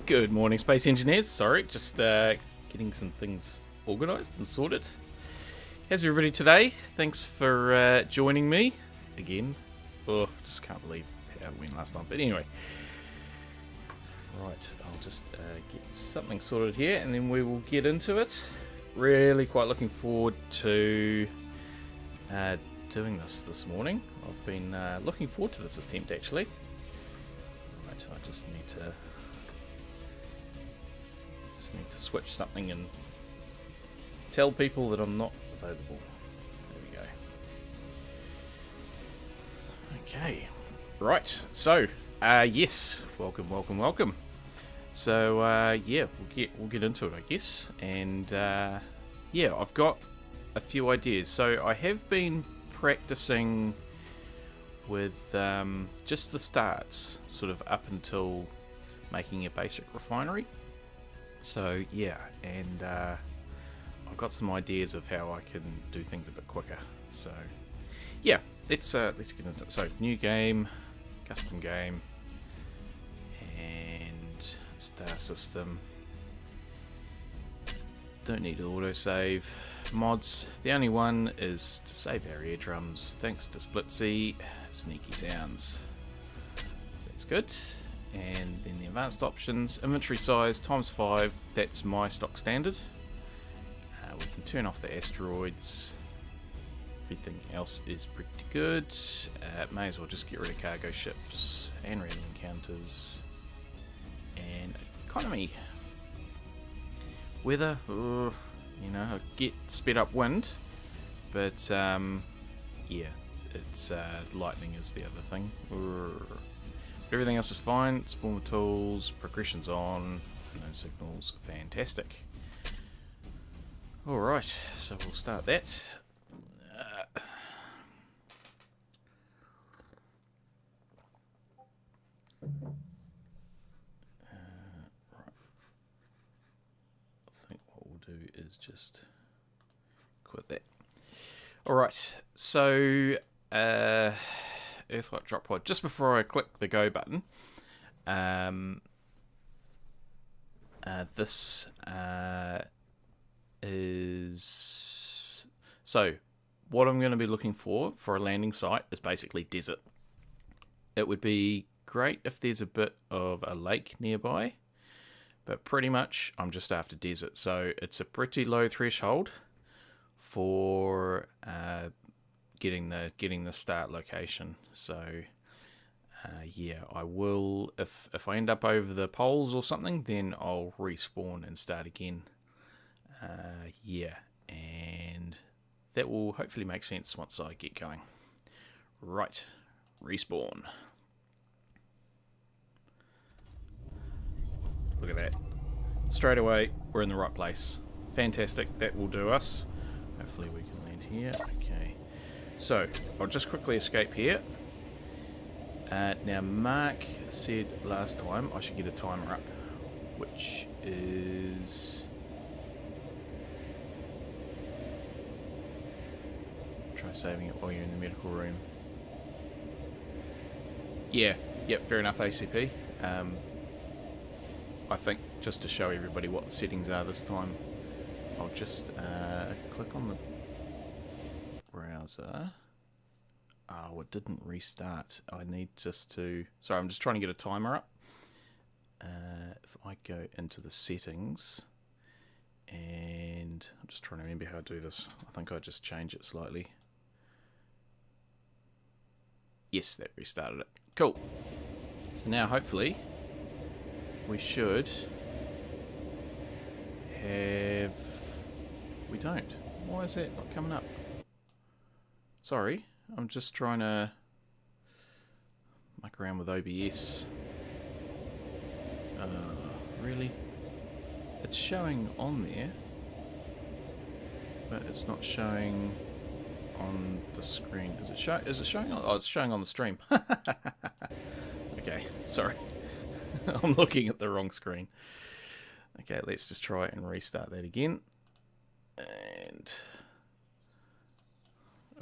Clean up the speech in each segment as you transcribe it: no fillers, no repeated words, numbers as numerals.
Good morning, Space Engineers. Sorry, just getting some things organised and sorted. How's everybody today? Thanks for joining me again. Oh, just can't believe how it went last night. But anyway, right, I'll just get something sorted here and then we will get into it. Really quite looking forward to doing this morning. I've been looking forward to this attempt actually. Right, I just need to switch something and tell people that I'm not available. There we go. Okay, right. So, yes, welcome. So, yeah, we'll get into it, I guess. And yeah, I've got a few ideas. So, I have been practicing with just the starts, sort of up until making a basic refinery. So yeah, and I've got some ideas of how I can do things a bit quicker. So yeah, let's get into it. So new game, custom game, and star system. Don't need autosave. Mods. The only one is to save our eardrums. Thanks to Splitsy. Sneaky sounds. So that's good. And then the advanced options, inventory size ×5, that's my stock standard. We can turn off the asteroids. Everything else is pretty good. May as well just get rid of cargo ships and random encounters. And economy. Weather, you know, I get sped up wind, but yeah, it's lightning is the other thing. Everything else is fine. Spawn with tools, progression's on, no signals, fantastic. Alright, so we'll start that. Right. I think what we'll do is just quit that. Alright, so Earthlight drop pod. Just before I click the go button, this is so. What I'm going to be looking for a landing site is basically desert. It would be great if there's a bit of a lake nearby, but pretty much I'm just after desert. So it's a pretty low threshold for getting the start location. So yeah, I will, if I end up over the poles or something, then I'll respawn and start again. Yeah, and that will hopefully make sense once I get going. Right, respawn. Look at that. Straight away, we're in the right place. Fantastic, that will do us. Hopefully we can land here. Okay. So, I'll just quickly escape here. Now, Mark said last time I should get a timer up, which is... Try saving it while you're in the medical room. Yeah, yep, fair enough, ACP. I think just to show everybody what the settings are this time, I'll just click on the browser. Oh, it didn't restart. I need just to... Sorry, I'm just trying to get a timer up. If I go into the settings, and I'm just trying to remember how to do this. I think I just change it slightly. Yes, that restarted it. Cool. So now hopefully we should have... We don't. Why is that not coming up? Sorry, I'm just trying to muck around with OBS. Really? It's showing on there, but it's not showing on the screen. Is it showing on? Oh, it's showing on the stream. Okay, sorry. I'm looking at the wrong screen. Okay, let's just try and restart that again. And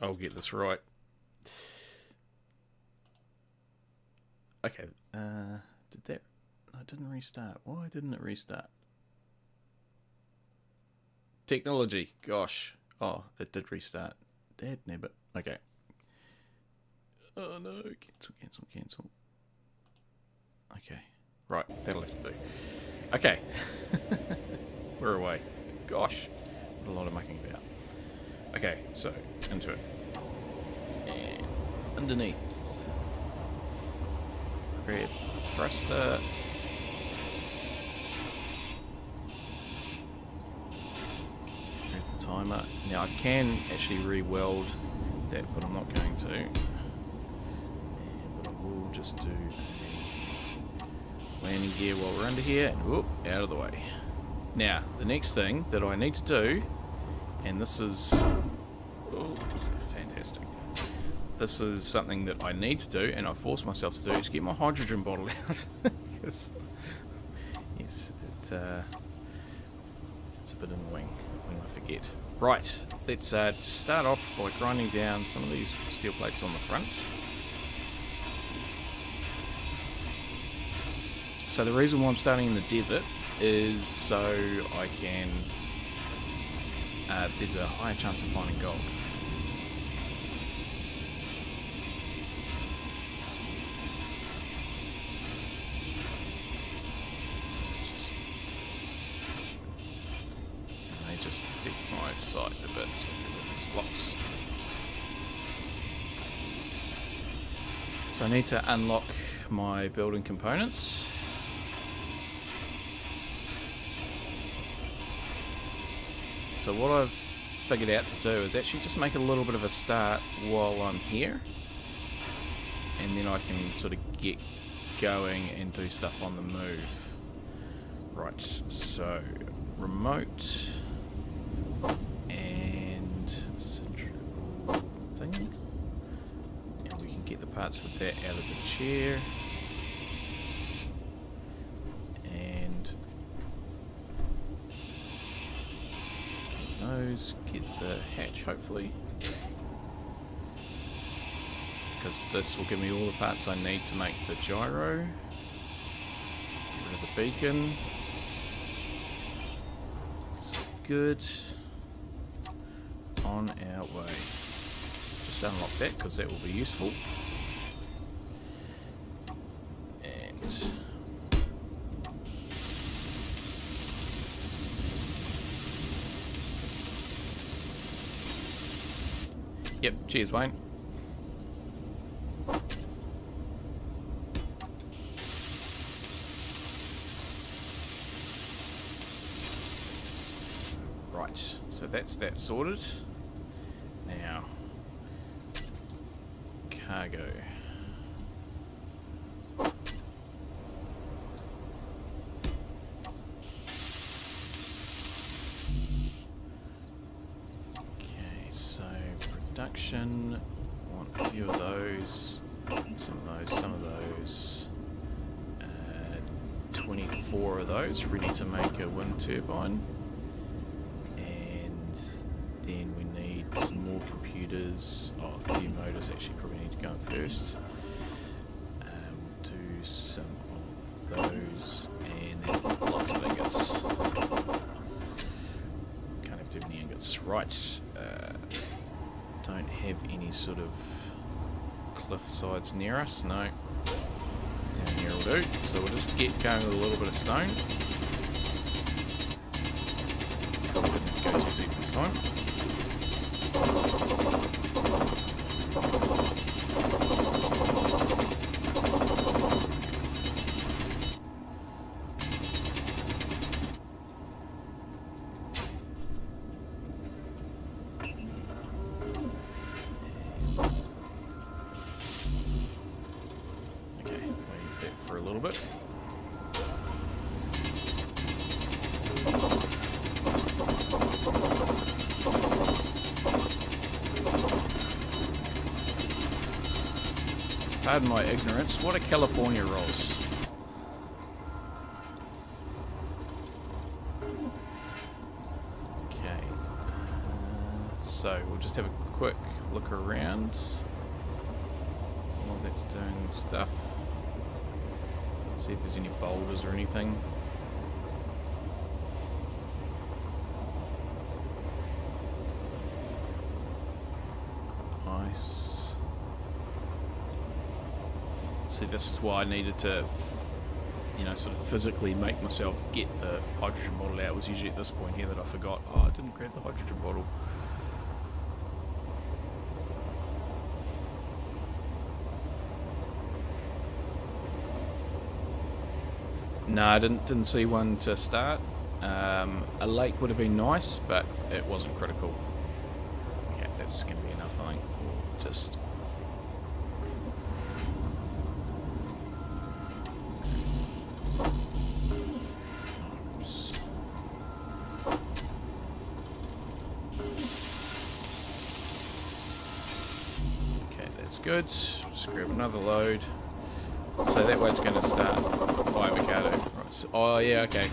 I'll get this right. Okay, did that? No, it didn't restart. Why didn't it restart? Technology. Gosh. Oh, it did restart. Dad nabbit. Okay. Oh no. Cancel, cancel, cancel. Okay. Right. That'll have to do. Okay. We're away. Gosh. What a lot of mucking about. Okay. So, into it. And underneath. Grab thruster. Timer. Now I can actually re-weld that, but I'm not going to. But I will just do a landing gear while we're under here, and whoop, out of the way. Now, the next thing that I need to do, and this is fantastic. This is something that I need to do, and I force myself to do, is get my hydrogen bottle out. Yes, it's a bit annoying when I forget. Right, let's just start off by grinding down some of these steel plates on the front. So the reason why I'm starting in the desert is so I can... there's a higher chance of finding gold. Just affect my sight a bit, so get rid of these blocks. So I need to unlock my building components. So what I've figured out to do is actually just make a little bit of a start while I'm here, and then I can sort of get going and do stuff on the move. Right, so remote and central thing, and we can get the parts of that out of the chair, and get those, get the hatch hopefully, because this will give me all the parts I need to make the gyro. Get rid of the beacon. It's good. On our way. Just unlock that because that will be useful. And yep, cheers Wayne. Right, so that's that sorted. Now, cargo. Okay, so production, want a few of those, some of those, some of those. 24 of those ready to make a wind turbine. Then we need some more computers. Oh, a few motors actually probably need to go in first. We'll do some of those, and then lots of ingots. Can't have too many ingots. Right. Don't have any sort of cliff sides near us. No. Down here will do. So we'll just get going with a little bit of stone. Probably didn't go too deep this time. For a little bit. Pardon my ignorance, what are California rolls? Okay, so we'll just have a quick look around while that's doing stuff. See if there's any boulders or anything. Ice. See, this is why I needed to, you know, sort of physically make myself get the hydrogen bottle out. It was usually at this point here that I forgot, oh, I didn't grab the hydrogen bottle. No, I didn't see one to start. A lake would have been nice, but it wasn't critical. Okay, that's going to be enough, I think. We'll just... Oops. Okay, that's good. Just grab another load. So that way it's going to start by avocado. Right, so, oh yeah, okay. Right.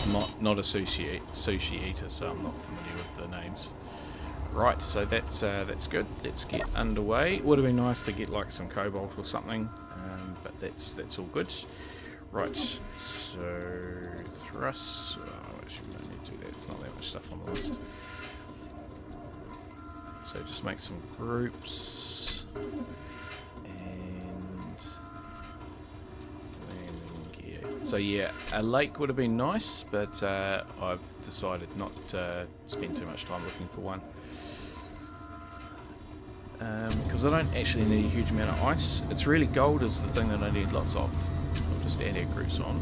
I'm not a sushi eater, so I'm not familiar with the names. Right, so that's good. Let's get underway. Would have been nice to get like some cobalt or something, but that's all good. Right, so thrusts. Oh, actually, we don't need to do that. It's not that much stuff on the list. So just make some groups and landing gear. So yeah, a lake would have been nice, but I've decided not to spend too much time looking for one. Because I don't actually need a huge amount of ice. It's really gold is the thing that I need lots of. So I'll just add our groups on.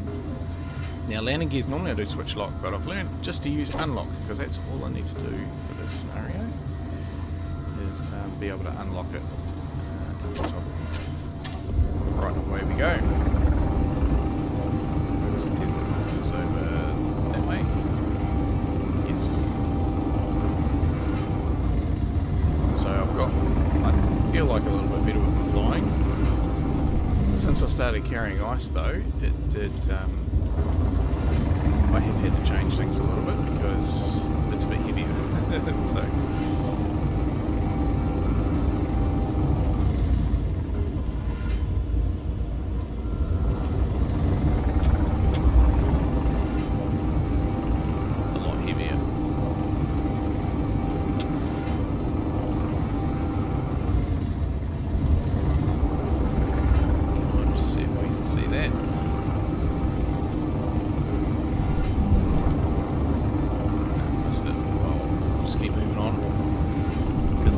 Now landing gears, normally I do switch lock, but I've learned just to use unlock, because that's all I need to do for this scenario. Is be able to unlock it on top. Right, away we go. Where's the desert? It's over that way. Yes. So I've got, I feel like a little bit better with my flying. Since I started carrying ice though, it did, I have had to change things a little bit because it's a bit heavier. So.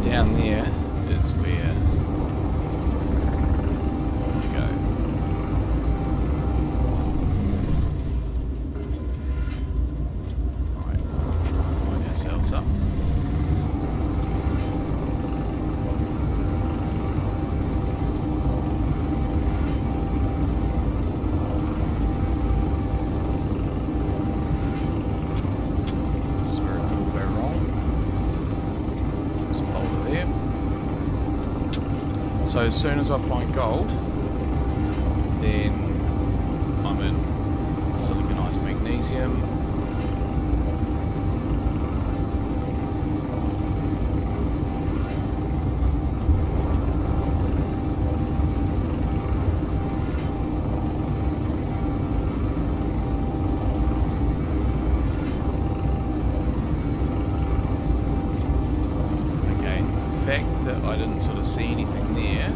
Down there is where we go. Right, line ourselves up. This is where it could go wrong. So as soon as I find gold, then I'm in siliconized magnesium. Okay, the fact that I didn't sort of see anything there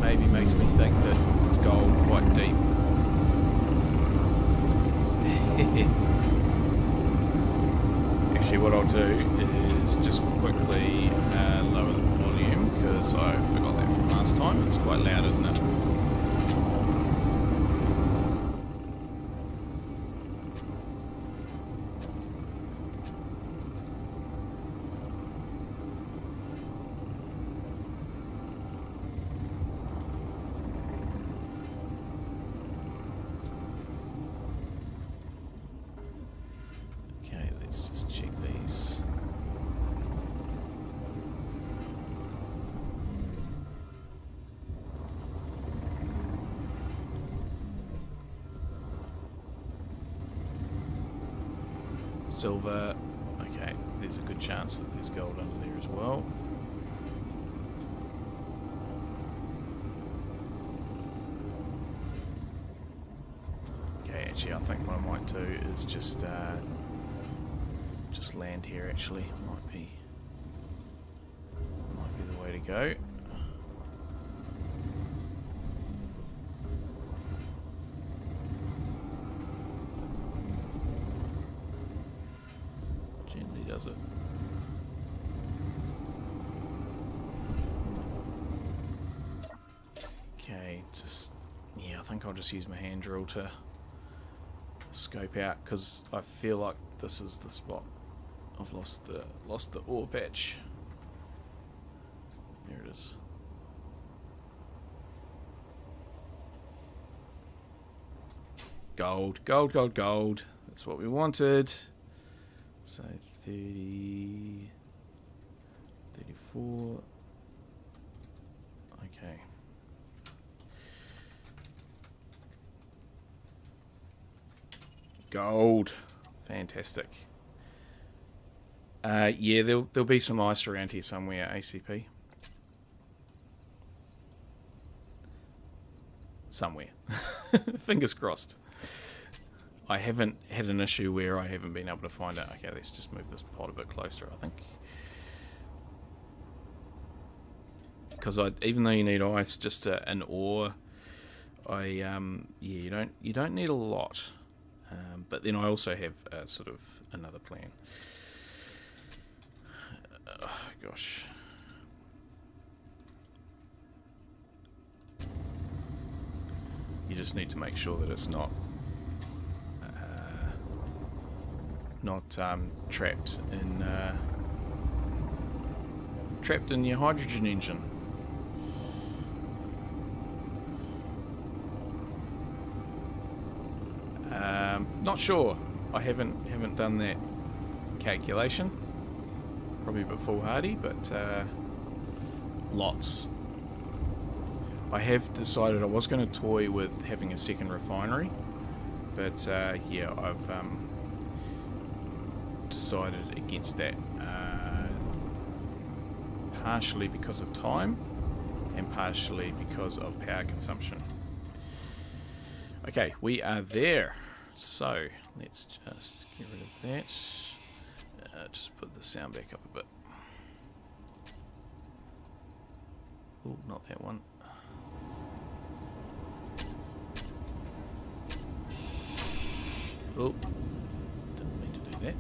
maybe makes me think that it's gold quite deep. Actually what I'll do is just quickly lower the volume because I forgot that from last time. It's quite loud, isn't it? Let's just check these. Silver. Okay, there's a good chance that there's gold under there as well. Okay, actually I think what I might do is just land here actually. Might be the way to go. Gently does it. Okay, yeah, I think I'll just use my hand drill to scope out, because I feel like this is the spot. I've lost the ore patch. There it is. Gold, gold, gold, gold. That's what we wanted. So 30, 34. Okay. Gold. Fantastic. Yeah, there'll be some ice around here somewhere, ACP. Somewhere. Fingers crossed. I haven't had an issue where I haven't been able to find it. Okay, let's just move this pot a bit closer, I think. Because even though you need ice, just an ore, yeah, you don't need a lot. But then I also have sort of another plan. Gosh. You just need to make sure that it's not trapped in your hydrogen engine. Not sure. I haven't done that calculation. Probably a bit foolhardy, but lots. I have decided I was going to toy with having a second refinery, but yeah, I've decided against that, partially because of time and partially because of power consumption. Okay, we are there. So let's just get rid of that. Just put the sound back up a bit. Oh, not that one. Oh, didn't mean to do that.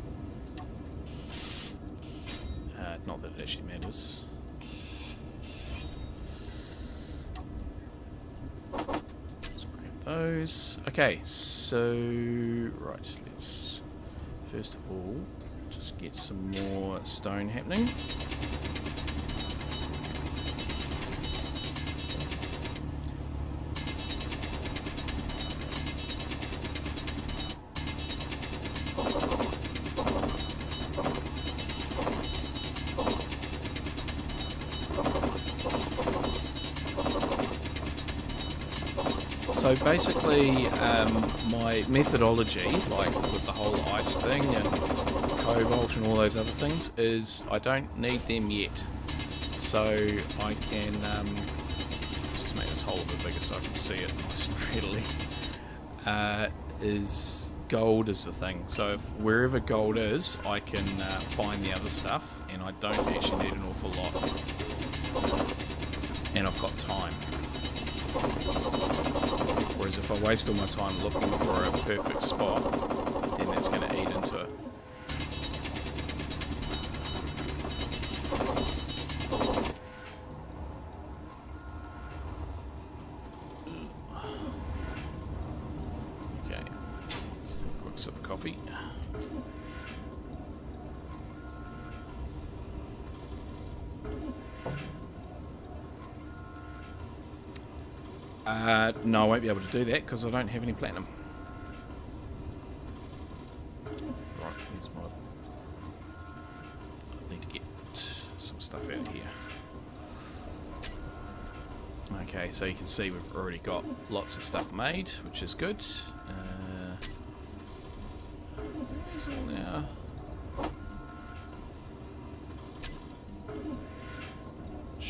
Not that it actually matters. Let's grab those. Okay, so right, let's first of all just get some more stone happening. So basically, my methodology, like with the whole ice thing and cobalt and all those other things, is I don't need them yet. So I can let's just make this hole a bit bigger so I can see it nice and readily. Is gold is the thing. So if wherever gold is, I can find the other stuff, and I don't actually need an awful lot. And I've got time. Whereas if I waste all my time looking for a perfect spot, then that's going to eat into it. Okay, just a quick sip of coffee. No, I won't be able to do that because I don't have any platinum. Right, here's my... I need to get some stuff out here. Okay, so you can see we've already got lots of stuff made, which is good. That's all now.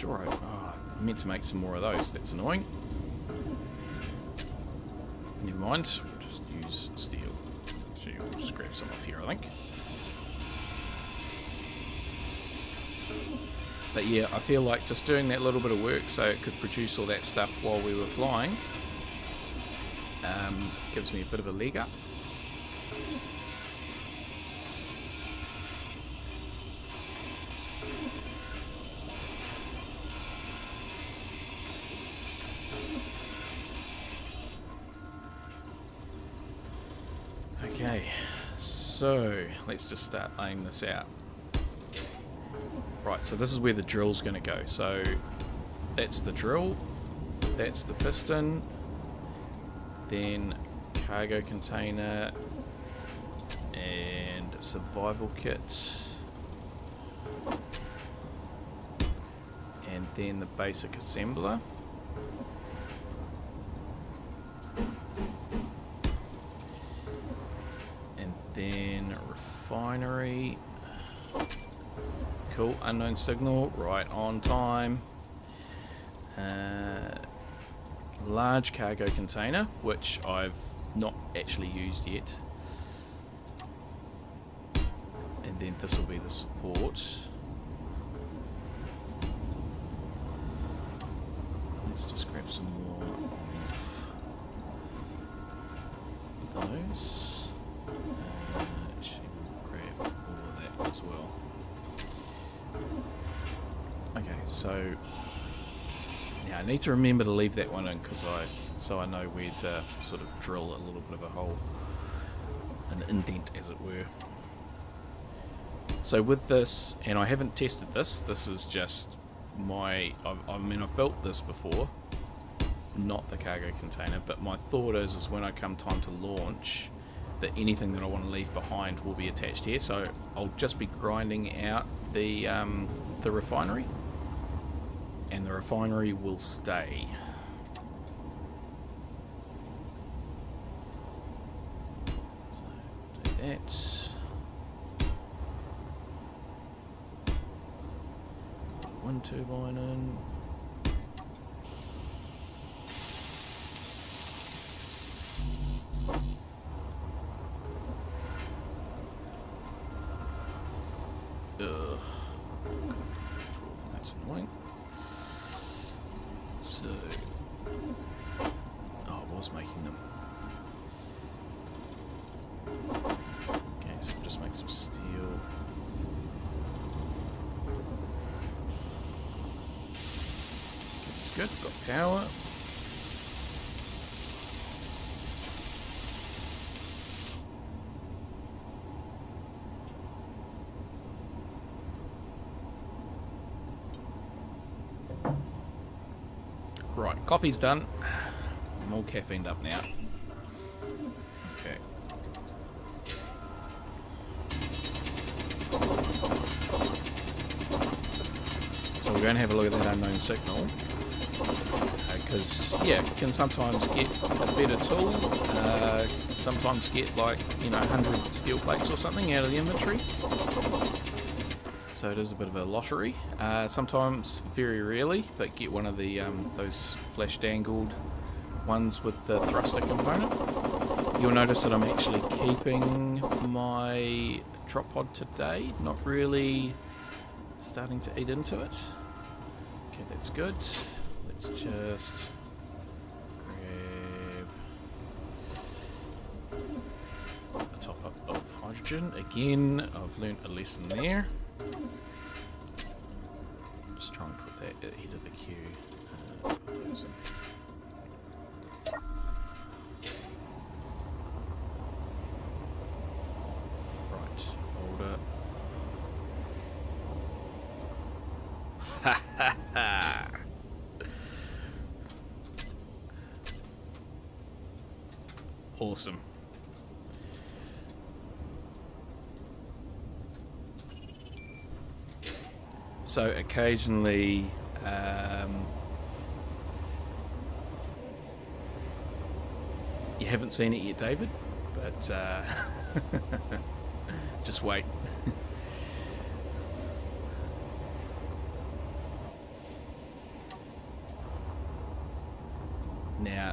sure I meant to make some more of those. That's annoying. Never mind. We'll just use steel. So we'll just grab some off here, I think. But yeah, I feel like just doing that little bit of work so it could produce all that stuff while we were flying gives me a bit of a leg up. Okay, so let's just start laying this out. Right, so this is where the drill's going to go. So that's the drill, that's the piston, then cargo container and survival kit, and then the basic assembler. And then refinery. Cool, unknown signal, right on time. Large cargo container, which I've not actually used yet. And then this will be the support. Let's just grab some more of those. Actually, we'll grab all of that as well. Okay, so now I need to remember to leave that one in so I know where to sort of drill a little bit of a hole, an indent as it were. So with this, and I haven't tested this, this is just I've built this before, not the cargo container, but my thought is when I come time to launch, that anything that I want to leave behind will be attached here. So I'll just be grinding out the refinery, and the refinery will stay. So do that. One turbine in. That's annoying. So, I was making them. Okay, so we'll just make some steel. That's good, got power. Right, coffee's done. I'm all caffeined up now. Okay. So we're going to have a look at that unknown signal. Because, yeah, it can sometimes get a better tool. Sometimes get like, 100 steel plates or something out of the inventory. So it is a bit of a lottery. Sometimes, very rarely, but get one of the those flash dangled ones with the thruster component. You'll notice that I'm actually keeping my drop pod today, not really starting to eat into it. Okay, that's good. Let's just grab a top up of hydrogen. Again, I've learnt a lesson there. Just try and put that ahead of the queue. Put those in. Right, hold up. Ha ha ha! Awesome. So occasionally, you haven't seen it yet, David, but just wait.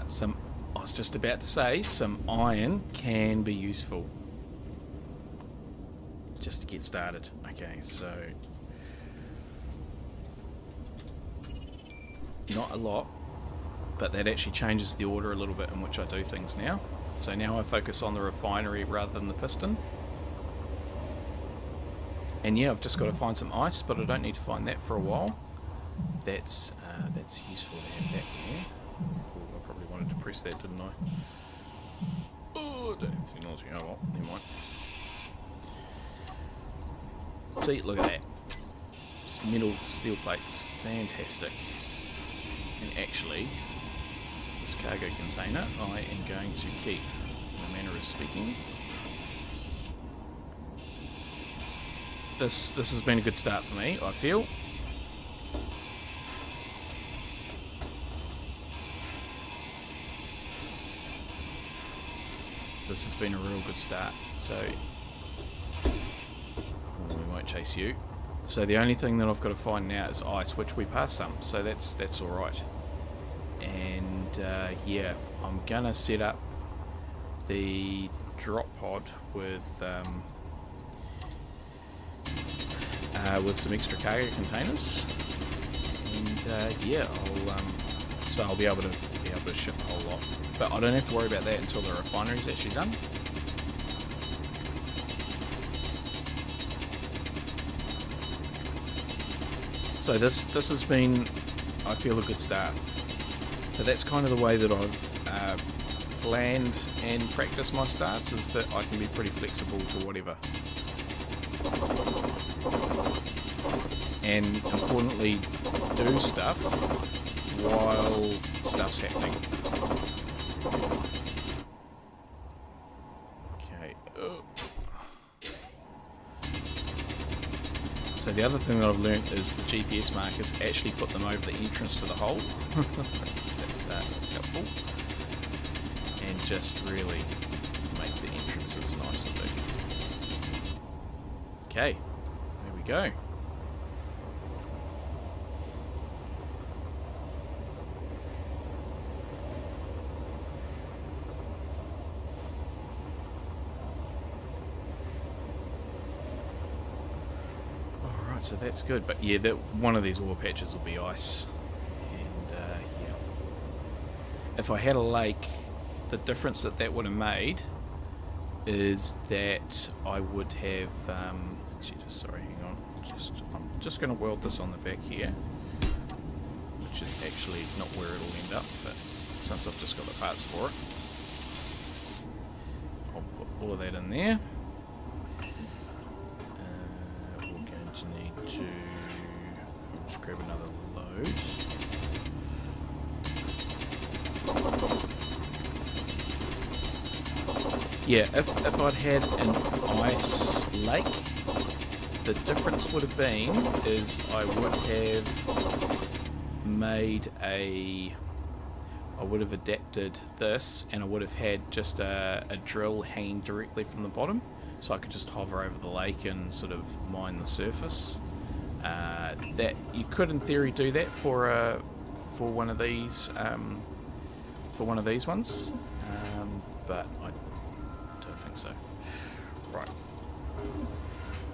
I was just about to say, some iron can be useful. Just to get started. Okay, so... not a lot, but that actually changes the order a little bit in which I do things now. So now I focus on the refinery rather than the piston. And yeah, I've just got to find some ice, but I don't need to find that for a while. That's useful to have that there. Ooh, I probably wanted to press that, didn't I? Oh, I don't have technology. Oh well, never mind. See, look at that. Just metal steel plates. Fantastic. And actually, this cargo container I am going to keep, in a manner of speaking. This has been a good start for me, I feel. This has been a real good start, so we won't chase you. So the only thing that I've got to find now is ice, which we passed some, so that's all right. And yeah, I'm gonna set up the drop pod with some extra cargo containers, and yeah, I'll be able to ship a whole lot. But I don't have to worry about that until the refinery's actually done. So this has been, I feel, a good start. But that's kind of the way that I've planned and practiced my starts, is that I can be pretty flexible to whatever. And importantly, do stuff while stuff's happening. Okay. So the other thing that I've learnt is the GPS markers actually put them over the entrance to the hole. That's helpful. And just really make the entrances nice and big. Okay, there we go. Alright, so that's good. But yeah, one of these ore patches will be ice. And yeah. If I had a lake, the difference that would have made is that I would have... actually, sorry, hang on. I'm just going to weld this on the back here, which is actually not where it'll end up, but since I've just got the parts for it, I'll put all of that in there. We're going to need to... I'll just grab another load. Yeah, if I'd had an ice lake, the difference would have been is I would have adapted this, and I would have had just a drill hanging directly from the bottom, so I could just hover over the lake and sort of mine the surface. That you could, in theory, do that for one of these ones, but I don't think so. Right,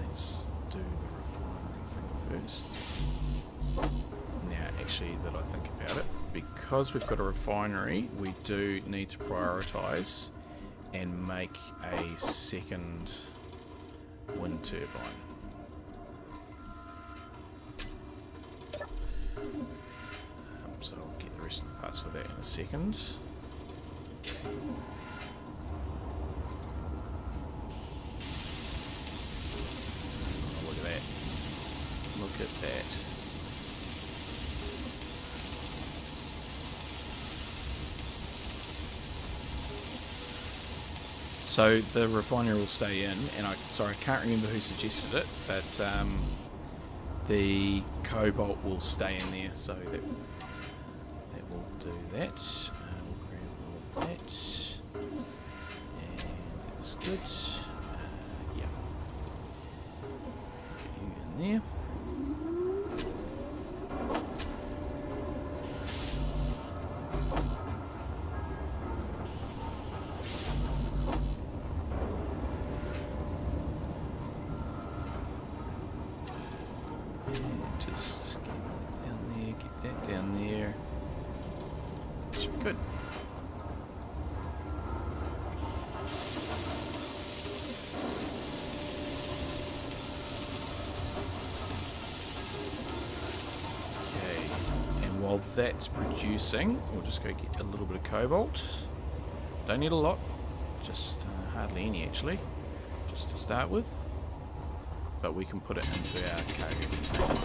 let's do the refinery thing first. Now, actually, that I think about it, because we've got a refinery, we do need to prioritise and make a second wind turbine. So I'll get the rest of the parts for that in a second. Look at that. Look at that. So the refinery will stay in, and I can't remember who suggested it, but the cobalt will stay in there, so that will do that. We'll grab all of that, and that's good. Yeah, get you in there. Just get that down there, get that down there. Should be good. While that's producing, we'll just go get a little bit of cobalt. Don't need a lot, just hardly any actually, just to start with. But we can put it into our cargo container.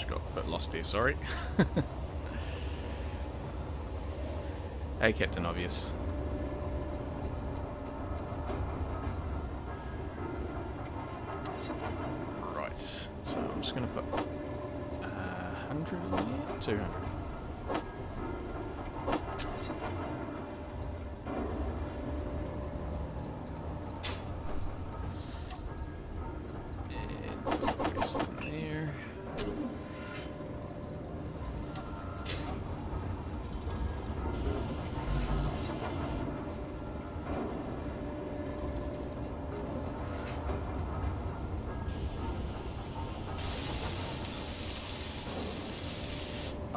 Got a bit lost there, sorry. Hey, Captain Obvious. Right, so I'm just going to put 100 in there, 200. And put the rest in there.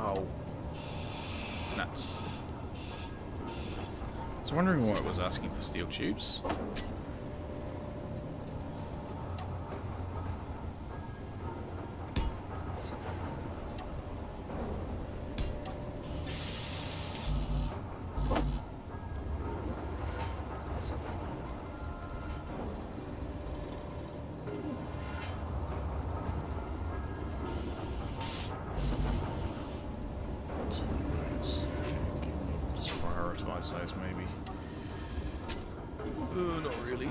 Oh, nuts. I was wondering why it was asking for steel tubes. Those maybe. Not really.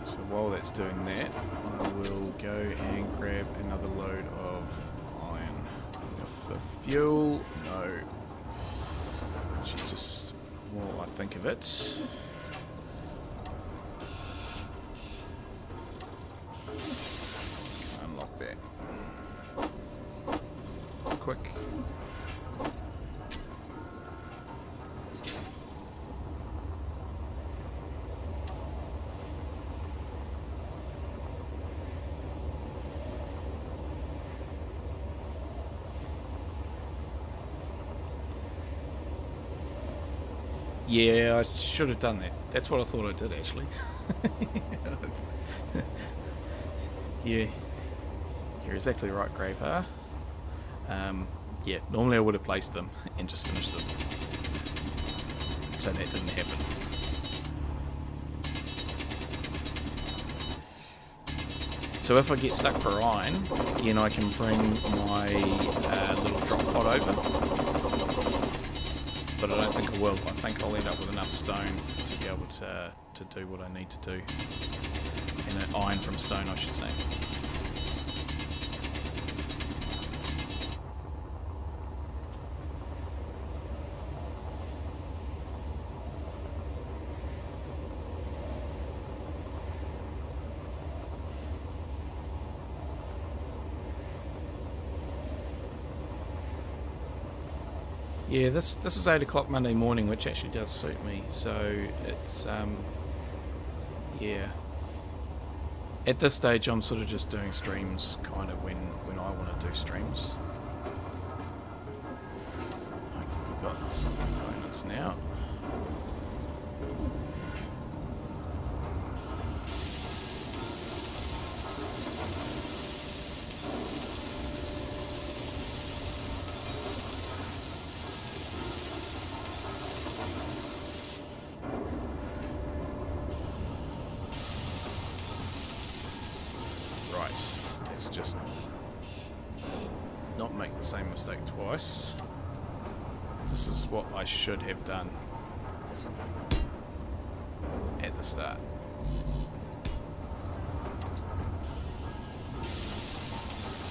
So while that's doing that, I will go and grab another load of iron. For fuel, no. Actually, just while I think of it. Unlock that. Quick. Yeah, I should have done that. That's what I thought I did, actually. Yeah, you're exactly right, Greypar. Yeah, normally I would have placed them and just finished them. So that didn't happen. So if I get stuck for iron, again I can bring my little drop pod over. But I don't think I will. I think I'll end up with enough stone to be able to do what I need to do. And iron from stone, I should say. Yeah, this is 8 o'clock Monday morning, which actually does suit me. So it's yeah. At this stage, I'm sort of just doing streams, kind of when I want to do streams. Hopefully, we've got some components now. Let's just not make the same mistake twice. This is what I should have done at the start.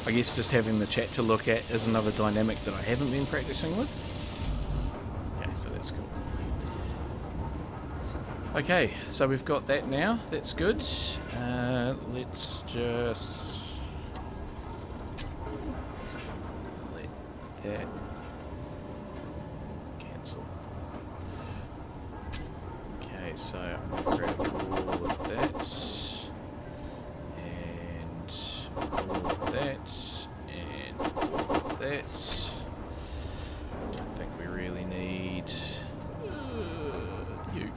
I guess just having the chat to look at is another dynamic that I haven't been practicing with. Okay, so that's cool. Okay, so we've got that now. That's good. Let's just let that cancel. Okay, so I'm going to grab all of that and all of that and all of that. Don't think we really need you.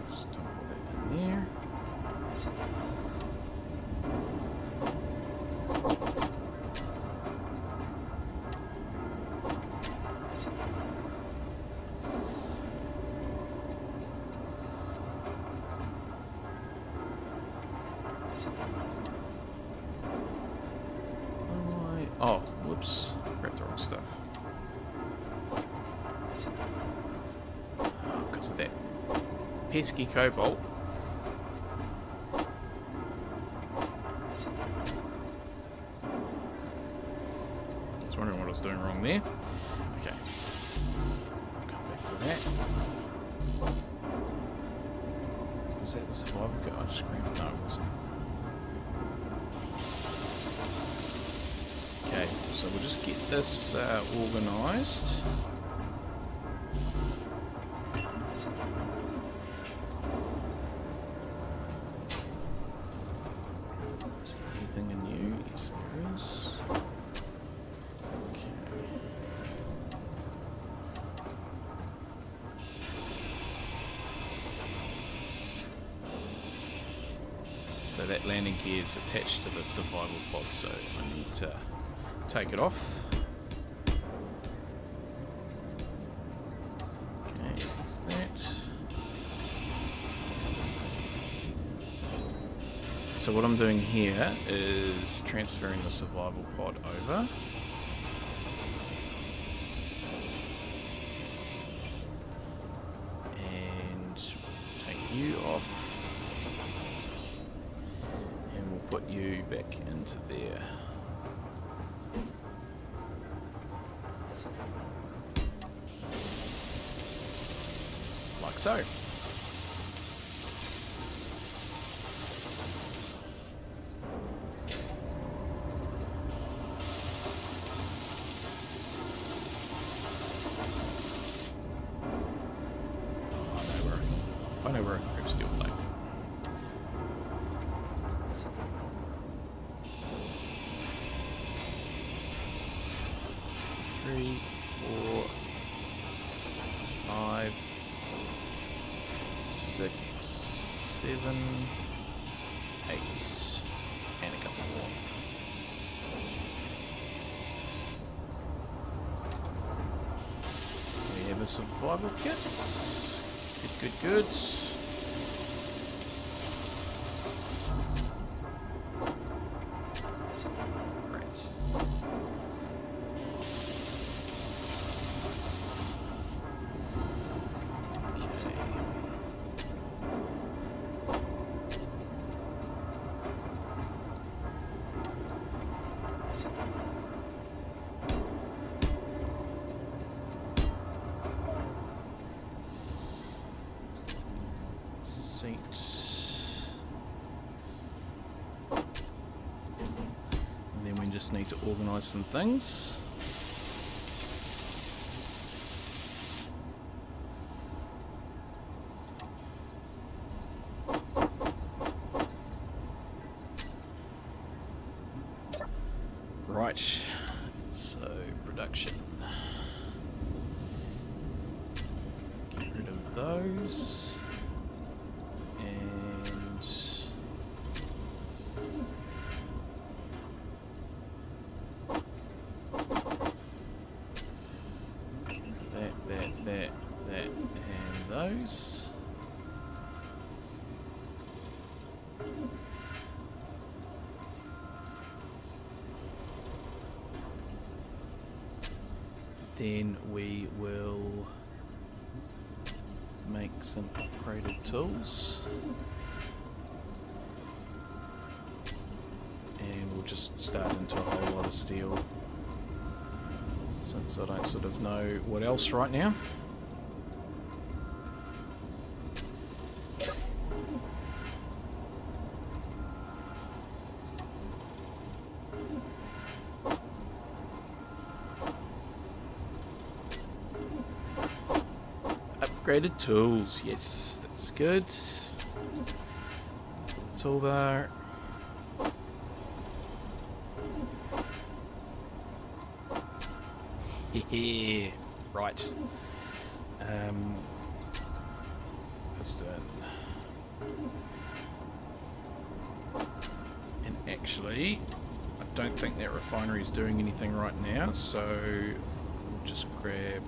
Just dump all that in there. Oh, whoops. Grabbed the wrong stuff. Oh, because of that pesky cobalt. I was wondering what I was doing wrong there. Okay. Come back to that. Was that the survival kit I just grabbed? No, it wasn't. Okay, so we'll just get this organised. Is there anything in you? Yes, there is. Okay. So that landing gear is attached to the survival pod, so I need to take it off. Okay, that's that. So what I'm doing here is transferring the survival pod over. And take you off. And we'll put you back into there. Like so. I know where I grab steel plate. Three, 4, 5, 6, 7, 8, and a couple more. We have a survival kit. Good, good, good. Seats. And then we just need to organise some things. Right, so production. Get rid of those. That, and those. Then we will make some upgraded tools. And we'll just start into a whole lot of steel. since I don't sort of know what else right now. Upgraded tools, yes, that's good. Toolbar. Yeah, right. Piston. And actually, I don't think that refinery is doing anything right now, so we'll just grab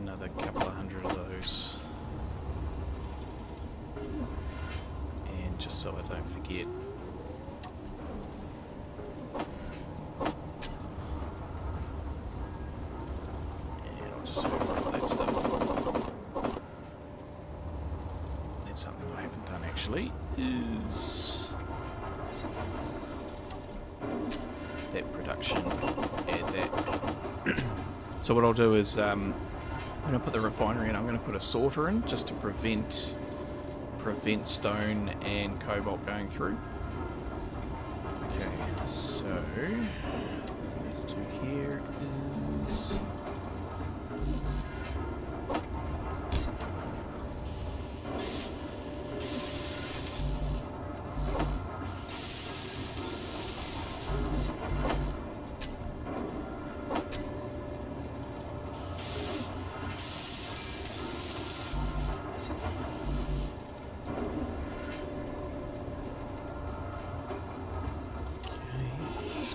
another couple of hundred of those. And just so I don't forget. And I'll just override that stuff. That's something I haven't done actually, is that production, add that. So what I'll do is, I'm going to put the refinery in, I'm going to put a sorter in, just to prevent stone and cobalt going through. Okay, so what I need to do here is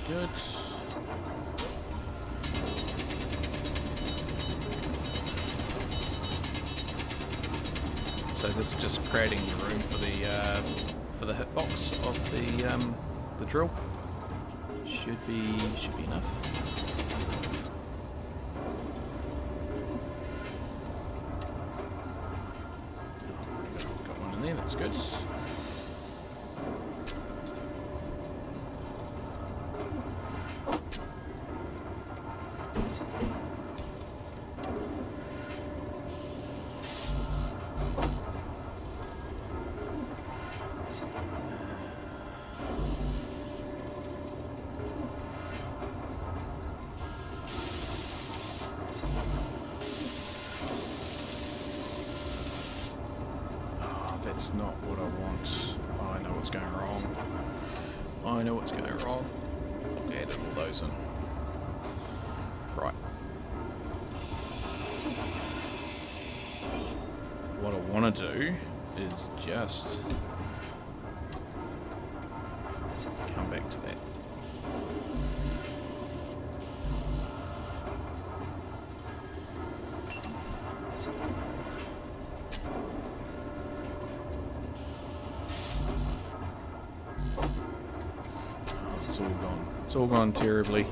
good. So this is just creating the room for the hitbox of the drill. Should be enough. Got one in there. That's good. That's not what I want. Oh, I know what's going wrong. I know what's going wrong. I've added all those in. Right. What I want to do is just come back to that. It's all gone. It's all gone terribly.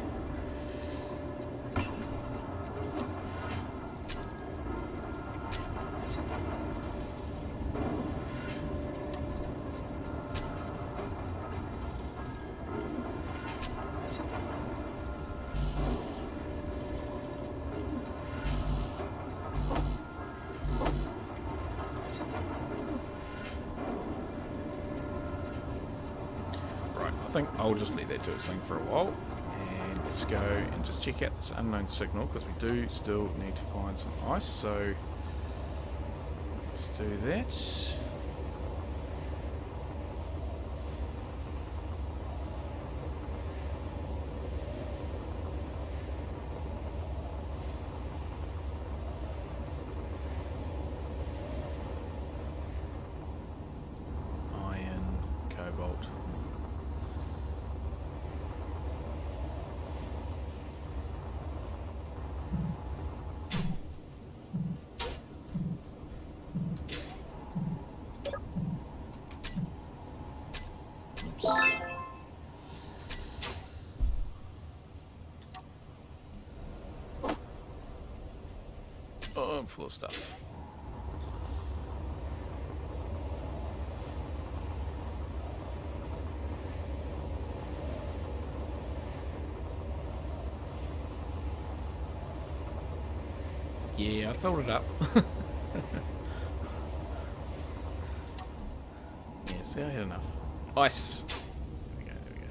I think I'll just let that do its thing for a while, and let's go and just check out this unknown signal, because we do still need to find some ice, so let's do that. Iron, cobalt. Oh, I'm full of stuff. Yeah, I filled it up. Yeah, see, I had enough. Ice! There we go, there we go.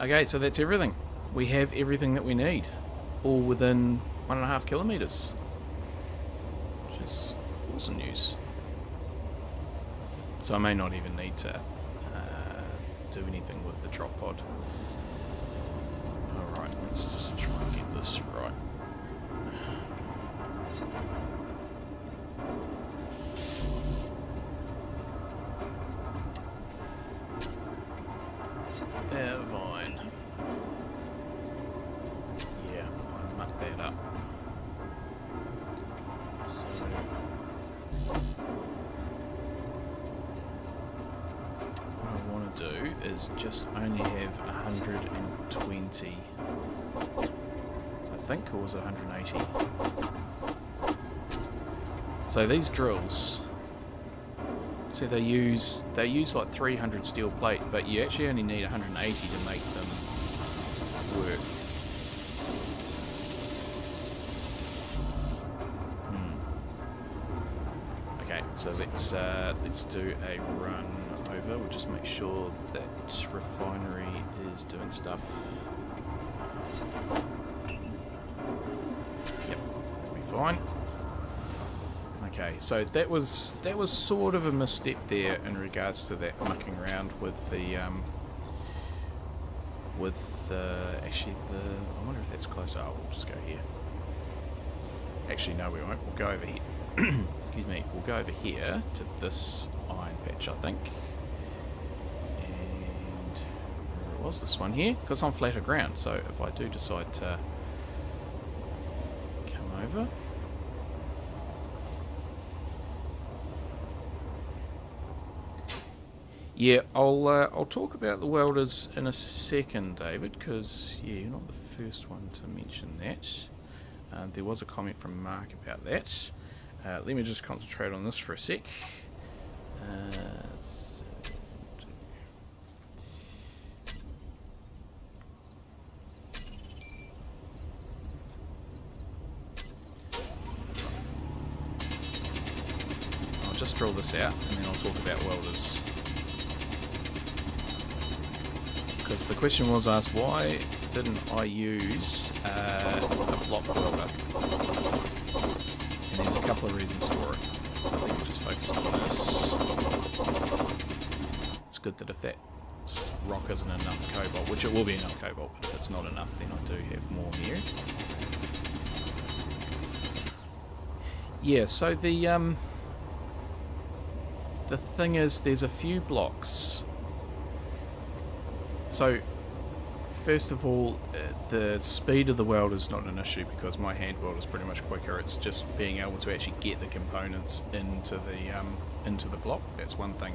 Okay, so that's everything. We have everything that we need. All within 1.5 kilometres. Which is awesome news. So I may not even need to do anything with the drop pod. Alright, let's just try and get this right. Fine. Yeah, I mucked that up. So what I want to do is just only have 120. I think, or was it 180? So these drills, so they use like 300 steel plate, but you actually only need 180 to make them work. Okay, so let's do a run over. We'll just make sure that refinery is doing stuff. Yep, that'll be fine. Okay, so that was sort of a misstep there in regards to that mucking around with the actually I wonder if that's closer. Oh, we'll just go here. Actually, no, we won't. We'll go over here. Excuse me. We'll go over here to this iron patch, I think. And where was this one here? Because I'm flatter ground. So if I do decide to come over. Yeah, I'll talk about the welders in a second, David, because yeah, you're not the first one to mention that. There was a comment from Mark about that. Let me just concentrate on this for a sec. I'll just drill this out, and then I'll talk about welders. Because the question was asked, why didn't I use a block welder? And there's a couple of reasons for it. I think we'll just focus on this. It's good that if that rock isn't enough cobalt, which it will be enough cobalt, but if it's not enough, then I do have more here. Yeah, so the thing is, there's a few blocks. So, first of all, the speed of the weld is not an issue because my hand weld is pretty much quicker. It's just being able to actually get the components into the block. That's one thing.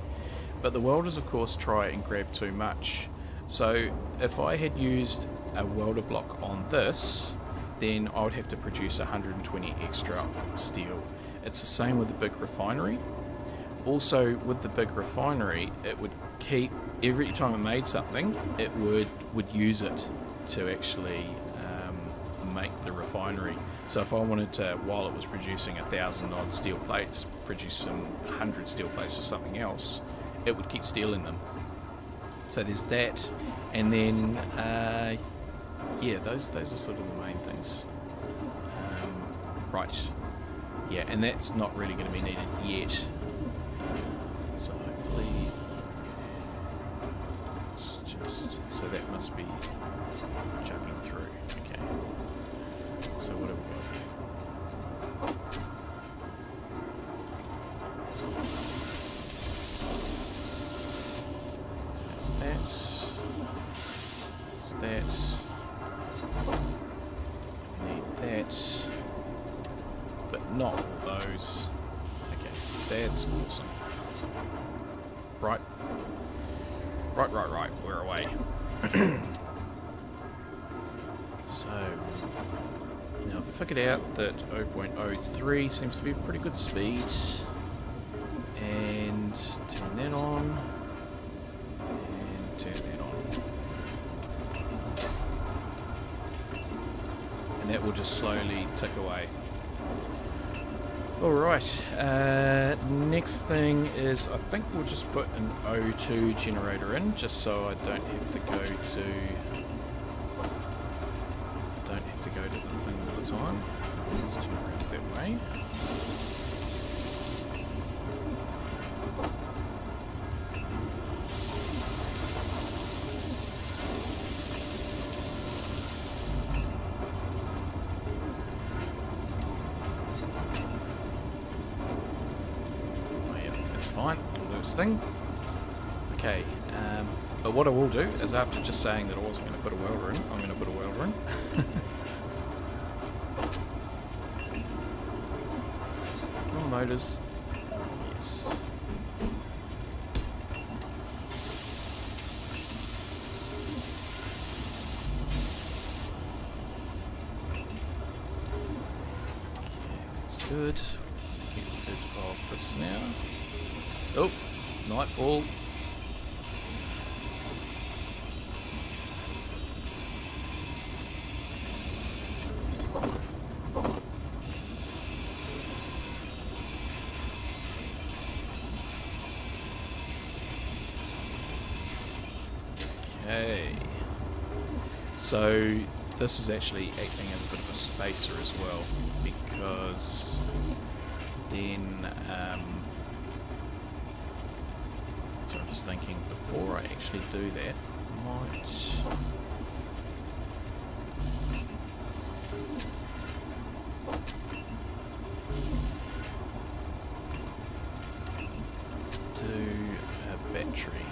But the welders, of course, try and grab too much. So, if I had used a welder block on this, then I would have to produce 120 extra steel. It's the same with the big refinery. Also, with the big refinery, it would keep, every time it made something, it would use it to actually make the refinery. So if I wanted to, while it was producing 1,000 odd steel plates, produce some 100 steel plates or something else, it would keep stealing them. So there's that, and then yeah, those are sort of the main things. Right, yeah, and that's not really going to be needed yet. So hopefully, it's just, so that must be jumping through. Okay. So what have we got? So that's that. That's that. We need that. But not all those. Okay, that's awesome. Right. We're away. So, Now I've figured out that 0.03 seems to be a pretty good speed. And turn that on. And turn that on. And that will just slowly tick away. Alright, next thing is I think we'll just put an O2 generator in, just so I don't have to go to the thing all the time. Let's turn around that way. Fine, we'll do this thing. Okay, but what I will do is after just saying that I wasn't going to put a welder in, I'm going to put a welder in. Come on, motors. Yes. Okay, that's good. Get rid of this now. Oh, nightfall. Okay. So this is actually acting as a bit of a spacer as well, because then so I'm just thinking, before I actually do that, I might do a battery.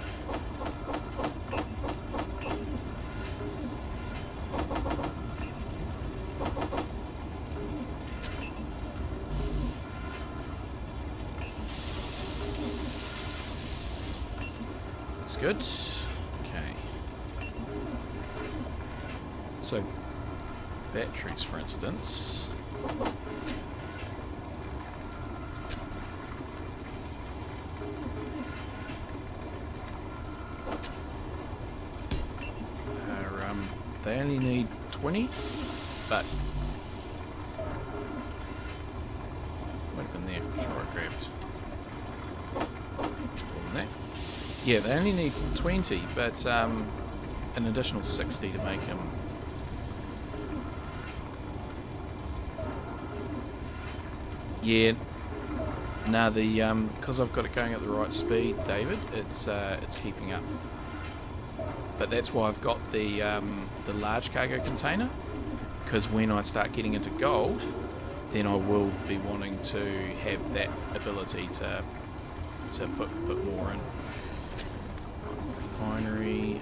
Good. Okay. So, batteries, for instance. They only need 20, but might have been there. Sure, I grabbed all that. Yeah, they only need 20, but an additional 60 to make them. Yeah. Nah, because I've got it going at the right speed, David, it's keeping up. But that's why I've got the large cargo container, because when I start getting into gold, then I will be wanting to have that ability to put more in. Refinery.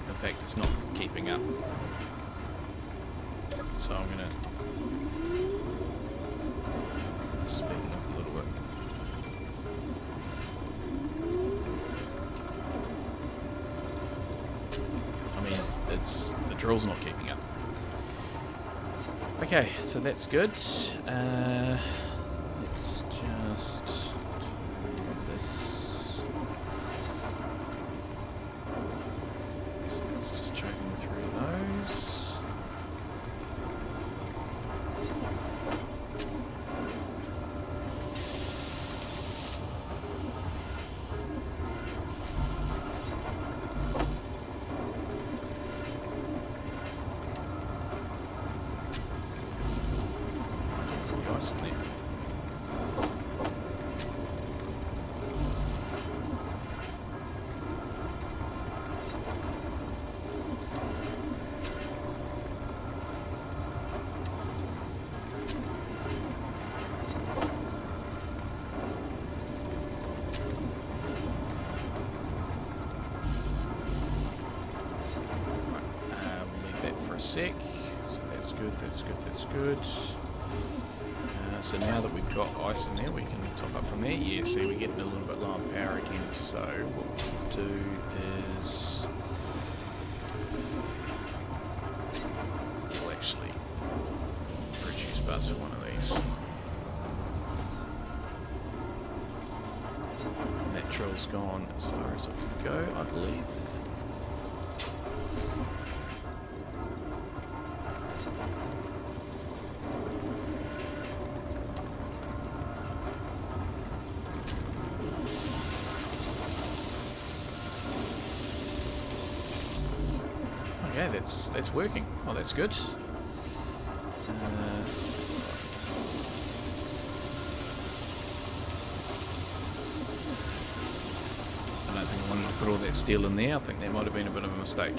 In fact, it's not keeping up, so I'm gonna speed it up a little bit. I mean, the drill's not keeping up. Okay, so that's good. Let's just do this. So let's just choking through those. Nice in there. We'll leave that for a sec. So that's good, that's good, that's good. So now that we've got ice in there, we can top up from there. Yeah, see, we're getting a little bit low on power again. So what we'll do is we'll actually reduce bus for one of these. And that drill's gone as far as it can go, I believe. Okay, that's working. Oh, that's good. I don't think I wanted to put all that steel in there. I think that might have been a bit of a mistake.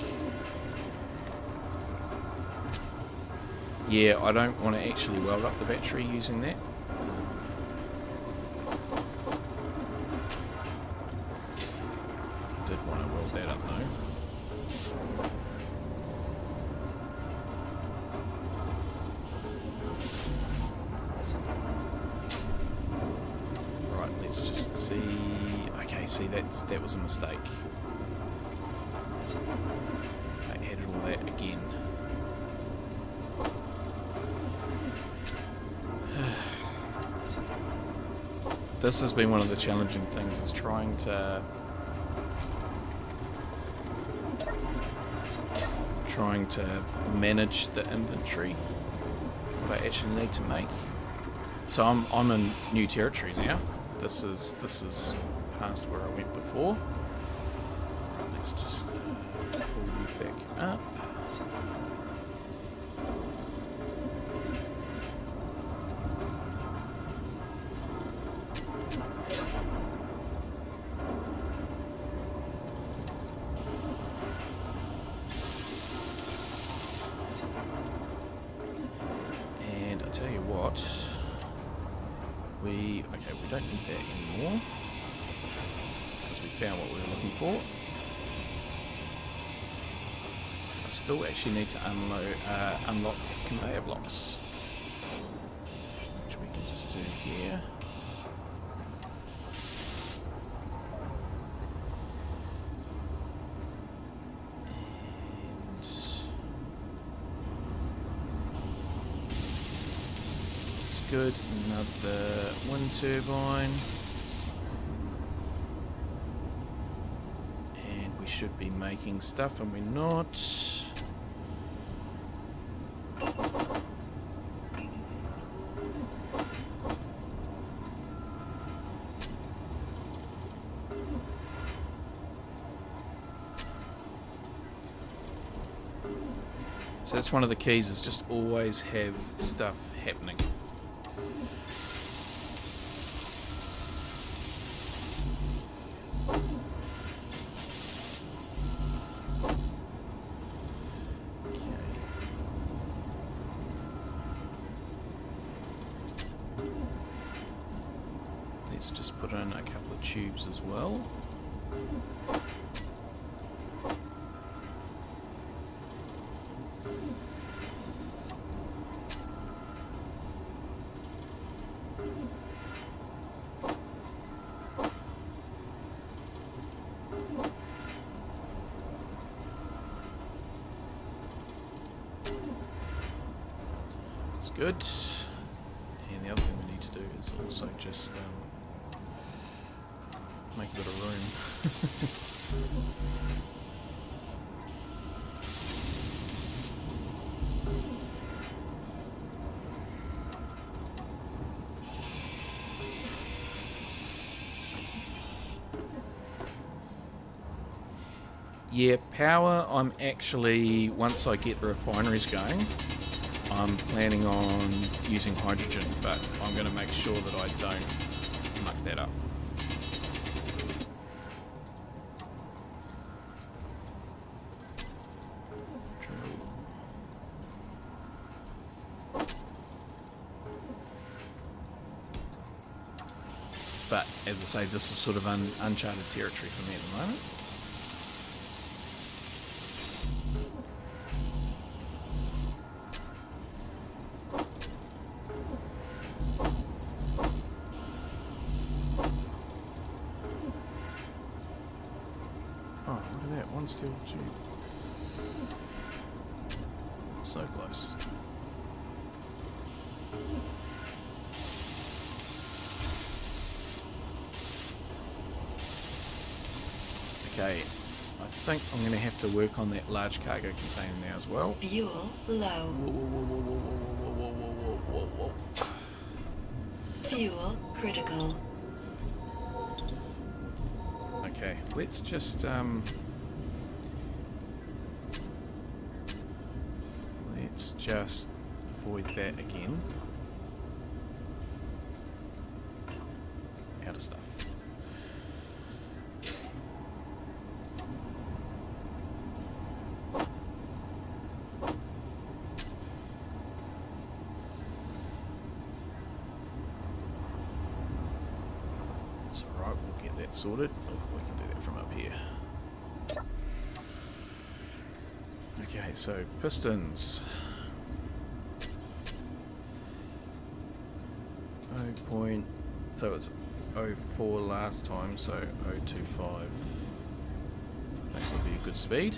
Yeah, I don't want to actually weld up the battery using that. Did want to weld that up though. Let's just see. Okay, see that was a mistake. I added all that again. This has been one of the challenging things, is trying to manage the inventory, what I actually need to make. So I'm in new territory now. This is past where I went before. Let's just pull you back up. And I tell you what. We don't need that anymore because we found what we were looking for. I still actually need to unlock conveyor blocks, which we can just do here. Good, another wind turbine, and we should be making stuff, and we're not. So that's one of the keys, is just always have stuff happening. Let's just put in a couple of tubes as well. That's good. And the other thing we need to do is also just make a bit of room. Yeah, power, I'm actually, once I get the refineries going, I'm planning on using hydrogen, but I'm going to make sure that I don't muck that up. But, as I say, this is sort of uncharted territory for me at the moment. one steel, two. So close. Okay, I think I'm going to have to work on that large cargo container now as well. Fuel low. Whoa, whoa, whoa, whoa, whoa, whoa, whoa, whoa, whoa, whoa. Fuel critical. Okay, let's just avoid that again. Out of stuff. It's alright, we'll get that sorted. Oh, we can do that from up here. Okay, so pistons. 0. So it's 0.4 last time, so 0.25. That would be a good speed.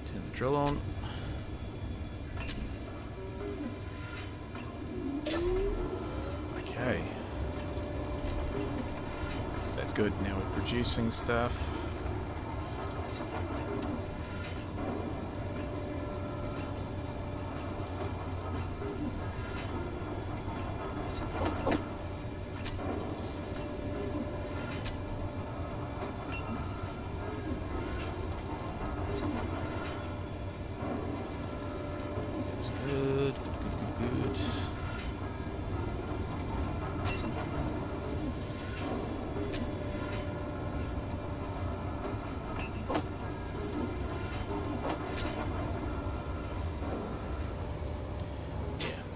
Turn the drill on. Okay. So that's good. Now we're producing stuff. That's good. Good.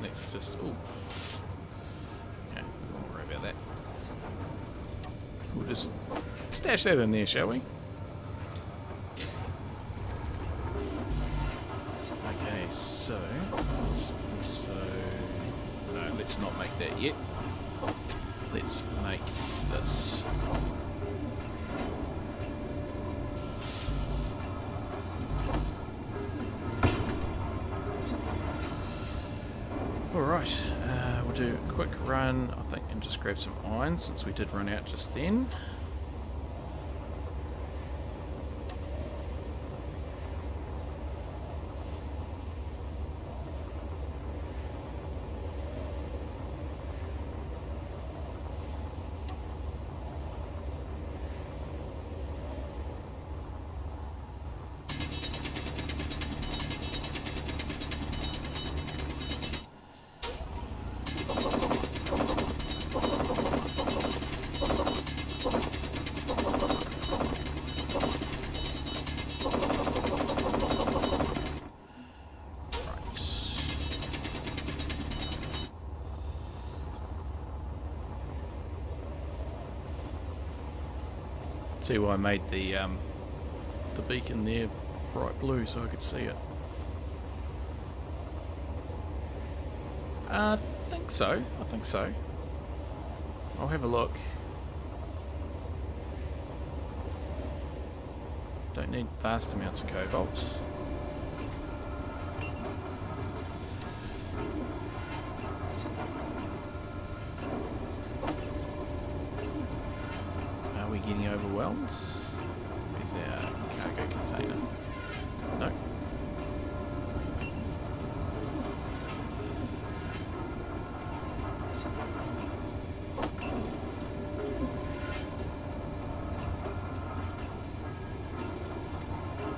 Let's just, oh, okay, don't worry about that. We'll just stash that in there, shall we? Okay, so no, let's not make that yet. Let's make this. Alright, we'll do a quick run, I think, and just grab some iron since we did run out just then. See why I made the beacon there bright blue so I could see it. I think so. I'll have a look. Don't need vast amounts of cobalt. Are we getting overwhelmed? Where's our cargo container? No.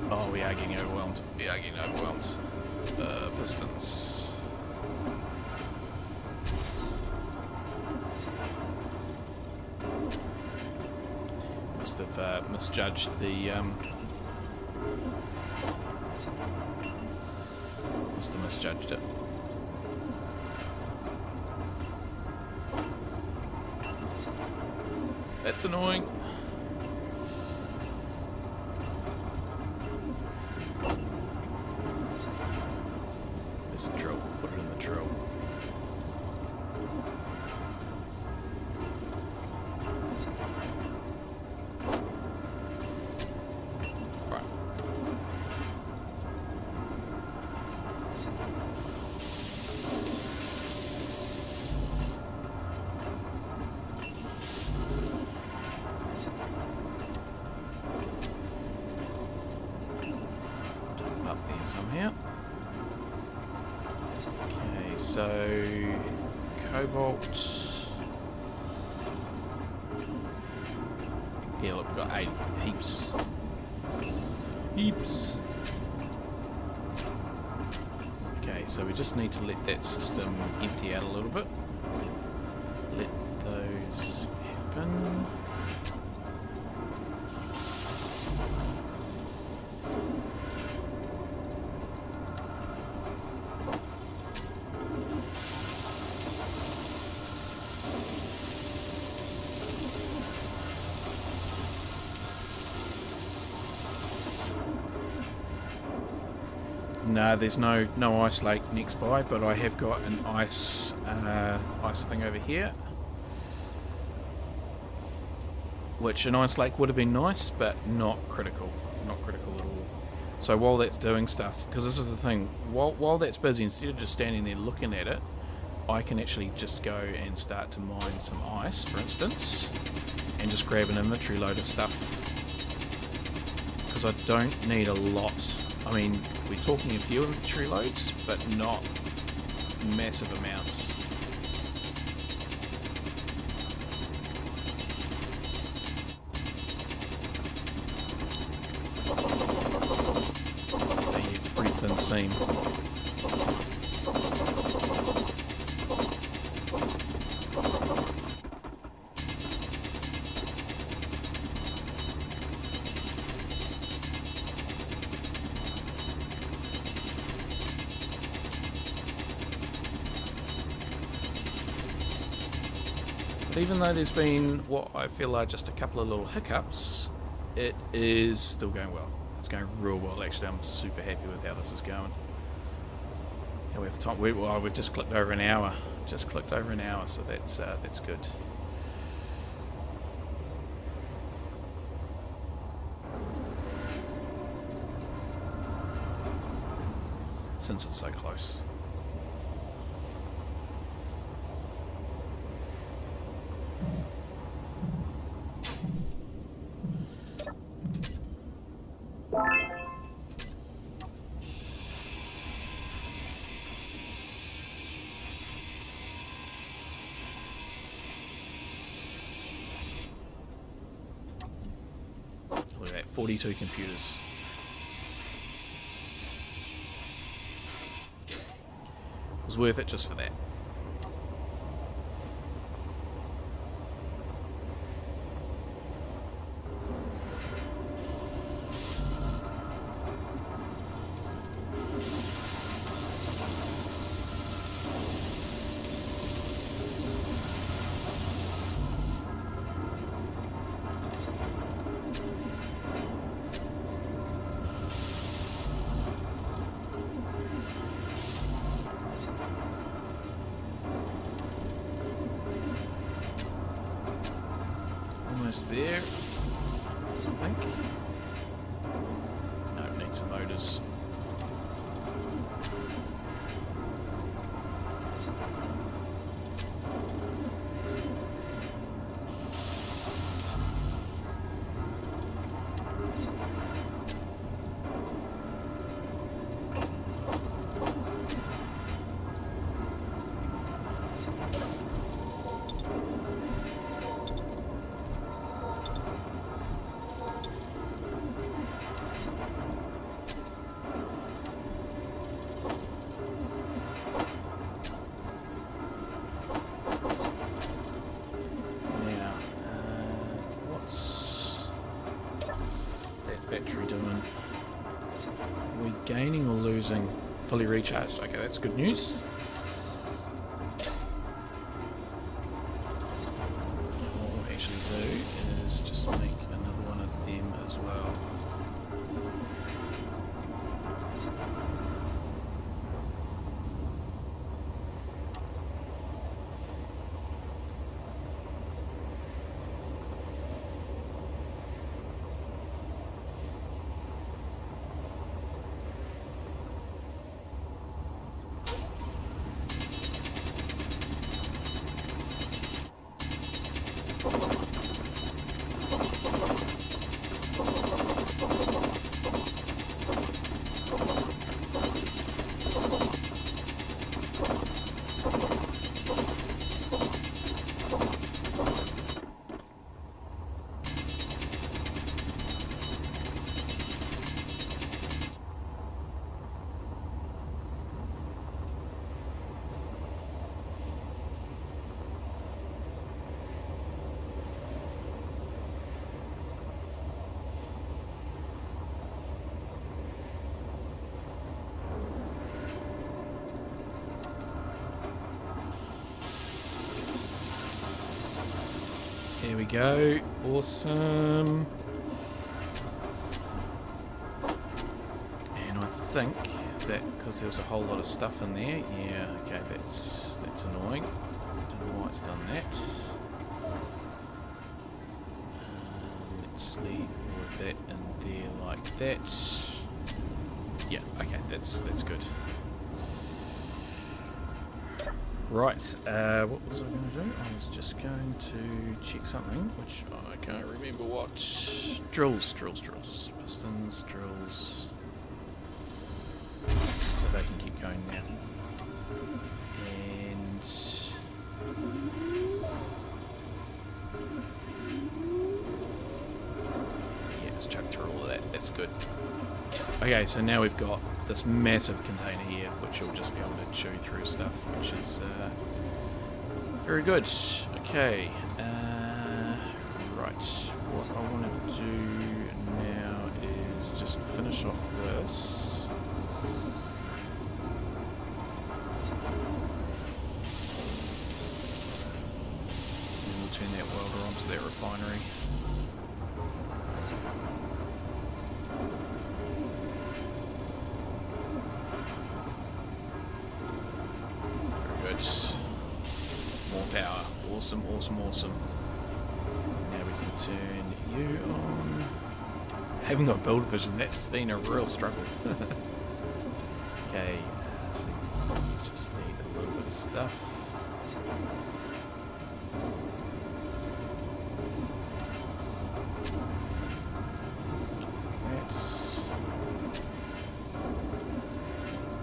Oh, we are getting overwhelmed. Pistons. Must have misjudged the must have misjudged it. That's annoying. There's a drill. Put it in the drill. so cobalt. Yeah, look, we've got 8 heaps. Heaps. Okay, so we just need to let that system empty out a little bit. Let those happen. No, there's no ice lake next by, but I have got an ice thing over here. Which an ice lake would have been nice, but not critical. Not critical at all. So while that's doing stuff, because this is the thing, while that's busy, instead of just standing there looking at it, I can actually just go and start to mine some ice, for instance, and just grab an inventory load of stuff. Because I don't need a lot. I mean, we're talking a few inventory loads, but not massive amounts. Yeah, it's a pretty thin seam. Even though there's been what I feel are just a couple of little hiccups, it is still going well. It's going real well, actually. I'm super happy with how this is going. And we have time. We've just clicked over an hour. Just clicked over an hour, so that's good. Since it's so close. Look at that, 42 computers. It was worth it just for that. Almost there, I think. No, need some motors. Gaining or losing? Fully recharged. Okay, that's good news. What we'll actually do is just make another one of them as well. There we go. Awesome. And I think that because there was a whole lot of stuff in there, yeah, okay, that's annoying. Don't know why it's done that. Let's leave all of that in there like that. Yeah, okay, that's good. Right, what was I going to do? I was just going to check something, which I can't remember what. Drills. Pistons, drills. So they can keep going now. And... yeah, let's chuck through all of that. That's good. Okay, so now we've got this massive container here, which will just be able to chew through stuff, which is very good. Okay, right. What I want to do now is just finish off this. And we'll turn that welder onto that refinery. More power. Awesome. Now we can turn you on. Having got build vision, that's been a real struggle. Okay, so just need a little bit of stuff. That's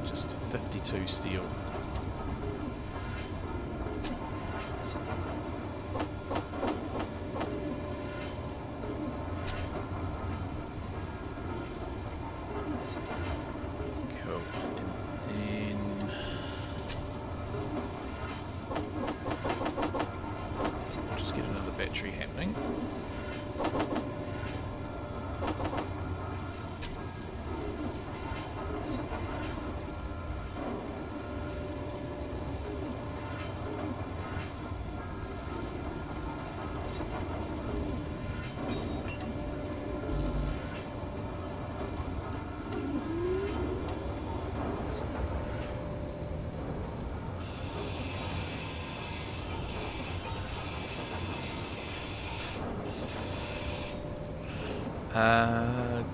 just 52 steel. Battery happening.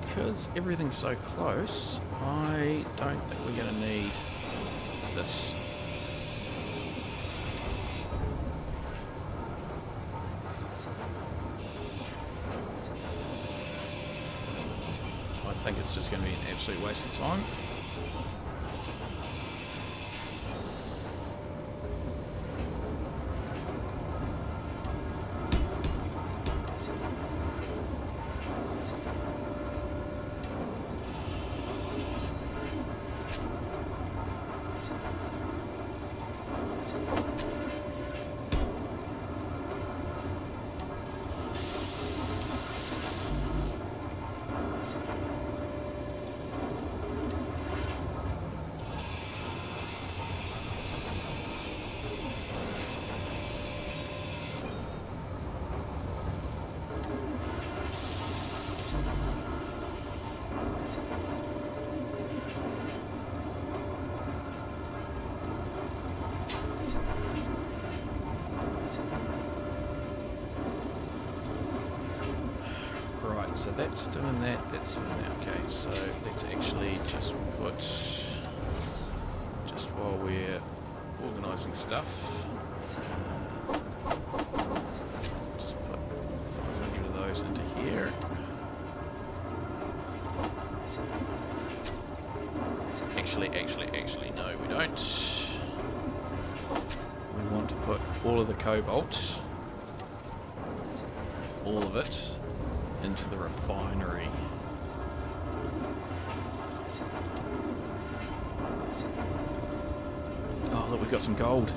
Because everything's so close, I don't think we're going to need this. I think it's just going to be an absolute waste of time. So that's doing that, that's doing that. Okay, so let's actually just put, just while we're organising stuff, just put 500 of those into here. Actually, no, we don't. We want to put all of the cobalt, all of it, into the refinery. Oh look, we've got some gold.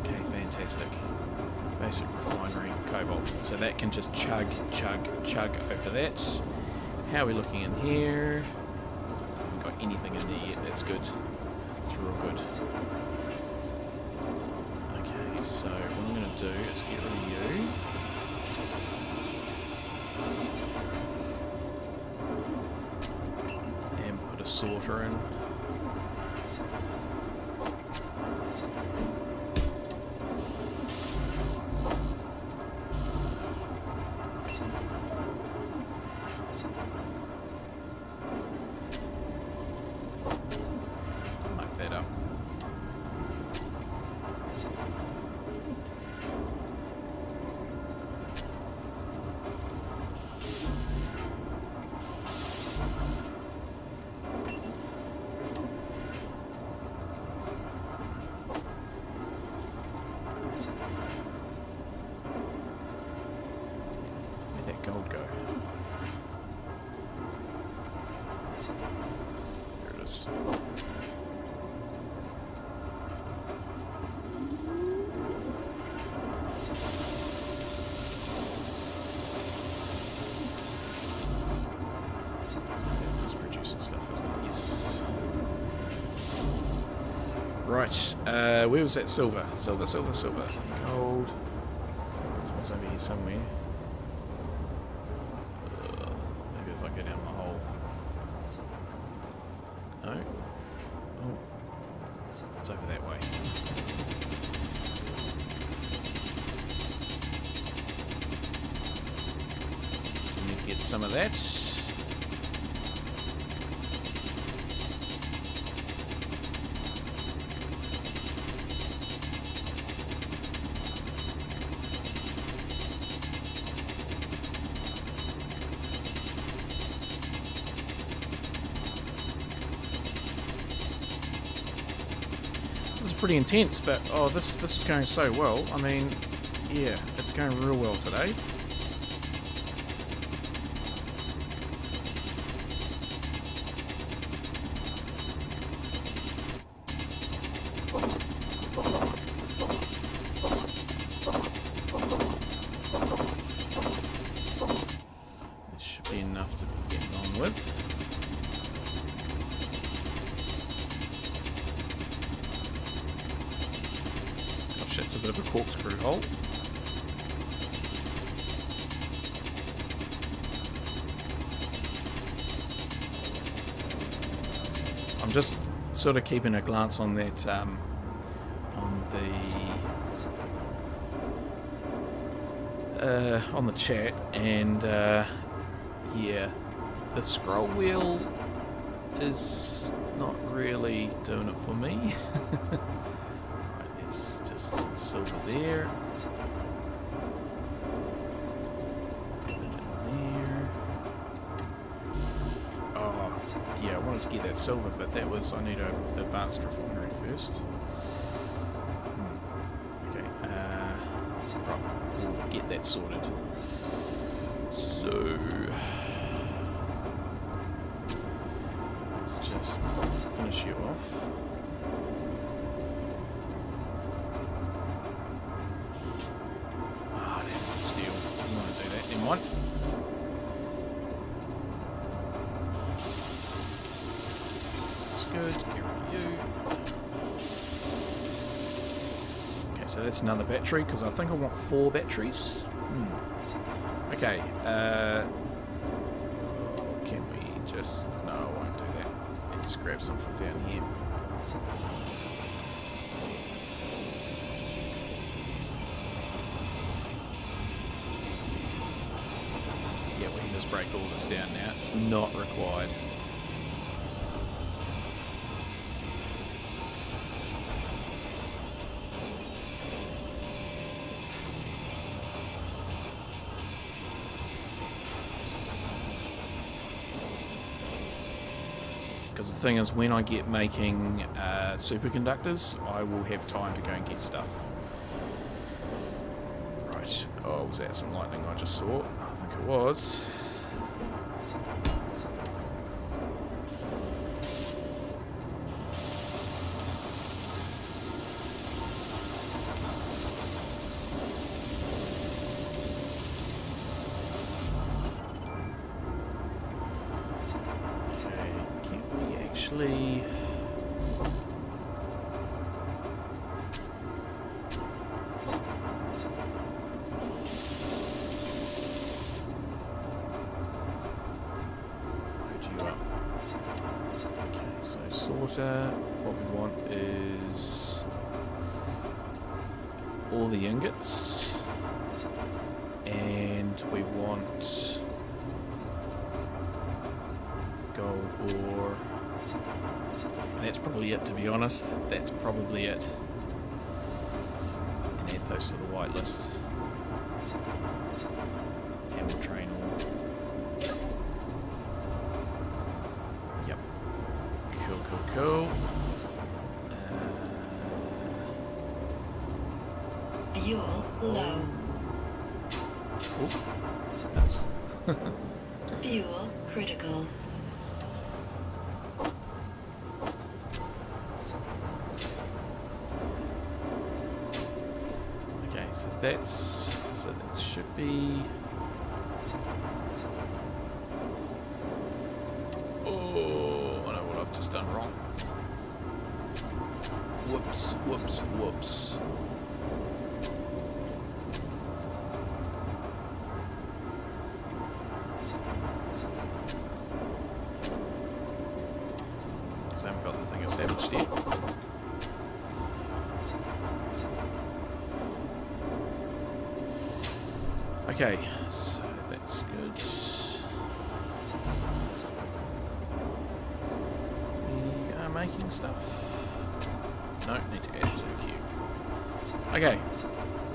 Okay, fantastic. Basic refinery, cobalt. So that can just chug over that. How are we looking in here? Haven't got anything in there yet, that's good. It's real good. Okay, so what I'm going to do is get rid of you. And put a sorter in. Mark that up. Where'd that gold go? There it is. So that is producing stuff, isn't it? Yes. Right, where was that silver? Silver. Gold. It's over here somewhere. Maybe if I go down the hole. No? Oh. It's over that way. So we need to get some of that. This is pretty intense, but oh, this is going so well. I mean, yeah, it's going real well today. This should be enough to be getting on with. It's a bit of a corkscrew hole. I'm just sort of keeping a glance on that, on the chat, and yeah, the scroll wheel is not really doing it for me. There's just some silver there. Put it in there. Oh, yeah, I wanted to get that silver, but that was, I need an advanced refinery first. Okay, right, we'll get that sorted. So, let's just finish you off. One. That's good. Get rid of you. Okay, so that's another battery because I think I want 4 batteries. Okay. Can we just? No, I won't do that. Let's grab some from down here. Yeah, we can just break all this down now. It's not required. Because the thing is, when I get making superconductors, I will have time to go and get stuff. Right. Oh, was that some lightning I just saw? I think it was. Actually, sorter. What we want is all the ingots, and we want gold ore. And that's probably it, to be honest. That's probably it. And add those to the whitelist. And we'll train ore. Yep. Cool. Fuel low. Oh, nuts. Fuel critical. Okay, so that should be. Oh, I know what I've just done wrong. Whoops. So I haven't got the thing established yet. Okay, so that's good. We are making stuff. No, need to add to the queue. Okay,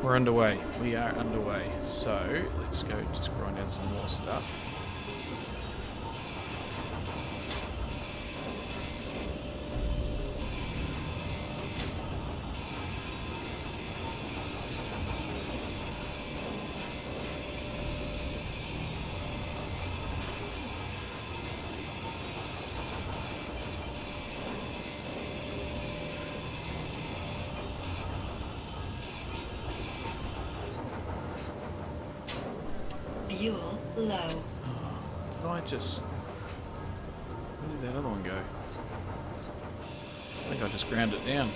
we're underway. We are underway. So let's go just grind out some more stuff. Fuel low. Did I just... Where did that other one go? I think I just ground it down.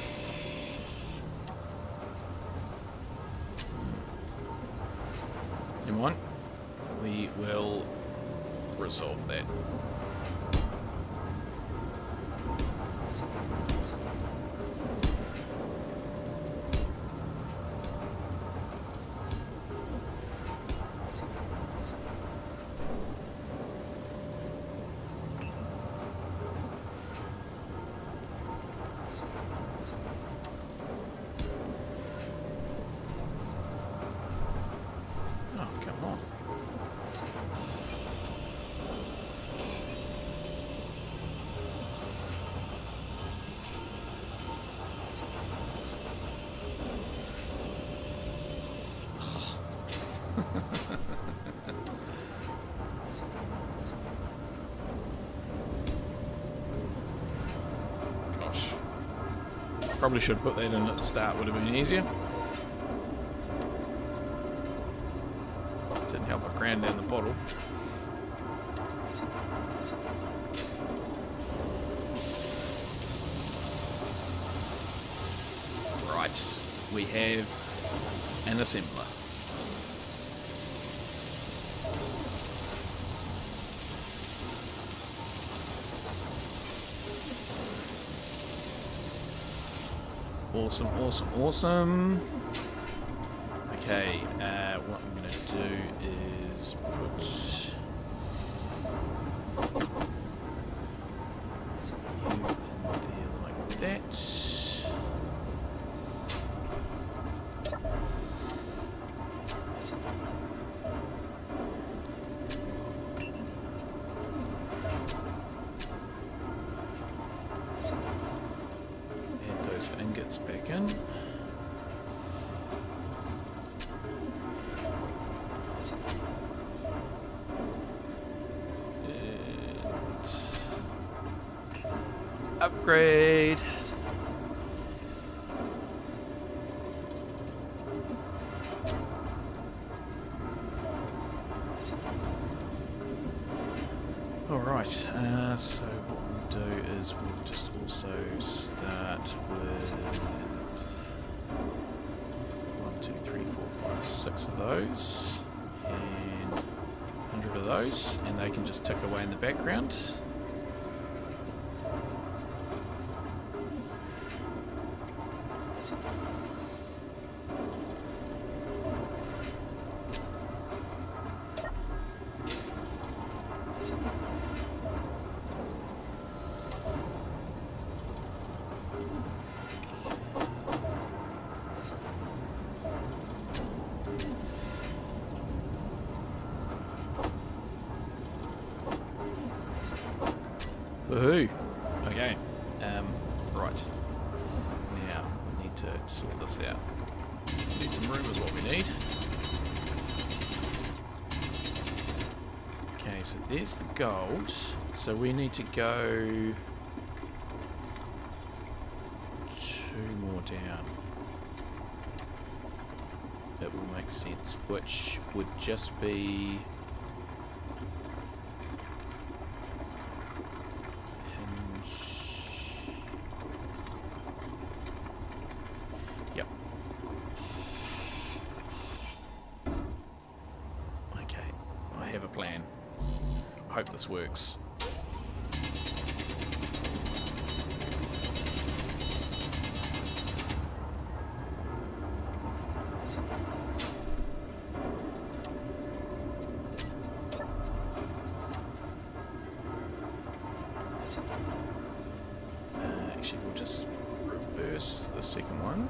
Never mind. We will resolve that. Oh, come on. Gosh. Probably should have put that in at the start, would have been easier. Didn't help I ground down the bottle. Right, we have an assembler. Awesome. Okay, what I'm going to do is put you in there like that. Add those ingots back in. Upgrade. Alright, so what we'll do is we'll just also start with 1, 2, 3, 4, 5, 6 of those and 100 of those, and they can just tick away in the background. Woohoo! Okay. Right. Now, we need to sort this out. Need some room is what we need. Okay, so there's the gold. So we need to go 2 more down. That will make sense, which would just be hinge. Yep. Okay, I have a plan. I hope this works. Actually, we'll just reverse the second one.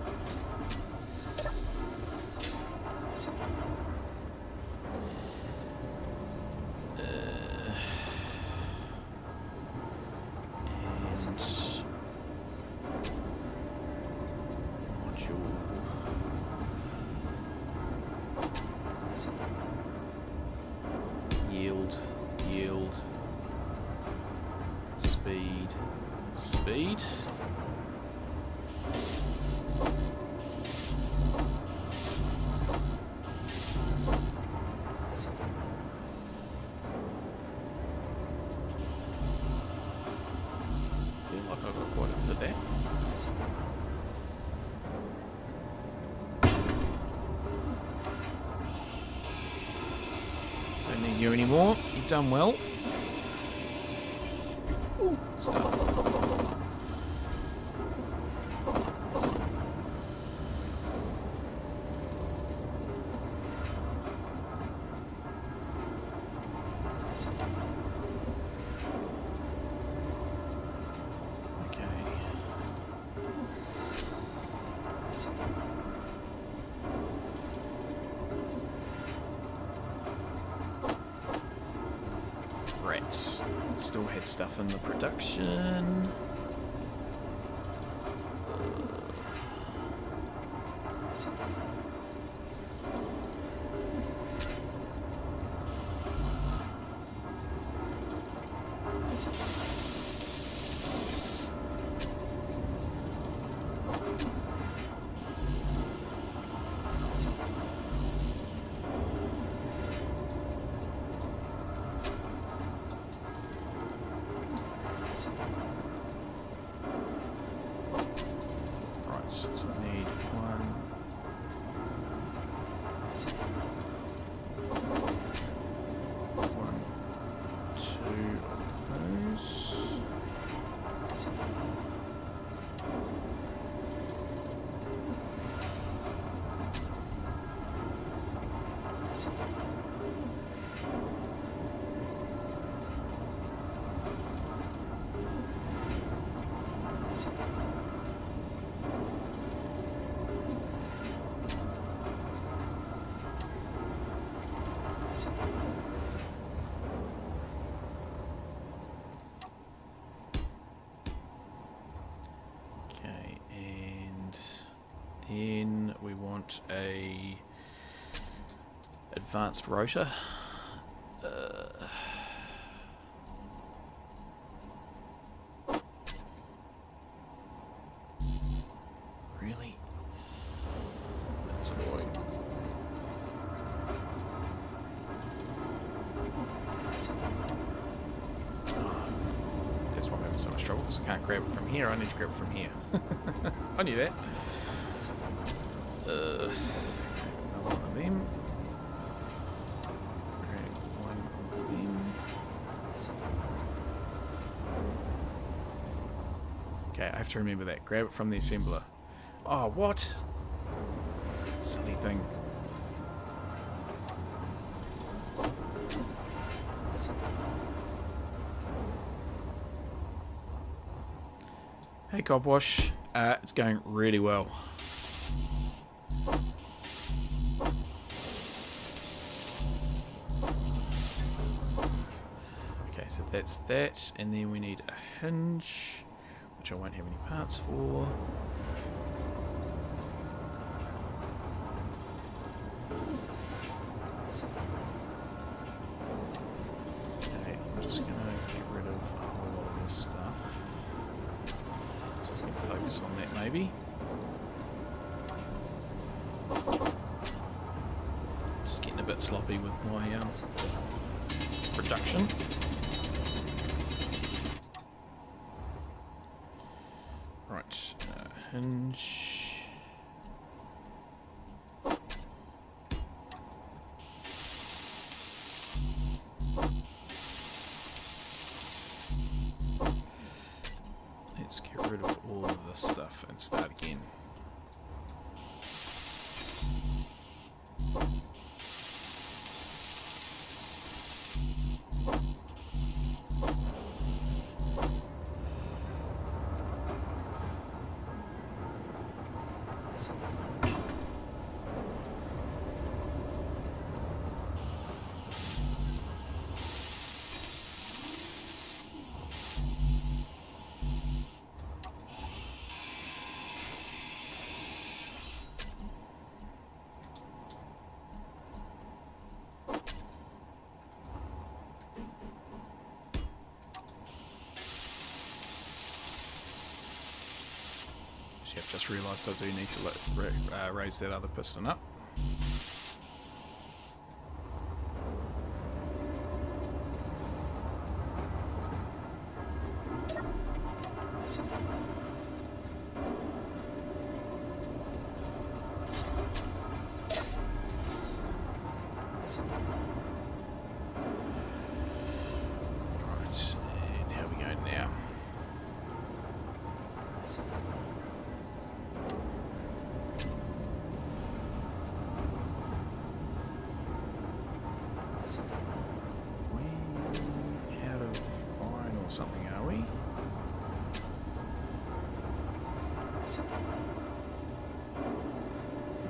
And module. Yield. Speed. Feel like I've got quite a bit of that. Don't need you anymore. You've done well. Ooh, stuff. Rats. Still had stuff in the production. So we need 2 of those. Then we want a advanced rotor. Really? That's annoying. That's why I'm having so much trouble, because I can't grab it from here. I need to grab it from here. I knew that. One of them. Grab one of them. Okay, I have to remember that. Grab it from the assembler. Oh, what? Silly thing. Hey, Cobwash. It's going really well. Okay, so that's that. And then we need a hinge, which I won't have any parts for. Okay, I'm just going to get rid of a whole lot of this stuff. So I can focus on that maybe. Just getting a bit sloppy with my production. Right, hinge. Let's get rid of all of this stuff and start again. I've just realised I do need to raise that other piston up. Right, and how we go now? Something, are we? We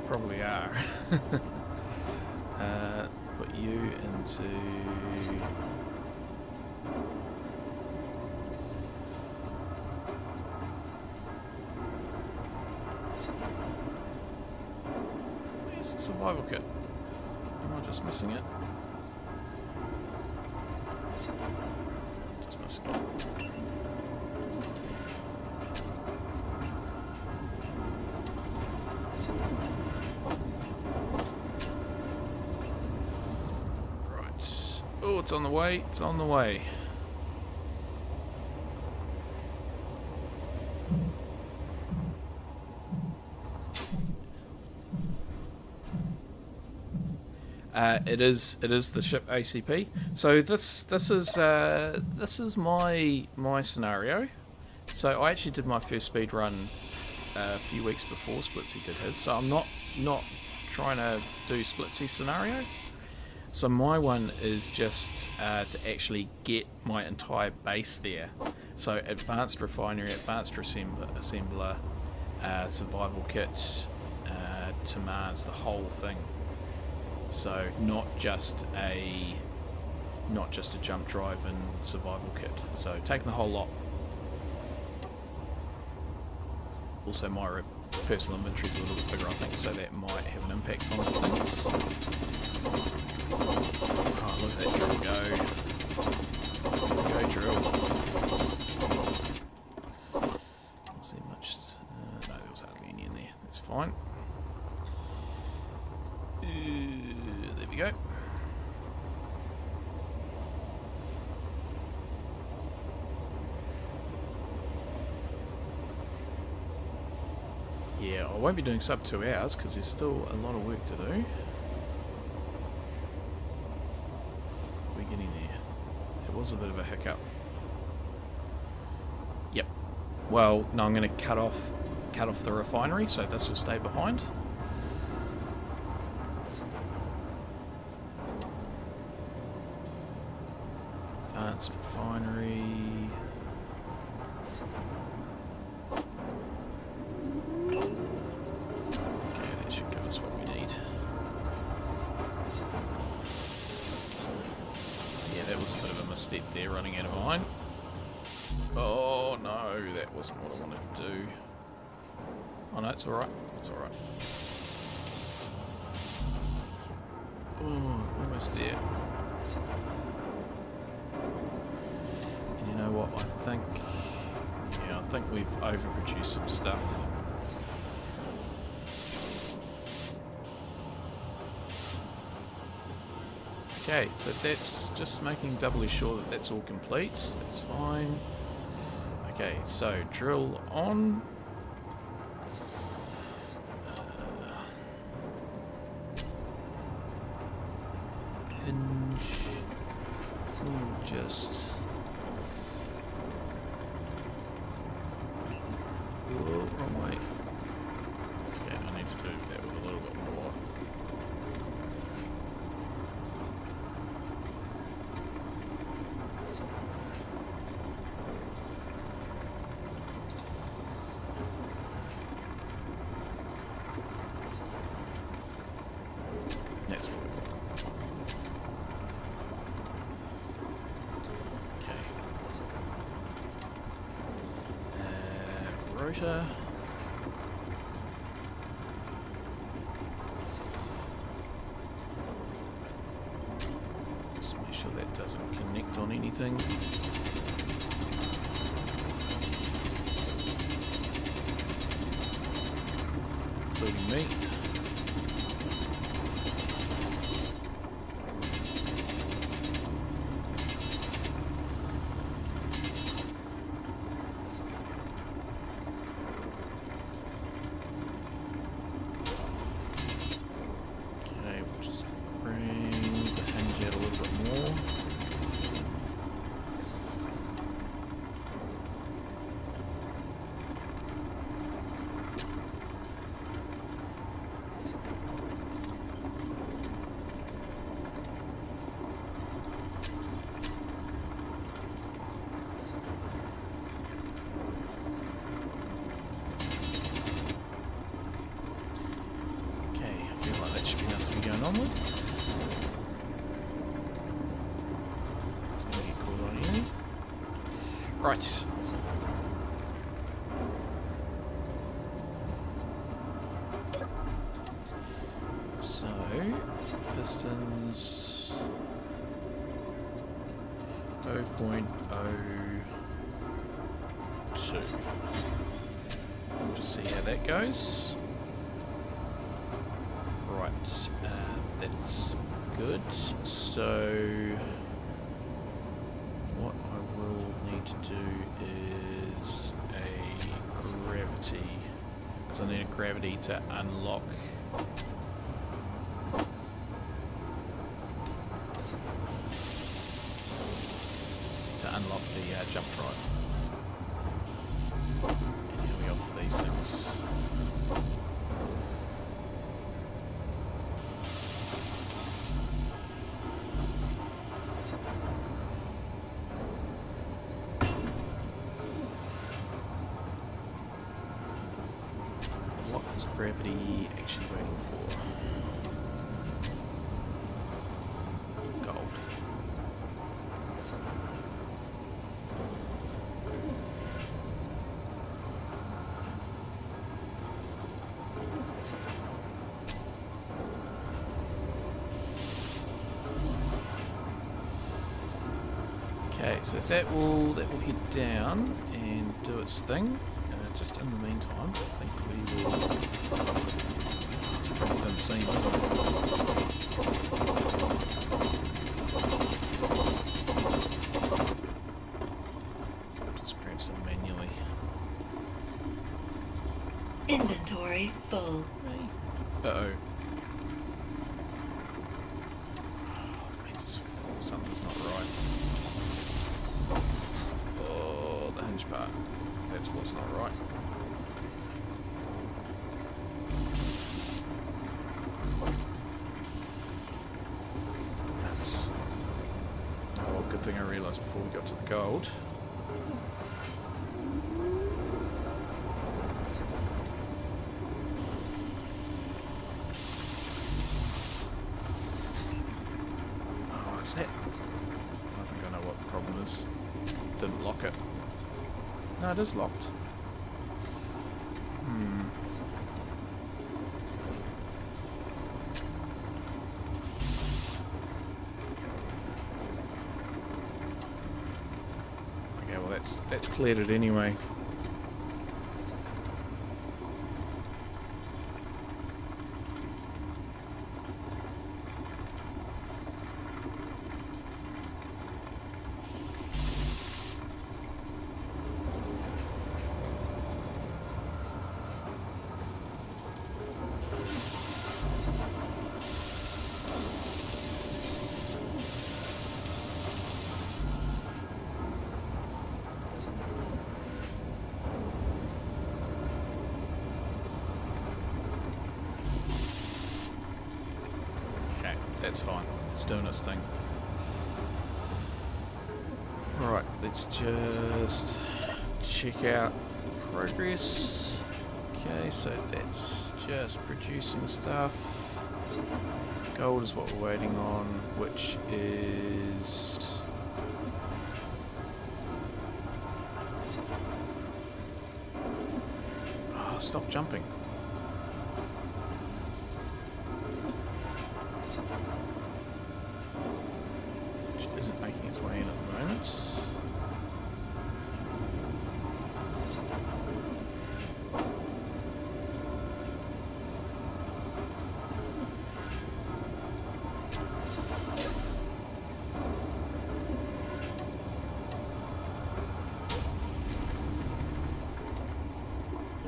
probably are. Put you into... Where's the survival kit? Am I just missing it? Right. Oh, it's on the way. It's on the way. It is the ship ACP. So this is my scenario. So I actually did my first speed run a few weeks before Splitsy did his. So I'm not trying to do Splitsy scenario. So my one is just to actually get my entire base there. So advanced refinery, advanced assembler, survival kit, to Mars, the whole thing. So not just a jump drive and survival kit. So taking the whole lot. Also my personal inventory is a little bit bigger, I think, so that might have an impact on things. Oh, look at that drill go. Go drill. Was there much? No, there was hardly any in there. That's fine. There we go. Yeah, I won't be doing sub 2 hours because there's still a lot of work to do. We're getting there. There was a bit of a hiccup. Yep. Well, no, I'm going to cut off the refinery, so this will stay behind. Advanced refinery. Okay, that should give us what we need. Yeah, that was a bit of a step there, running out of iron. Oh no, that wasn't what I wanted to do. Oh no, it's alright. It's alright. Oh, almost there. And you know what? I think we've overproduced some stuff. Okay, so that's just making doubly sure that that's all complete. That's fine. Okay, so drill on. Hinge. We'll just. Oh, wrong way. Okay, I need to do that with a little bit more. That's what we want. Okay. Rotor. Just make sure that doesn't connect on anything. Including me. On with. It's going to get caught on here. Right. So, pistons 0.02. We'll just see how that goes. Right. That's good. So what I will need to do is a gravity, because I need a gravity to unlock the jump drive. And here we offer these things. What's gravity actually waiting for? Gold. Okay, so that will head down and do its thing. Just in the meantime, I think we will. It's a pretty thin seam, isn't it? Just grab some manually. Inventory full. Uh-oh. Means something's not right. Oh, the hinge part. That's what's not right. That's... Oh, well, good thing I realised before we got to the gold. Oh, what's that? I think I know what problem is, didn't lock it. No, it is locked. Okay, well that's cleared it anyway. That's fine. It's doing its thing. Alright, let's just check out progress. Okay, so that's just producing stuff. Gold is what we're waiting on, which is... Oh, stop jumping. Isn't making its way in at the moment.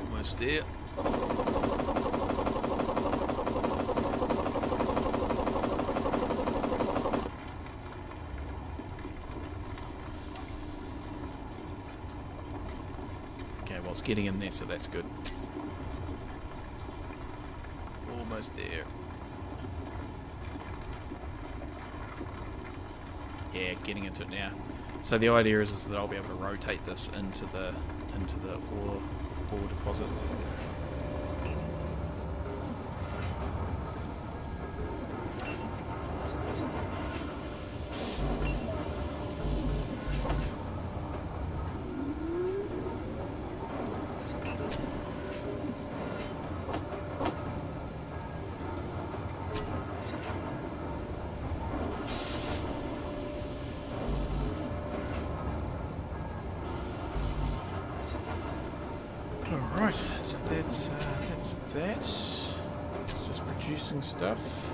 Almost there. It's getting in there, so that's good. Almost there. Yeah, getting into it now. So the idea is that I'll be able to rotate this into the ore deposit. Alright, so that's that. It's just producing stuff.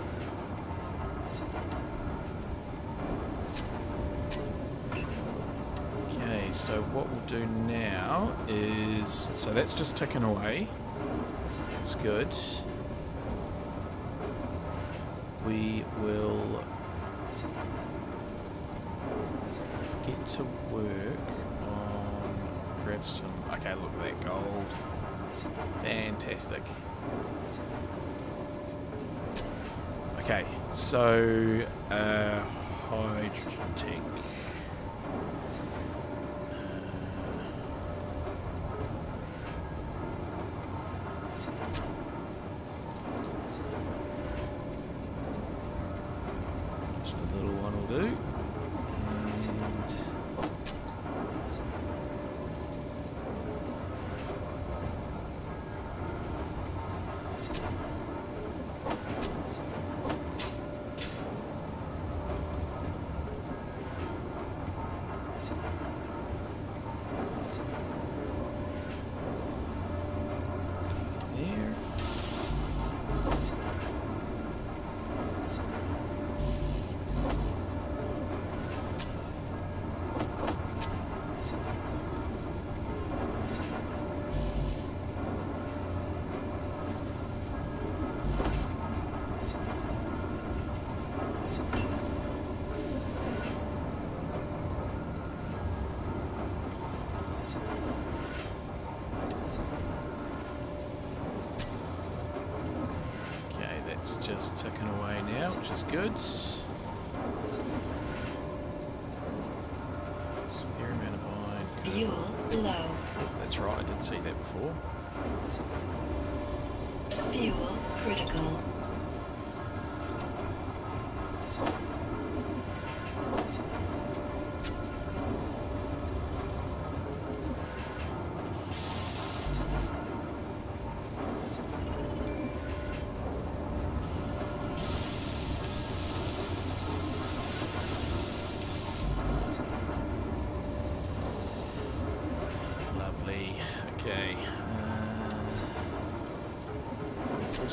Okay, so what we'll do now is... So that's just ticking away. That's good. We will get to work on... Grab some... Okay, look at that gold. Fantastic. Okay, so hydrogen tank. Just a little one will do. It's just ticking away now, which is good. Fair amount of iron. Fuel low. That's right, I did see that before. Fuel critical.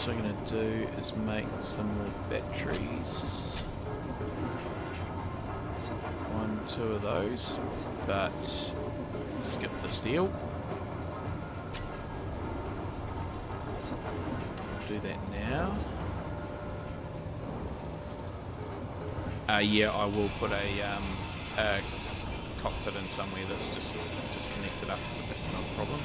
actually going to do is make some more batteries. 1, 2 of those, but skip the steel. So I'll do that now. Yeah, I will put a cockpit in somewhere that's just connected up, so that's not a problem.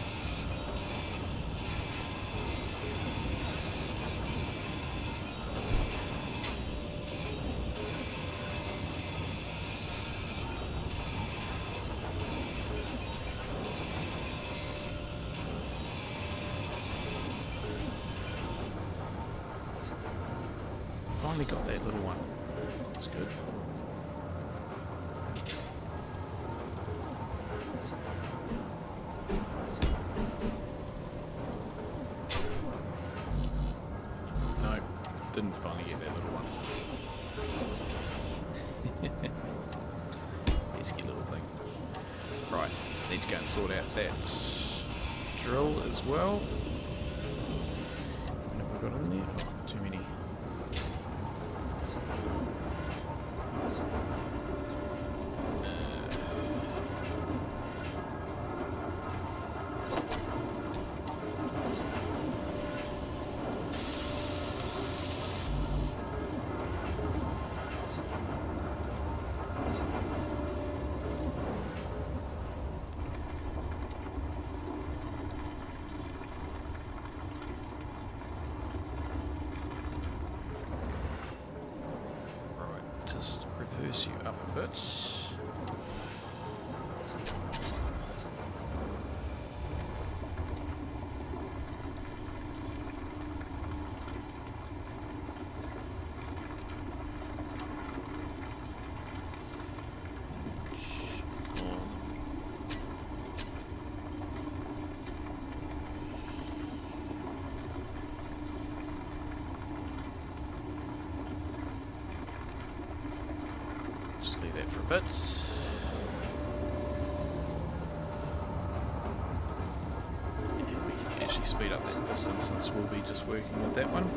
Finally got that little one. That's good. No, didn't finally get that little one. Pesky little thing. Right, need to go and sort out that drill as well. What have we got in there? Oh, too many. Just reverse you up a bit. That for a bit. And we can actually speed up that distance since we'll be just working with that one.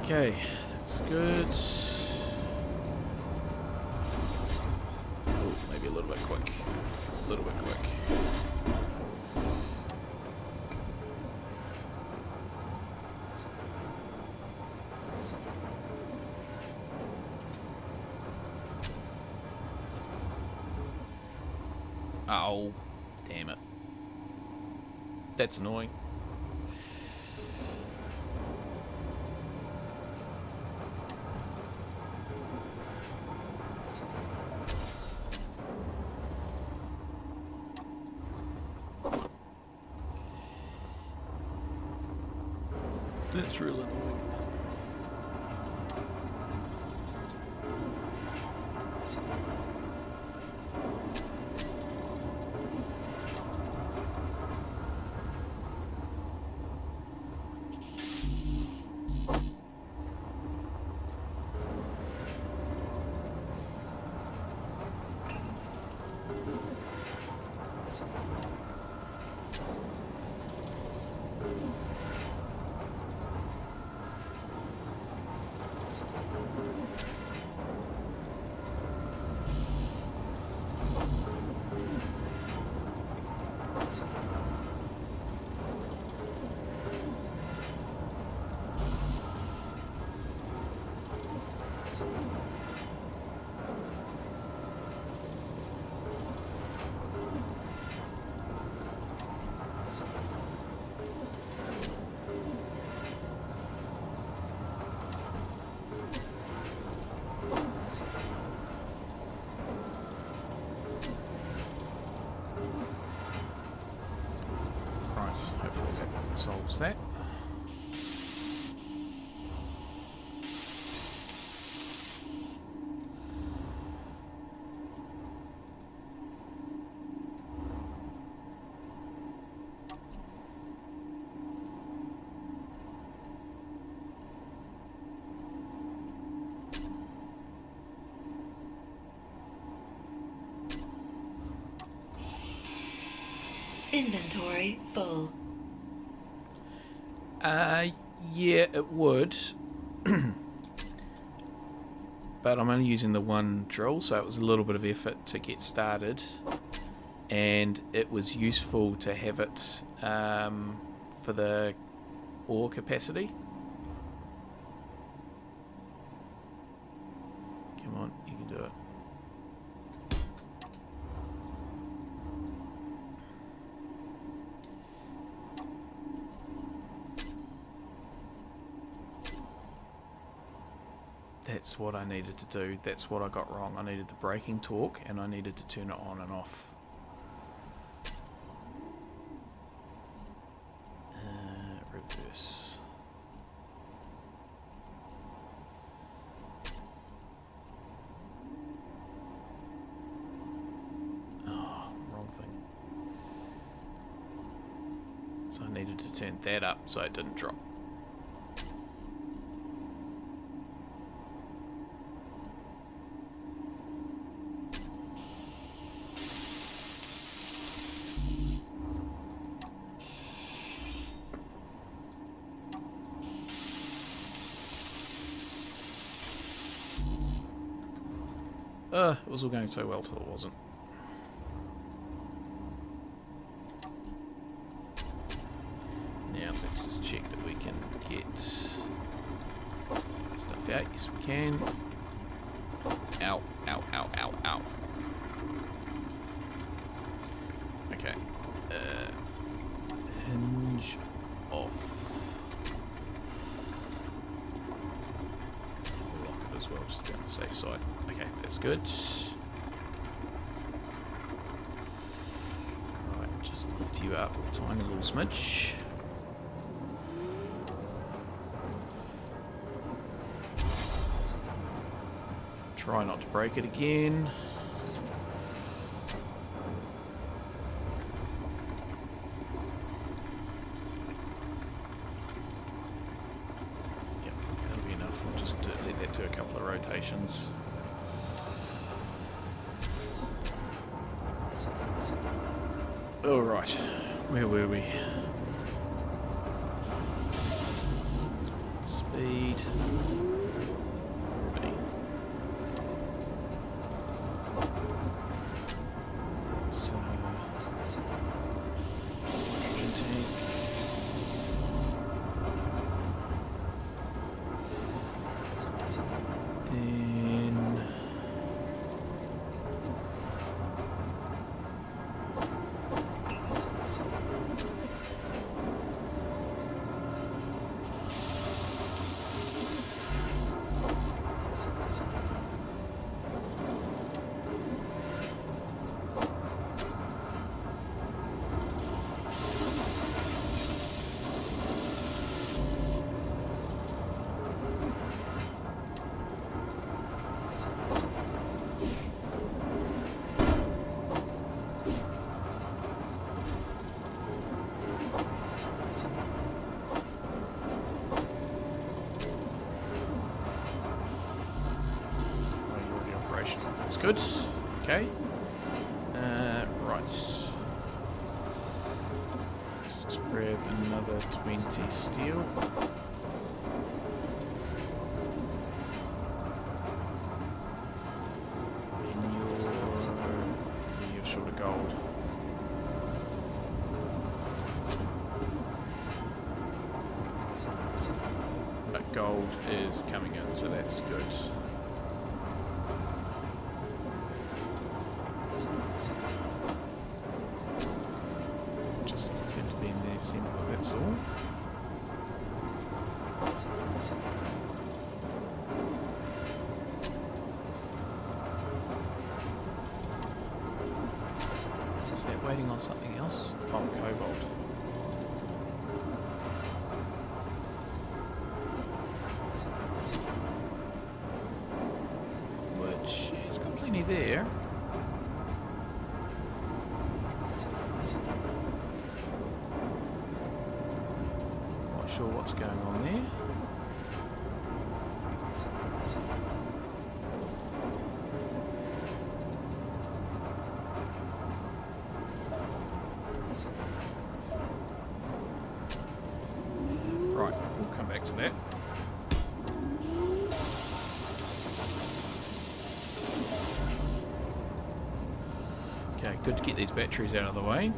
Okay, that's good. Maybe a little bit quick. A little bit quick. Oh, damn it. That's annoying. That's really annoying. Hopefully that solves that. Inventory full. Yeah, it would. But I'm only using the one drill, so it was a little bit of effort to get started. And it was useful to have it for the ore capacity. Come on, you can do it. That's what I needed to do. That's what I got wrong. I needed the braking torque and I needed to turn it on and off. Reverse. Oh, wrong thing. So I needed to turn that up so it didn't drop. It was all going so well till it wasn't. Now let's just check that we can get stuff out. Yes, we can. Ow, ow, ow, ow, ow. Okay. Hinge off. Lock it as well, just to be on the safe side. Okay, that's good. Right, just lift you up a tiny little smidge. Try not to break it again. Yep, that'll be enough. We'll just let that do a couple of rotations. Alright, where were we? Speed. Ready. So, hydrogen tank. Then that's good. Okay. Right. Let's just grab another 20 steel. And you're short of gold. But gold is coming in, so that's good. That's all. Is that waiting on something else? Oh, cobalt. Which is got plenty there. Sure what's going on there. to that. Okay, good to get these batteries out of the way. And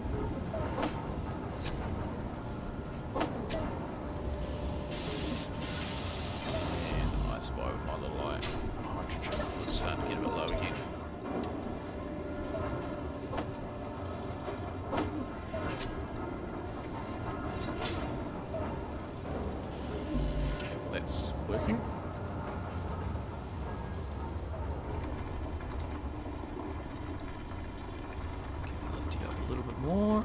I spy with my little eye. Hydrogen was starting to get a bit low again. Okay, well that's working. Lift you up a little bit more.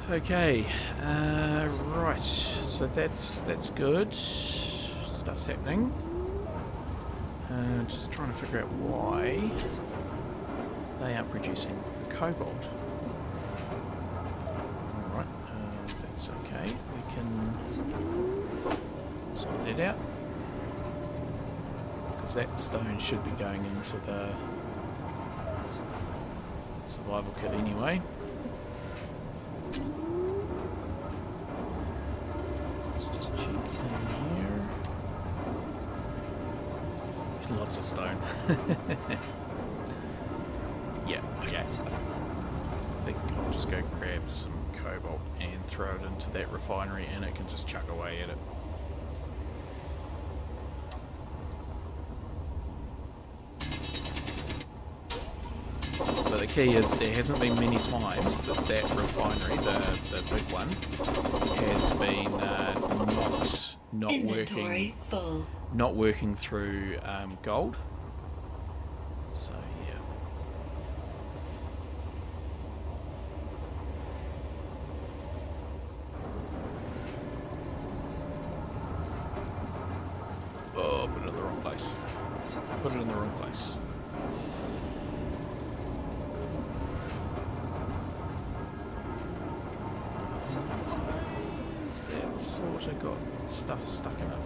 Okay, right. So that's good. Stuff's happening. Just trying to figure out why they aren't producing cobalt. Alright, that's okay. We can sort that out. Because that stone should be going into the survival kit anyway. Let's just check in here. Lots of stone. Yeah, okay. I think I'll just go grab some cobalt and throw it into that refinery and it can just chuck away at it. But the key is there hasn't been many times that that refinery, the big one, has been not Inventory working. full. Not working through gold. So yeah. Oh, put it in the wrong place. Put it in the wrong place. Is that sort of got stuff stuck in it?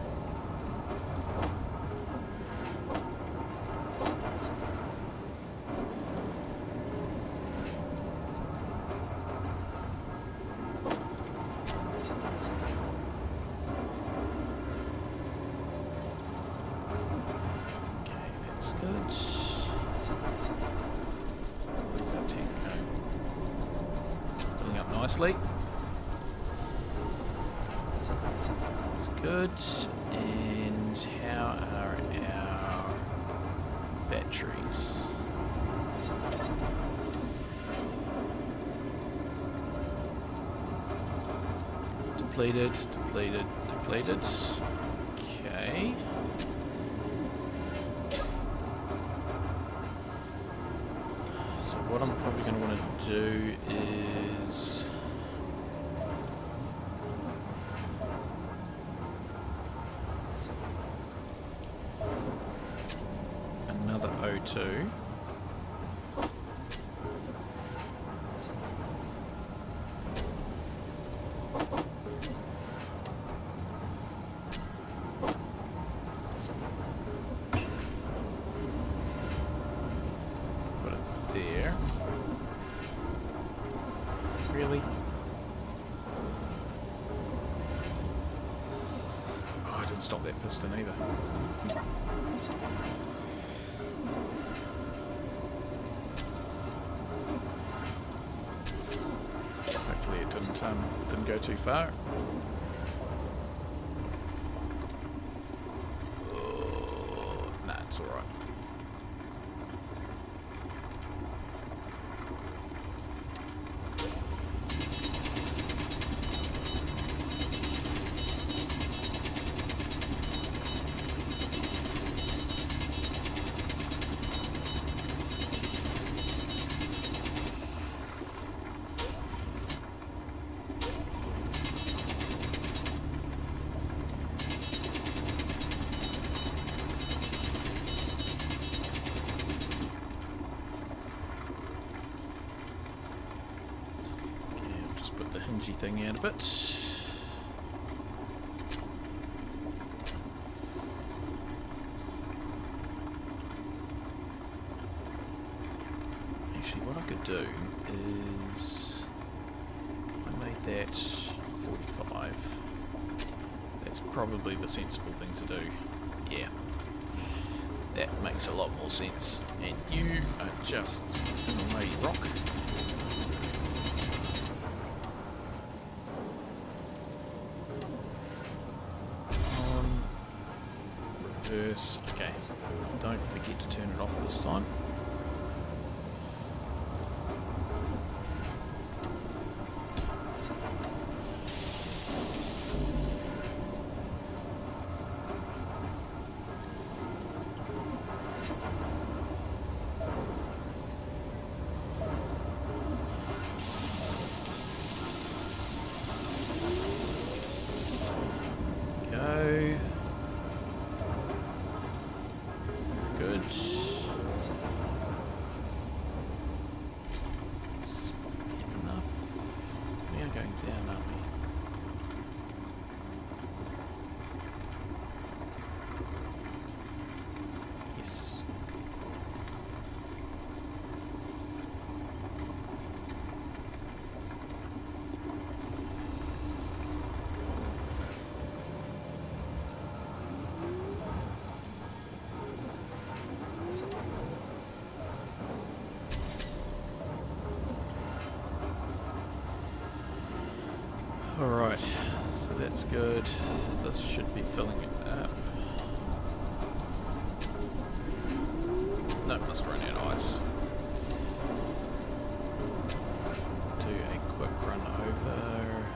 Where's our tank going? Filling up nicely. That's good. And how are our batteries? Depleted, depleted, depleted. Okay. What I'm probably going to want to do is another O2. Put it there. Really? Oh, I didn't stop that piston either. Hopefully it didn't go too far. Oh, nah, it's alright. Put the hingy thing out a bit. Actually, what I could do is I made that 45. That's probably the sensible thing to do. Yeah. That makes a lot more sense. And you are just in the way, rock. On. Reverse. Okay. Don't forget to turn it off this time. Go. Good. That's enough. We are going down, aren't we? Yes. Alright, so that's good. This should be filling it up. No, must run out of ice. Do a quick run over.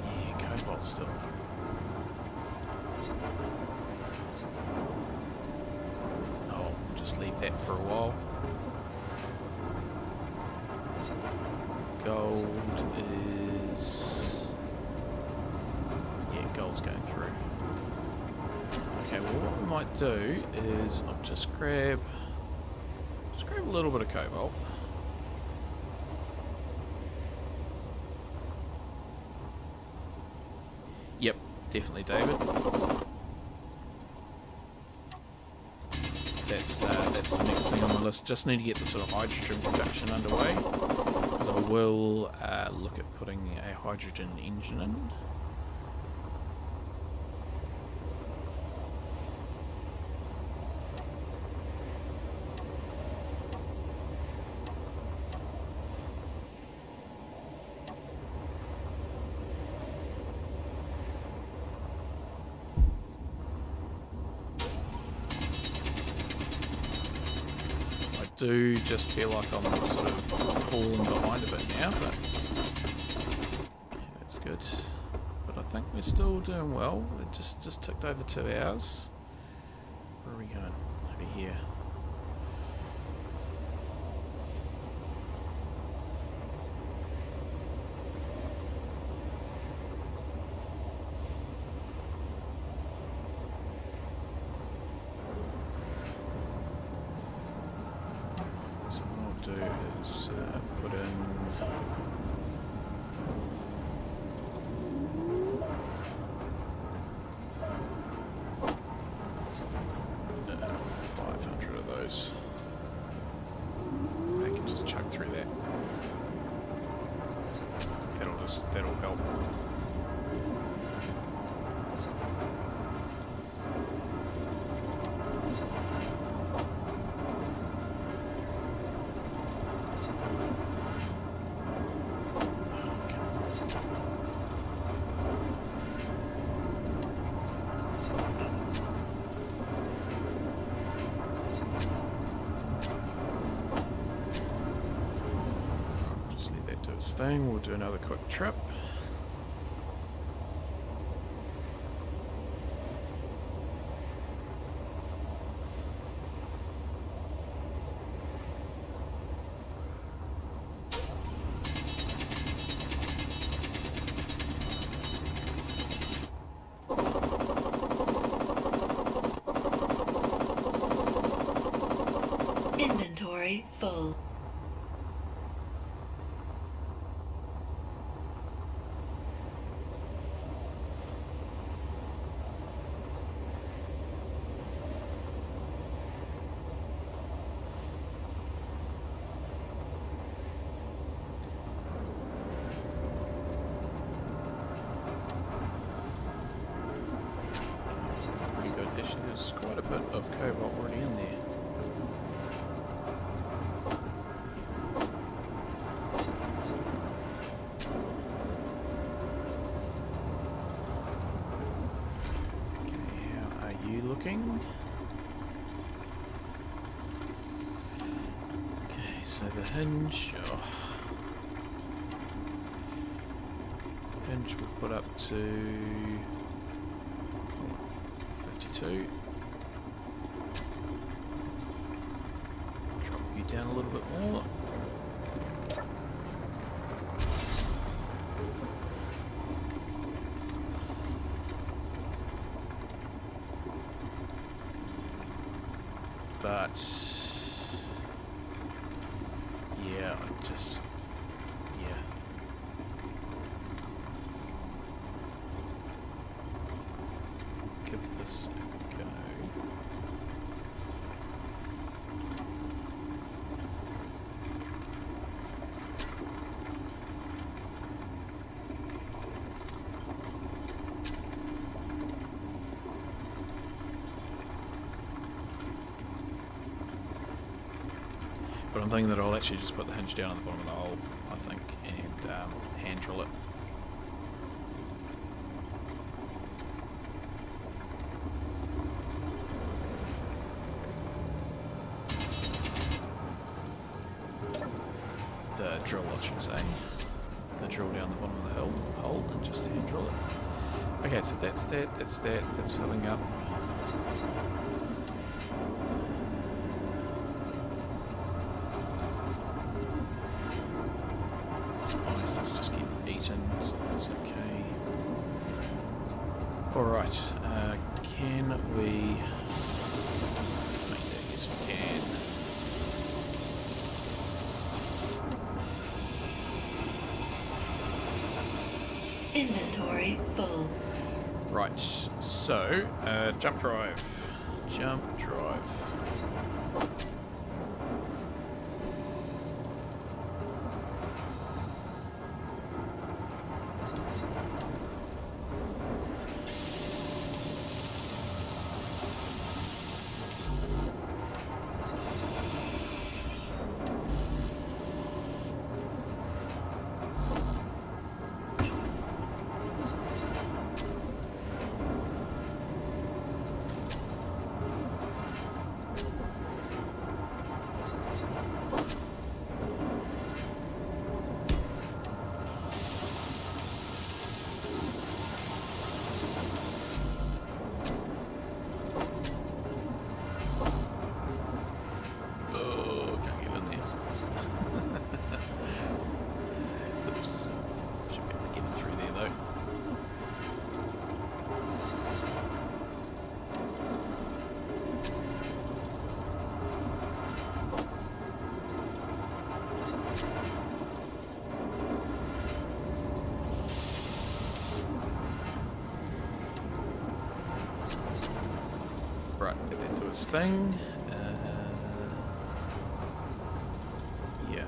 Yeah, cobalt still. Just leave that for a while. Gold is... yeah, gold's going through. Okay, well what we might do is I'll just grab a little bit of cobalt. Yep, definitely David. That's the next thing on the list. Just need to get the sort of hydrogen production underway, because I will look at putting a hydrogen engine in. Do just feel like I'm sort of falling behind a bit now, but okay, that's good. But I think we're still doing well. It just ticked over 2 hours. Where are we going? Over here. Do is put in uh, 500 of those. I can just chug through that. That'll help. Thing. We'll do another quick trip. Inventory full. There's quite a bit of cobalt already in there. Okay, how are you looking? Okay, so the hinge... Oh. Hinge we'll put up to 52. Drop you down a little bit more. But yeah, I just give this a go. But I'm thinking that I'll actually just put the hinge down at the bottom of the hole, I think, and hand drill it. The drill, I should say. The drill down the bottom of the hole and just hand drill it. Okay, so that's that's filling up. Let's just keep eating, so that's okay. Alright, can we... Yes, we can. Inventory full. Right, so, jump drive. Jump drive. Right, get that to its thing. Yeah.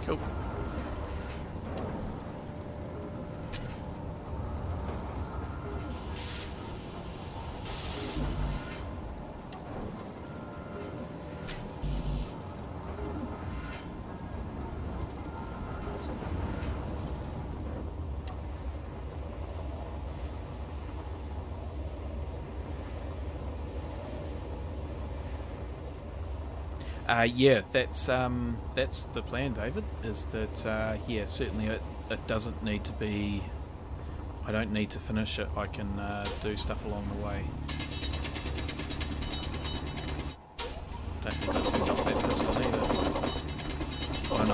Cool. Yeah, that's the plan, David. Is that yeah, certainly it doesn't need to be. I don't need to finish it. I can do stuff along the way. Don't think I turned off that pistol either. Oh no,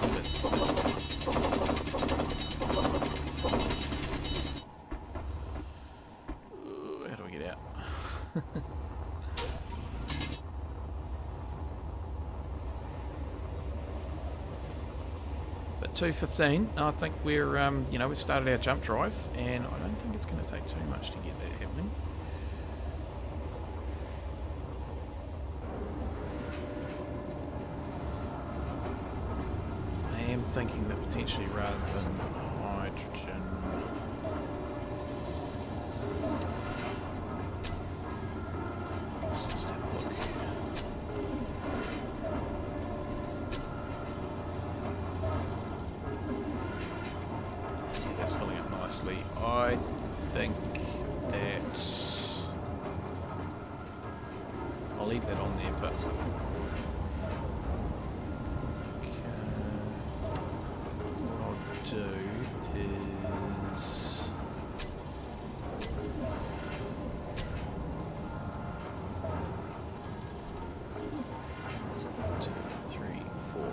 how do we get out? But 2:15, I think we're we started our jump drive, and I don't think it's going to take too much to get that happening. thinking that potentially rather than hydrogen, let's just have a look. Yeah, that's filling up nicely. I think that I'll leave that on there, but what I'll do is two, three, four.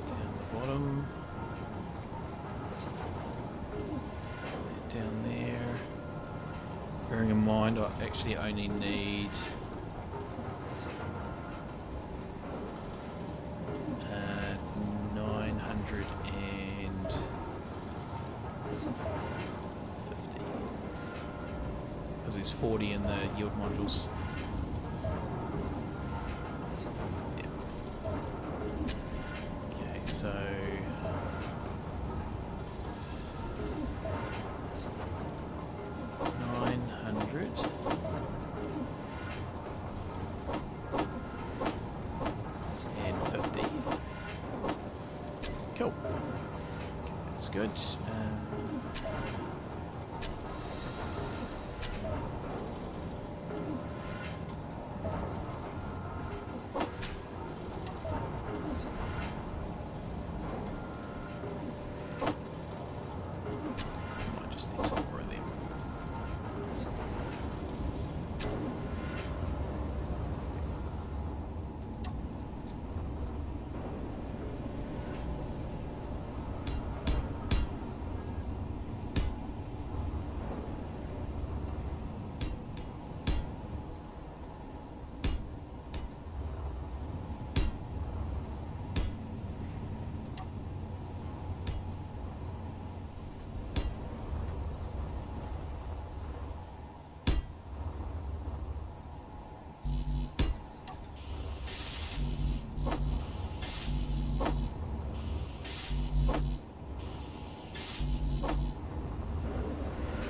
Down the bottom. Down there. Bearing in mind, I actually only need 950 because there's 40 in the yield modules. Yep. Okay, so 900 and 50. Cool. That's good. Might just need some more of them.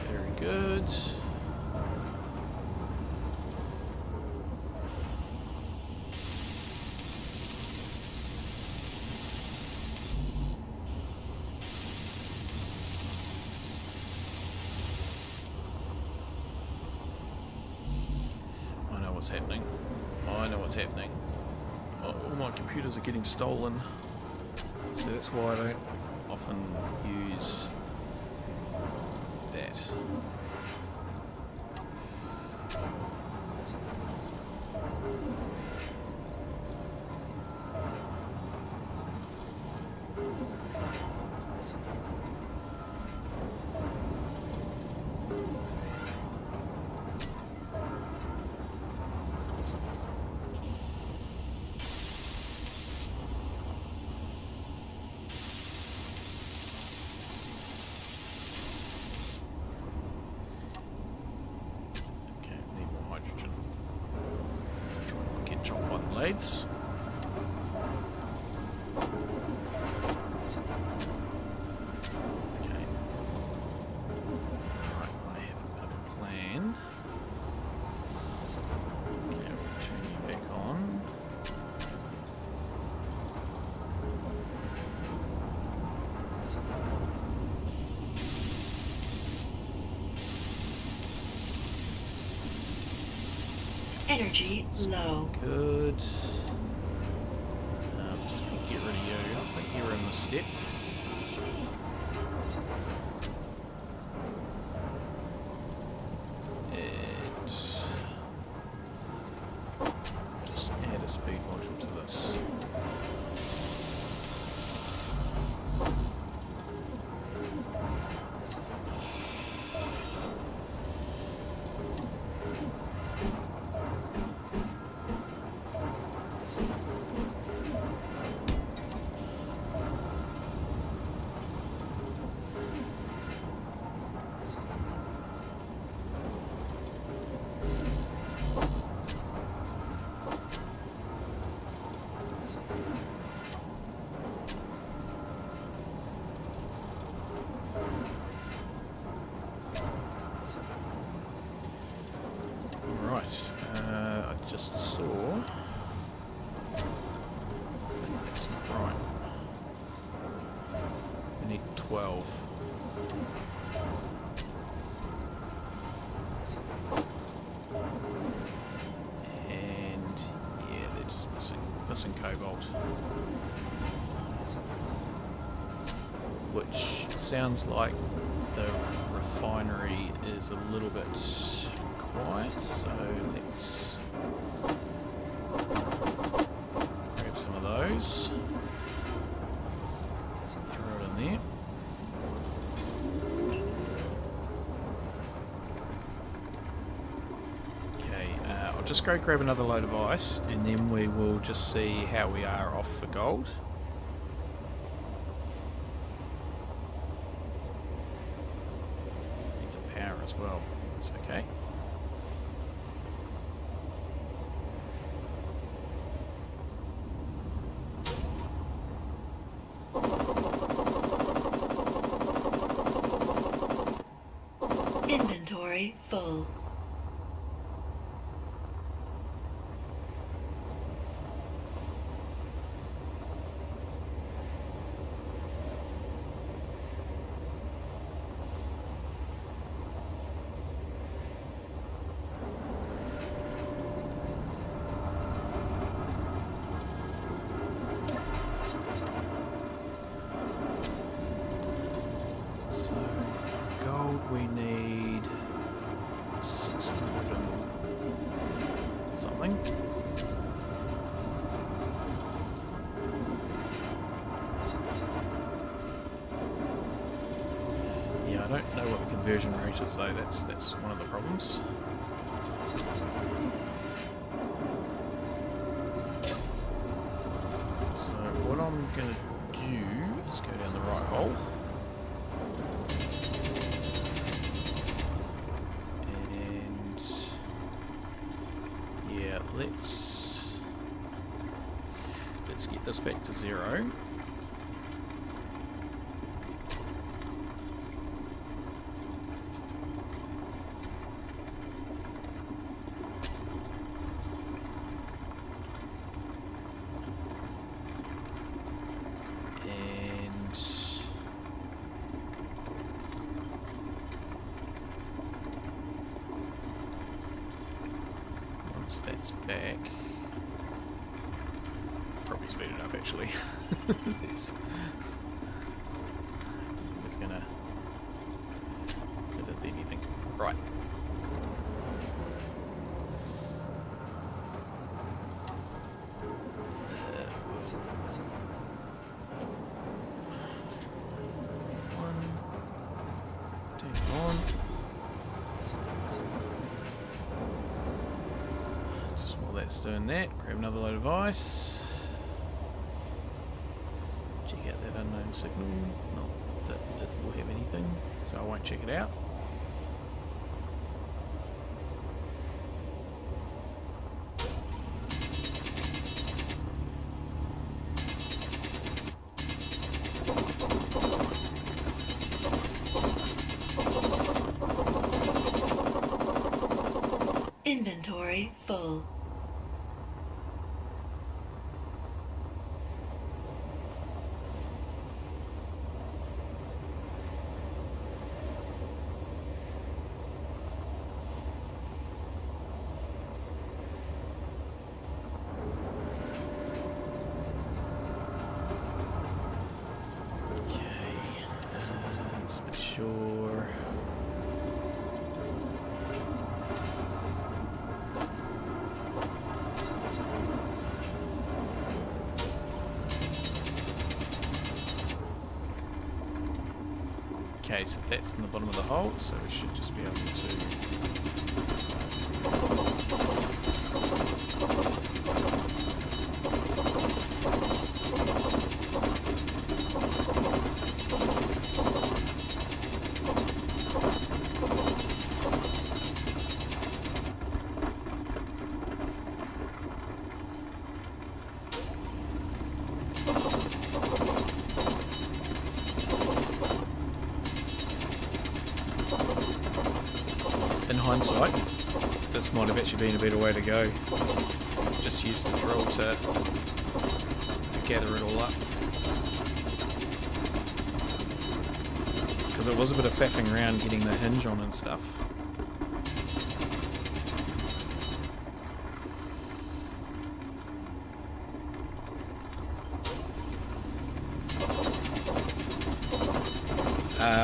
Very good. I know what's happening. I know what's happening. Oh, all my computers are getting stolen. So that's why I don't often use that. Okay, need more hydrogen. Try not to get chopped by the blades. Okay. Right, I have a bit of a plan. Okay, we'll turn you back on. Energy low. Good. Just gonna get rid of you. I think you're in the step. And just add a speed module to this. Right, I just saw... That's not right. We need 12. And yeah, they're just missing cobalt. Which sounds like the refinery is a little bit quiet, so let's grab some of those. Throw it in there. Okay, I'll just go grab another load of ice and then we will just see how we are off for gold. Needs a power as well. That's okay. Inventory full. So, gold we need 600 and something. Yeah, I don't know what the conversion rate is though, that's one of the problems. So what I'm gonna do is go down the right hole. Let's get this back to 0. And once that's back, probably speed it up actually. It's gonna did it do anything. Right. Just while that's doing that, grab another load of ice. Check out that unknown signal. Not that it will have anything, so I won't check it out. Inventory full. Let's make sure. Okay, so that's in the bottom of the hole, so we should just be able to... hindsight, this might have actually been a better way to go. Just use the drill to gather it all up. Because it was a bit of faffing around getting the hinge on and stuff.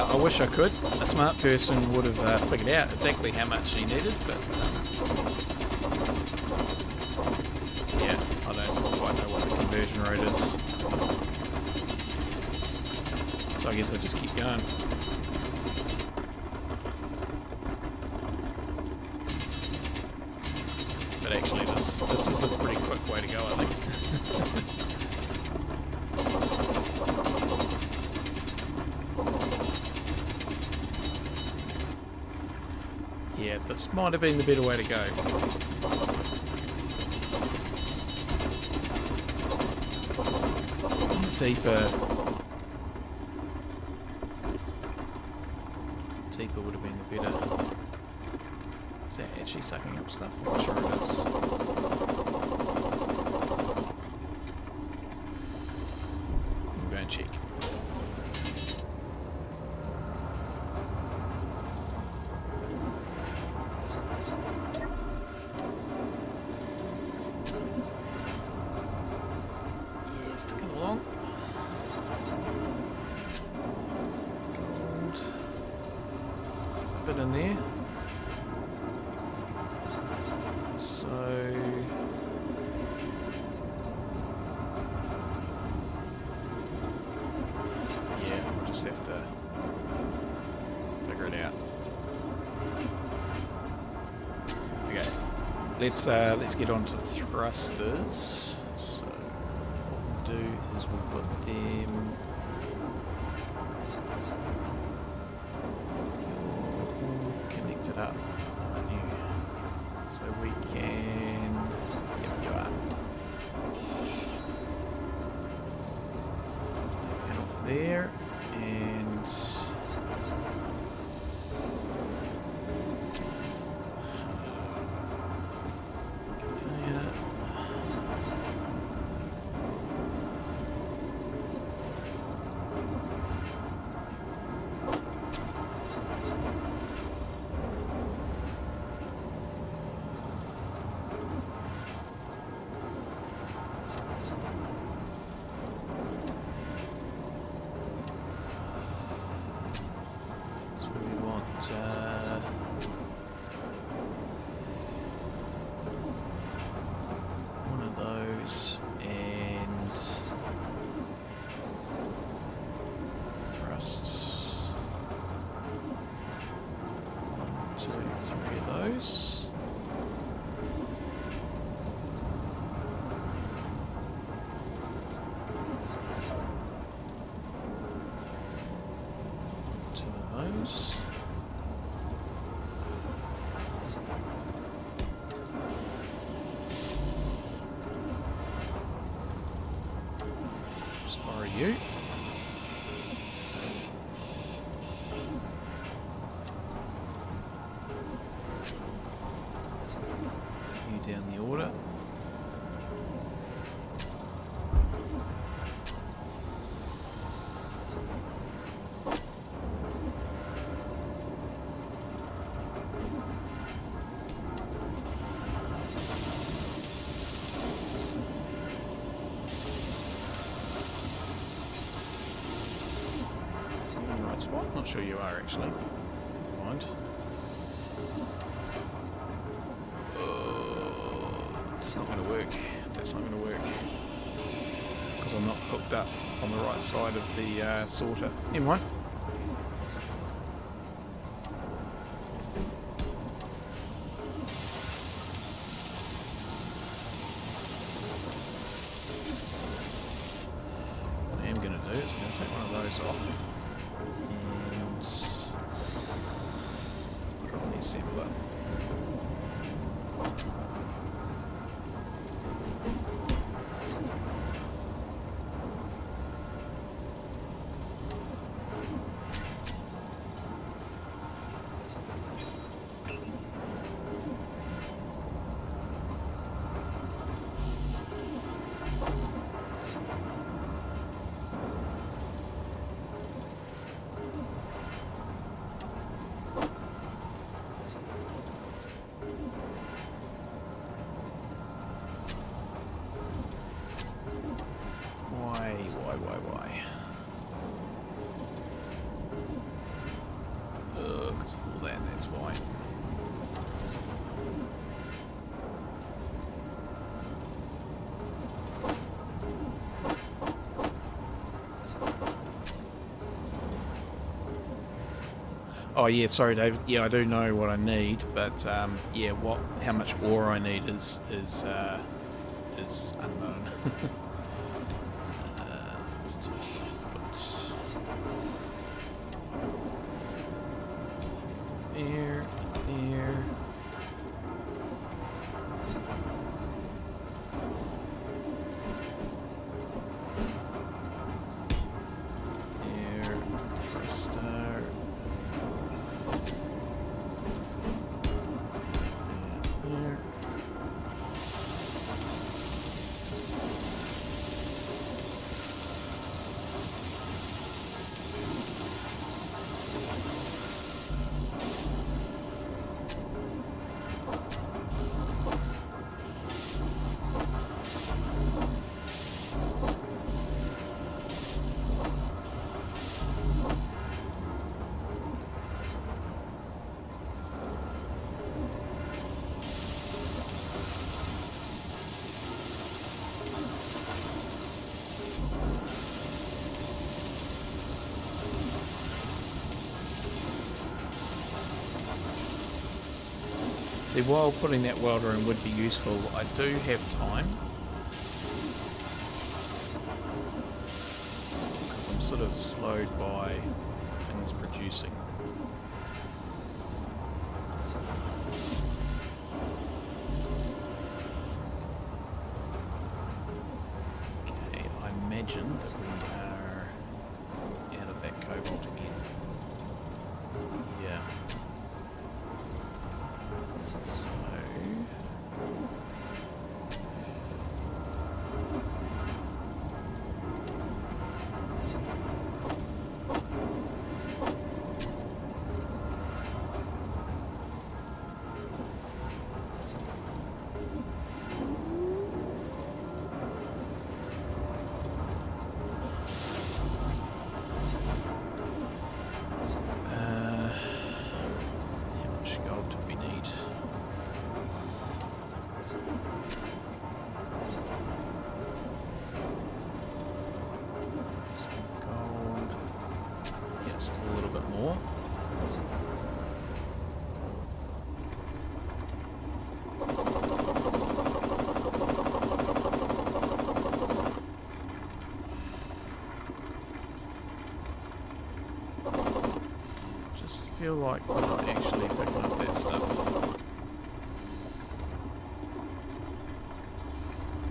I wish I could. A smart person would have figured out exactly how much he needed, but yeah, I don't quite know what the conversion rate is. So I guess I'll just keep going. But actually this is a pretty quick way to go, I think. Yeah, this might have been the better way to go. Deeper would have been the better. Is that actually sucking up stuff? I'm not sure it is. We'll go and check. Sticking along. Gold. A bit in there. So yeah, we'll just have to figure it out. Okay. Let's get on to the thrusters. So do is we'll put them connected up, aren't you? So we can, yep, you are. And off there, and one of those and thrust. 1, 2, 3 of those. Just borrow you. You down the order. Spot? Not sure you are actually. Never mind. It's not going to work. That's not going to work because I'm not hooked up on the right side of the sorter. Never mind. What I am going to do is I'm going to take one of those off. Put it on the assembler. Why? Because of all that, that's why. Oh yeah, sorry David. Yeah, I do know what I need, but yeah, how much ore I need is unknown. Let's just put there, there. There, for a start. There. See, while putting that welder in would be useful, I do have time. Because I'm sort of slowed by things producing. Okay, I imagine that we are out of that cobalt again. Yeah. How much gold do we need? Some gold. Yeah, still a little bit more. Just feel like we're not actually picking up that stuff.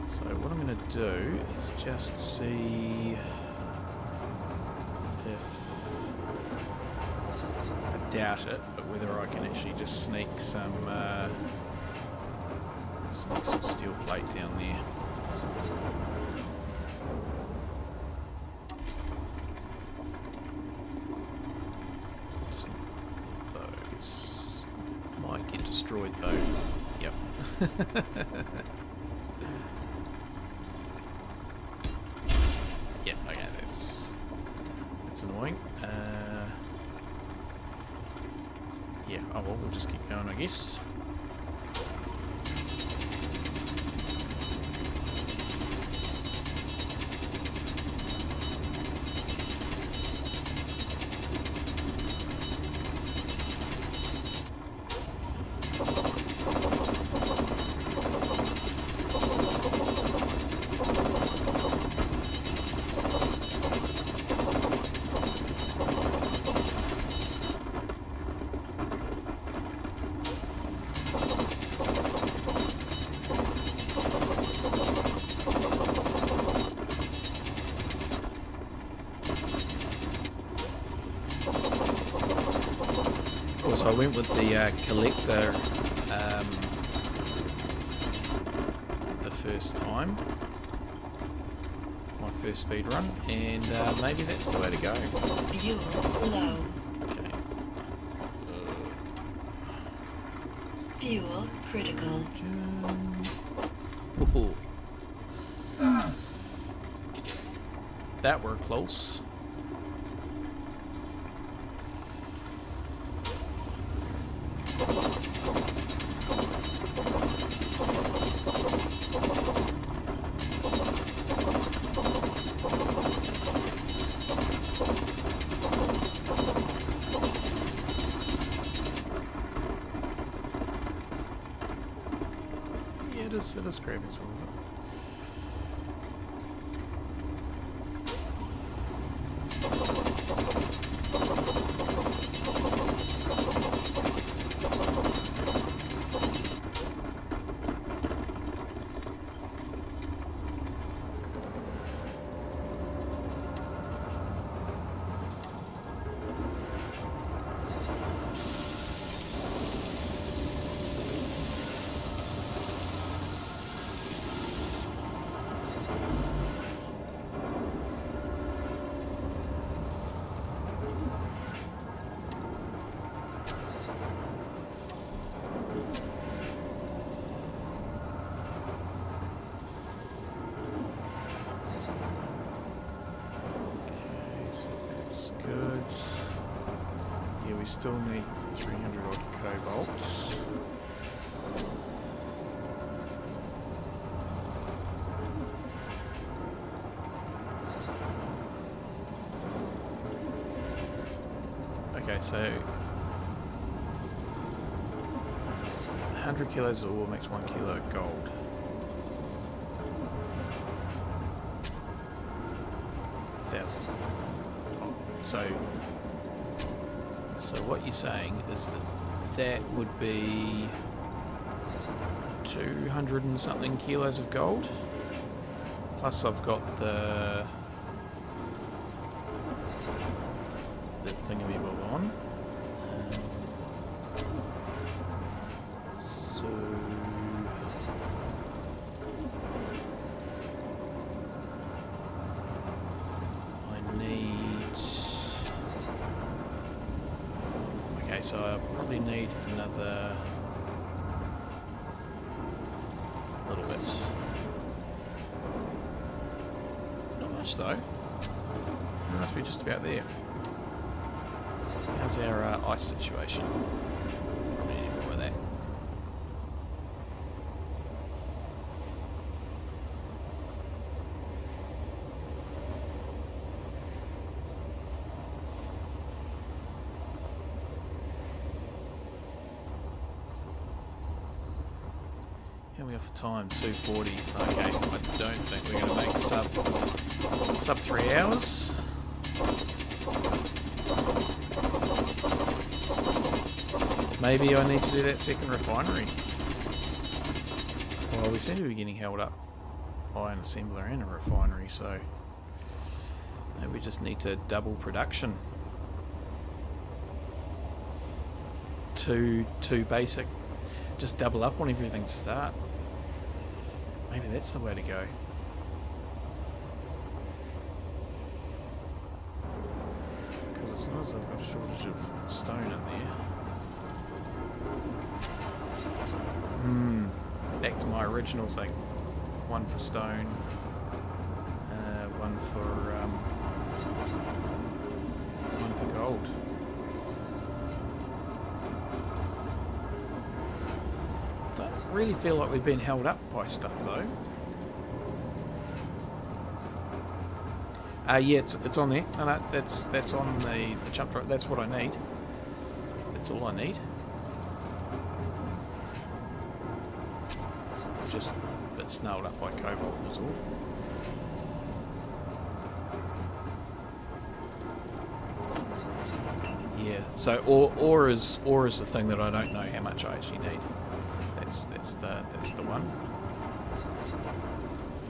So what I'm going to do is just see if, I doubt it, but whether I can actually just sneak some steel plate down there. Some of those might get destroyed though. Yep. Yeah, okay, that's annoying. Yeah, oh well, we'll just keep going, I guess. So I went with the collector the first time, my first speed run, and maybe that's the way to go. Fuel low. Okay. Fuel critical. Ooh. that were close. Yeah, it is grabbing some of it. Still need 300 odd cobalt. Okay, so 100 kilos of ore makes 1 kilo of gold. So what you're saying is that that would be 200 and something kilos of gold. Plus I've got the thingamabob on. So I need... Okay, so I probably need another little bit. Not much though. It must be just about there. How's our ice situation? Probably need more of that. How are we got for time? 2:40. Okay, I don't think we're going to make sub 3 hours. Maybe I need to do that second refinery. Well, we seem to be getting held up by an assembler and a refinery, so maybe we just need to double production. Too basic. Just double up on everything to start. Maybe that's the way to go. Because it's not as if I've got a shortage of stone in there. Back to my original thing. One for stone, one for gold. Don't really feel like we've been held up by stuff though. Yeah, it's on there. No, that's on the jump drive. That's what I need. That's all I need. Just a bit snarled up by cobalt was all. Yeah, so ore is the thing that I don't know how much I actually need. That's the one.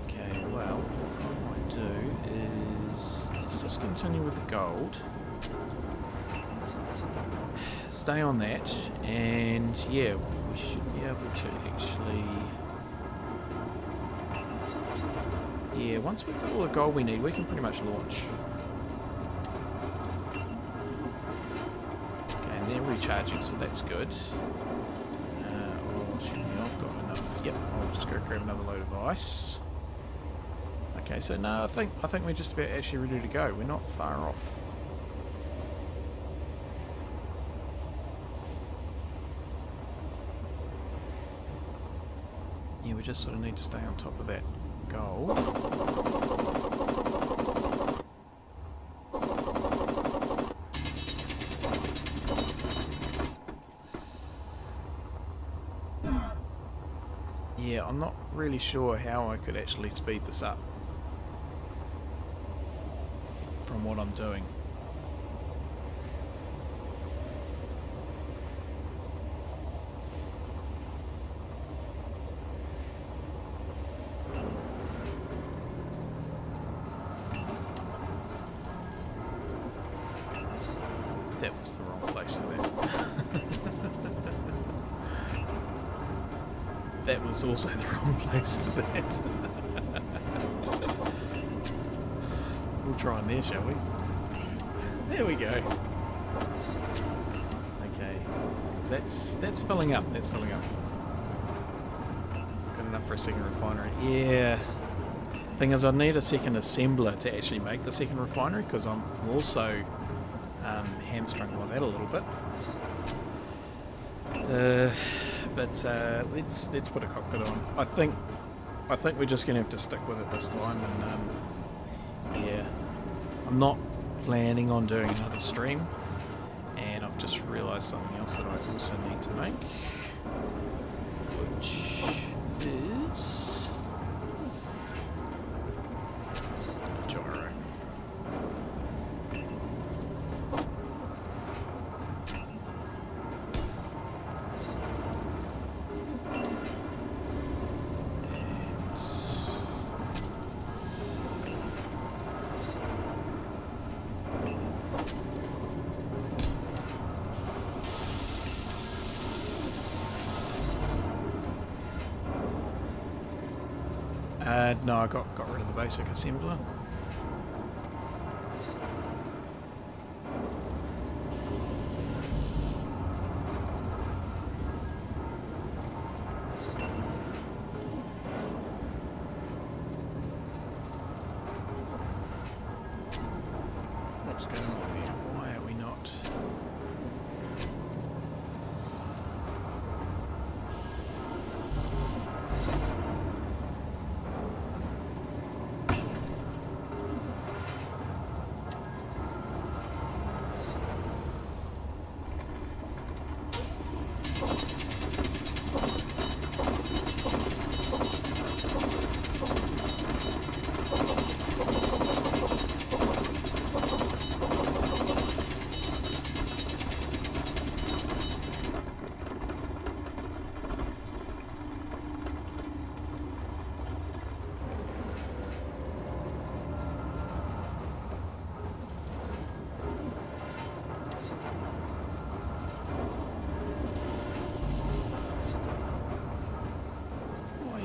Okay, well, what I might do is let's just continue with the gold. Stay on that, and yeah, we should be able to actually. Yeah, once we've got all the gold we need, we can pretty much launch. Okay, and they're recharging, so that's good. Oh, shoot me, I've got enough. Yep, I'll just go grab another load of ice. Okay, so no, I think we're just about actually ready to go. We're not far off. Yeah, we just sort of need to stay on top of that goal. Yeah, I'm not really sure how I could actually speed this up from what I'm doing. That was the wrong place for that. That was also the wrong place for that. We'll try on there, shall we? There we go. Okay. That's filling up. That's filling up. Good enough for a second refinery. Yeah. Thing is, I need a second assembler to actually make the second refinery because I'm also hamstrung by that a little bit. But let's put a cockpit on. I think we're just gonna have to stick with it this time, and yeah, I'm not planning on doing another stream, and I've just realised something else that I also need to make, which is gyro. No, I got rid of the basic assembler. What's going on here? Why are we not?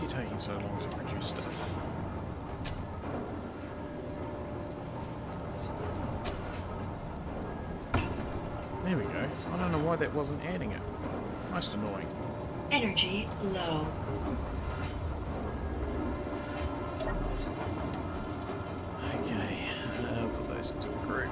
Taking so long to produce stuff. There we go. I don't know why that wasn't adding it. Most annoying. Energy low. Okay, I'll put those into a group.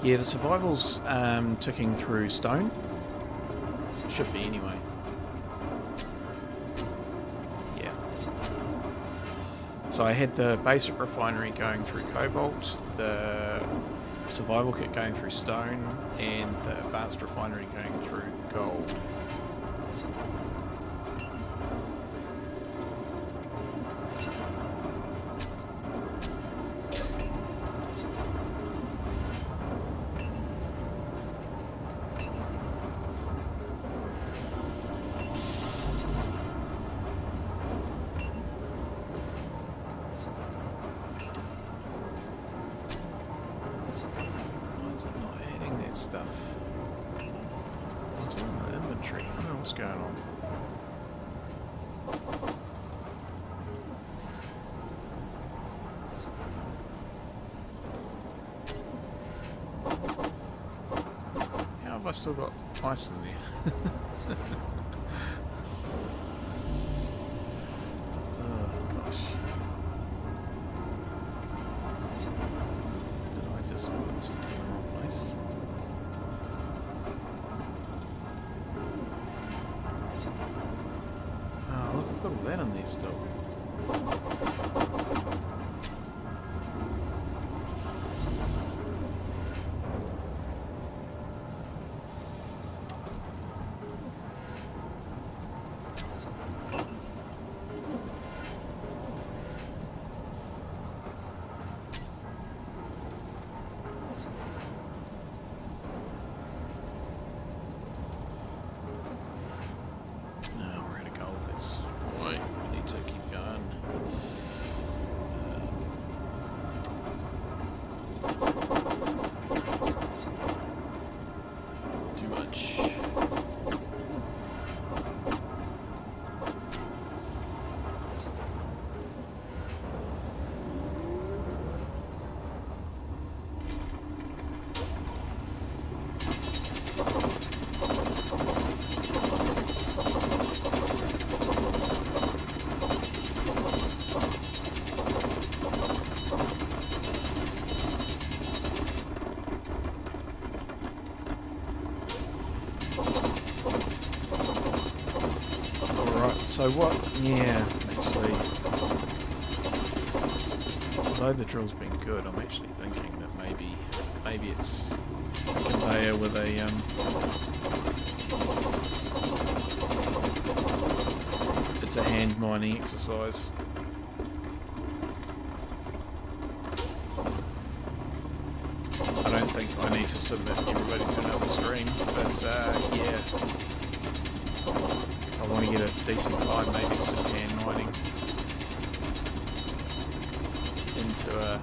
Yeah, the survival's ticking through stone. Should be anyway. Yeah. So I had the basic refinery going through cobalt, the survival kit going through stone, and the advanced refinery going through gold. Stuff. What's in the inventory? I don't know what's going on. have I still got ice in there? Oh gosh. Did I just put stuff in the wrong place? Oh look, I've got all that in there still. So what, yeah, actually, although the drill's been good, I'm actually thinking that maybe it's a conveyor with a, it's a hand mining exercise. I don't think I need to submit everybody to another stream, but yeah. I want to get a decent time, maybe it's just hand mining into a...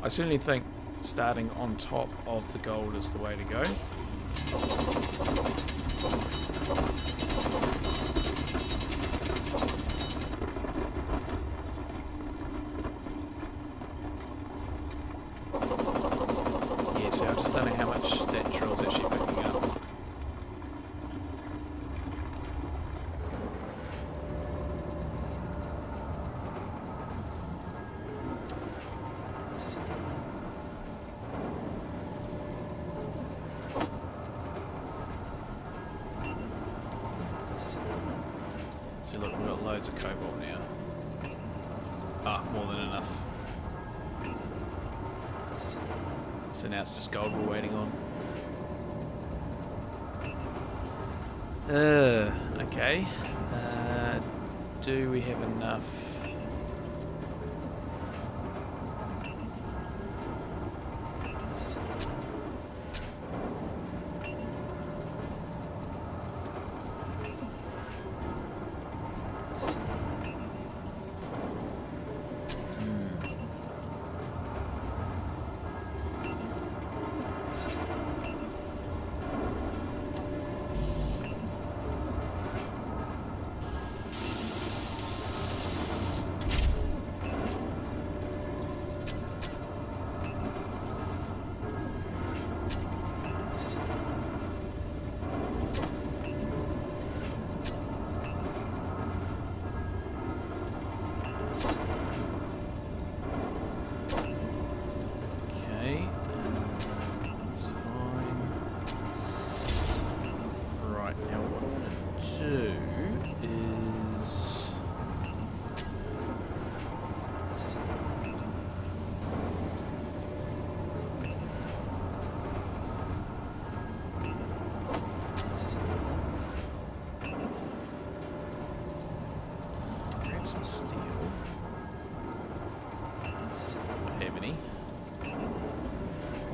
I certainly think starting on top of the gold is the way to go. Yeah, so I just don't know how much that drill's actually picking up. So look, we've got loads of cobalt now. Ah, more than enough. So now it's just gold we're waiting on. Okay. Do we have enough? Some steel. Don't have any.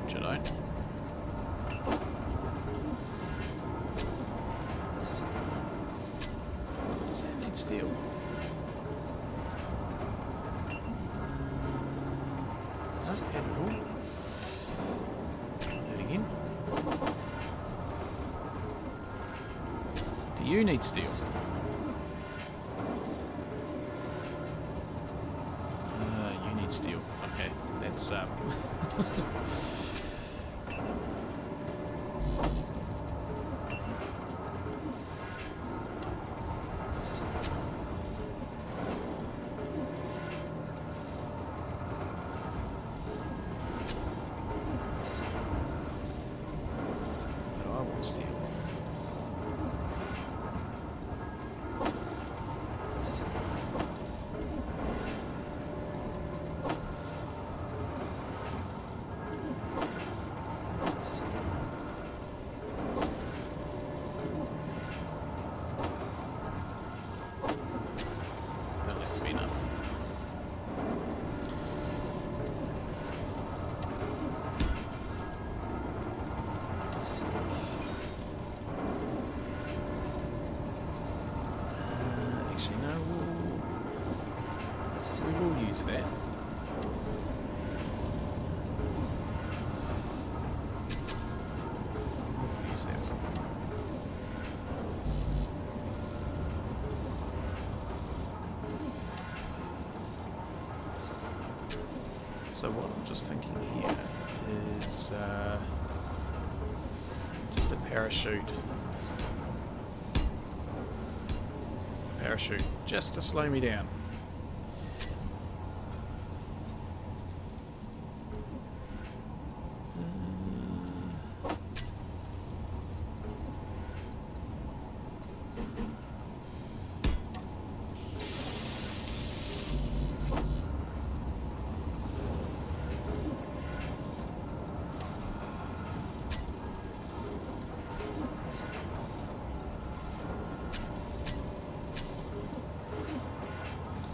Which I don't. Does that need steel? No, had it all. Do it again. Do you need steel? Steel. Okay, that's So what I'm just thinking here is just a parachute. Parachute, just to slow me down.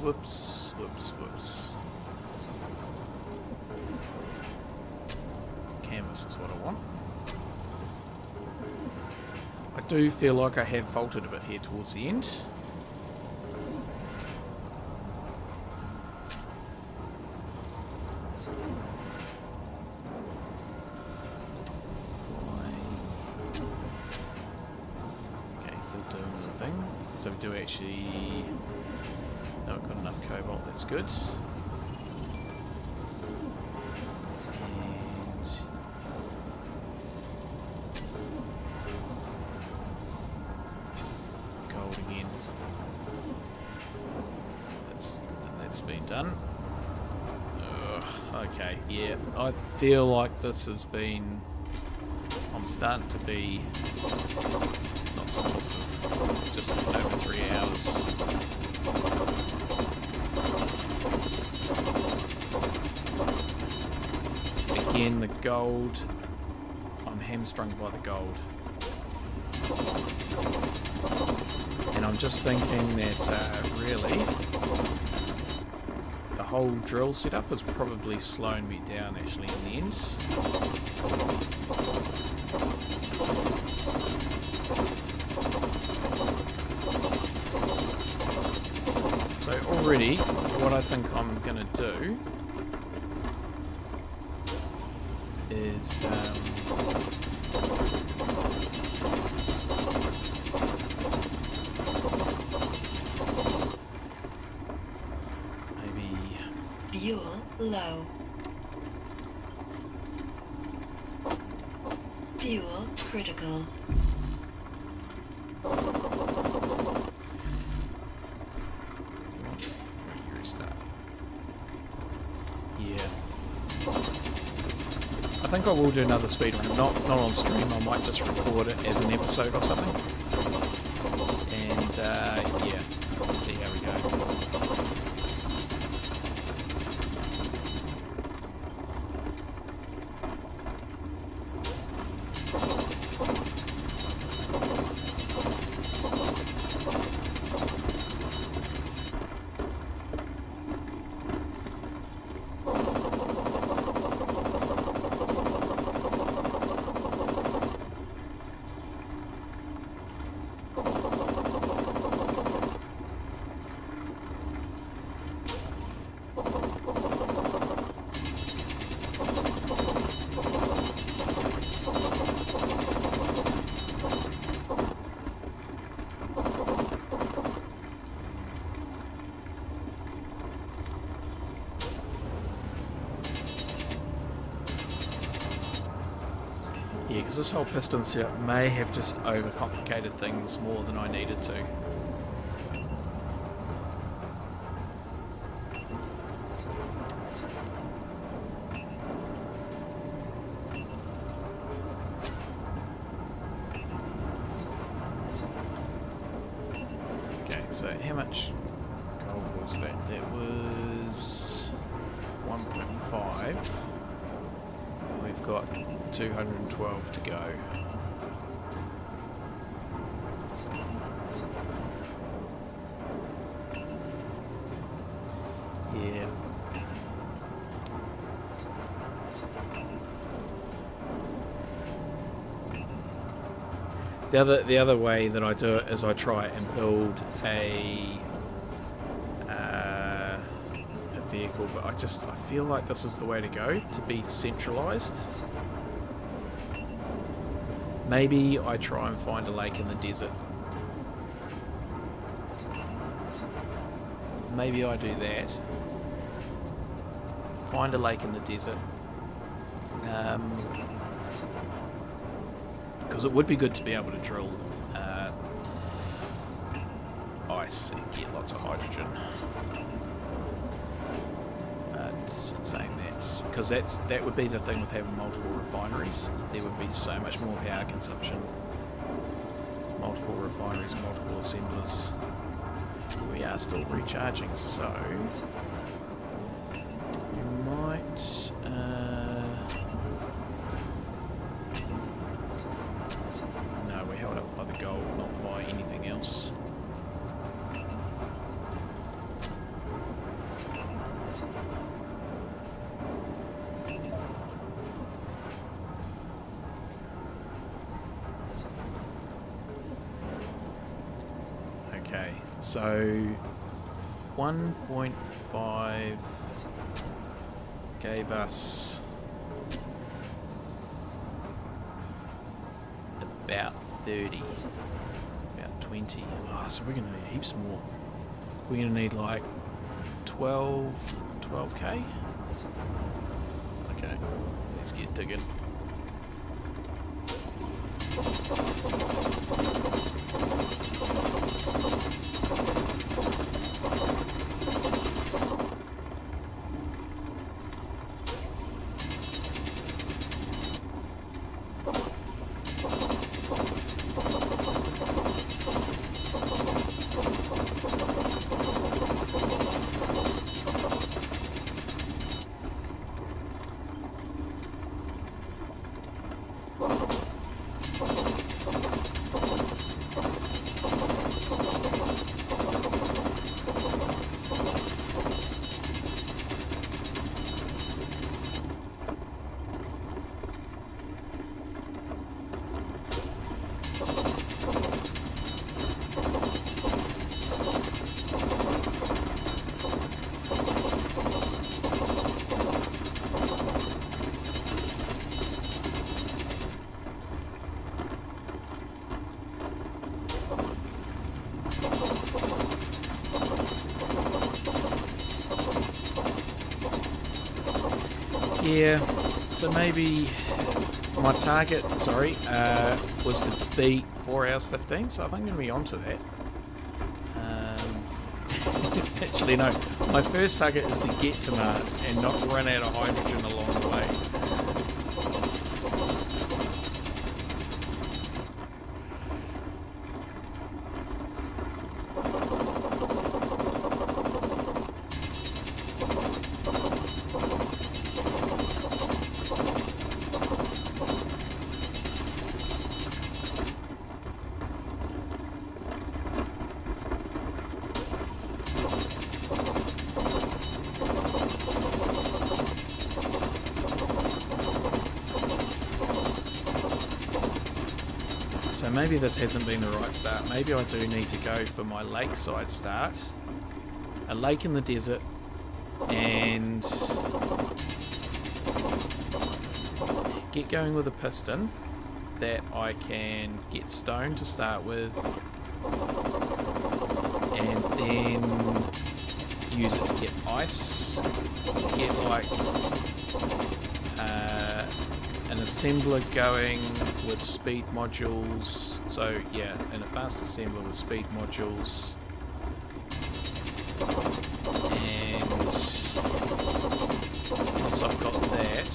Whoops, whoops, whoops. Canvas is what I want. I do feel like I have faltered a bit here towards the end. Okay, he'll do another thing. So we do actually... No, I've got enough cobalt, that's good. And gold again. That's been done. Ugh, okay, yeah. I feel like this has been... I'm starting to be not so positive. Just over 3 hours. Again, the gold. I'm hamstrung by the gold. And I'm just thinking that really the whole drill setup has probably slowed me down actually in the end. So already what I think I'm going to do is maybe Fuel low. Fuel critical. restart. Yeah. I think I will do another speedrun, not on stream. I might just record it as an episode or something. And yeah, let's see how we go. Yeah, because this whole piston setup may have just overcomplicated things more than I needed to. Okay, so how much gold was that? That was 1.5. We've got 212 to go. Yeah. The other way that I do it is I try and build a vehicle, but I feel like this is the way to go, to be centralized. Maybe I try and find a lake in the desert. Maybe I do that. find a lake in the desert. Because it would be good to be able to drill ice and get lots of hydrogen. Saying that, because that would be the thing with having multiple refineries. There would be so much more power consumption. Multiple refineries, multiple assemblers. We are still recharging, so we might. No, we're held up by the gold, not by anything else. Okay, so 1.5 gave us about 30, about 20. Oh, so we're going to need heaps more. We're going to need like 12k. Okay, let's get digging. Yeah, so maybe my target, was to beat 4 hours 15, so I think I'm going to be onto that. Actually, no, my first target is to get to Mars and not run out of hydrogen along the way. So maybe this hasn't been the right start. Maybe I do need to go for my lakeside start. A lake in the desert and get going with a piston that I can get stone to start with and then use it to get ice, get like an assembler going with speed modules. So yeah, an advanced assembler with speed modules, and once I've got that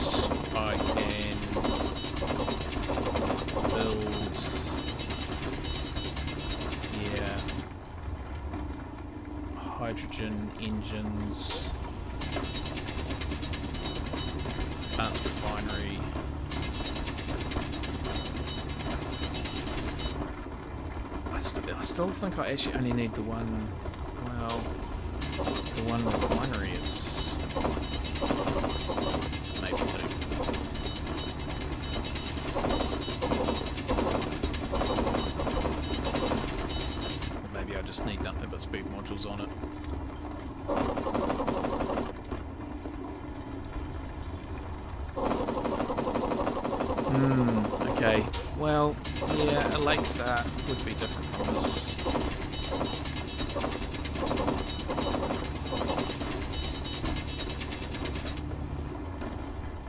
I can build hydrogen engines, advanced refinery. I still think I actually only need the one, well, the one refinery. It's maybe two. Or maybe I just need nothing but speed modules on it. Okay, well, yeah, a lake start would be different from this.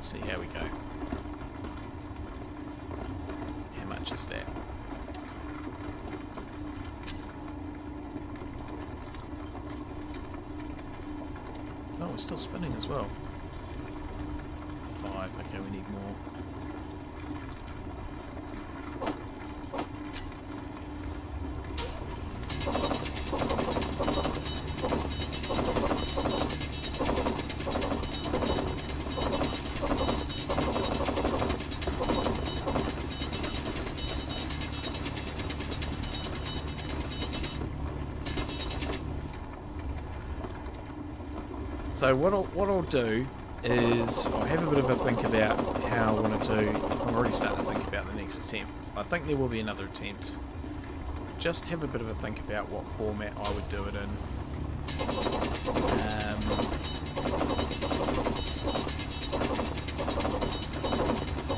see how we go. How much is that? Oh, we're still spinning as well. 5. Okay, we need more. So what I'll do is I'll have a bit of a think about how I want to do. I'm already starting to think about the next attempt. I think there will be another attempt. Just have a bit of a think about what format I would do it in.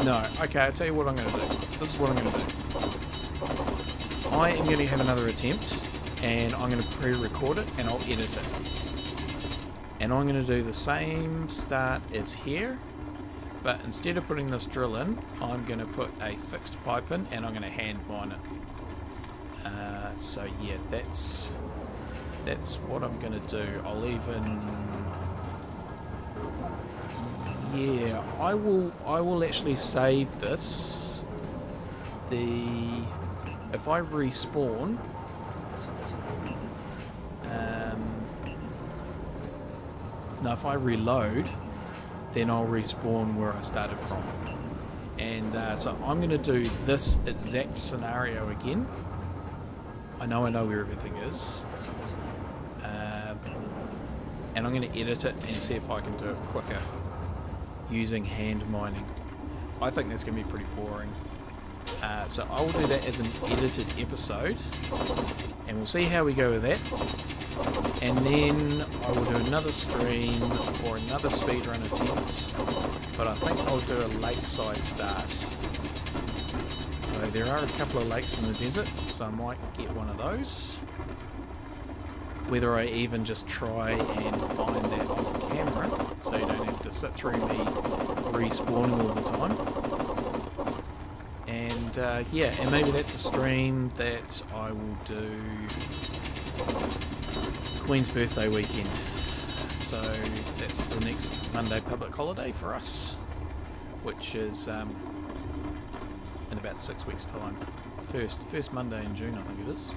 No, okay, I'll tell you what I'm going to do. This is what I'm going to do. I am going to have another attempt, and I'm going to pre-record it, and I'll edit it. And I'm going to do the same start as here, but instead of putting this drill in, I'm going to put a fixed pipe in, and I'm going to hand mine it. So yeah, that's what I'm going to do. I'll even, yeah, I will actually save this. If I respawn, no, if I reload, then I'll respawn where I started from. And so I'm going to do this exact scenario again. I know where everything is. And I'm going to edit it and see if I can do it quicker using hand mining. I think that's going to be pretty boring. So I will do that as an edited episode. And we'll see how we go with that. And then I will do another stream or another speedrun attempt, but I think I'll do a lakeside start. So there are a couple of lakes in the desert, so I might get one of those. Whether I even just try and find that off camera, so you don't have to sit through me respawning all the time. And yeah, and maybe that's a stream that I will do Queen's birthday weekend, so that's the next Monday public holiday for us, which is in about 6 weeks' time. First Monday in June, I think it is.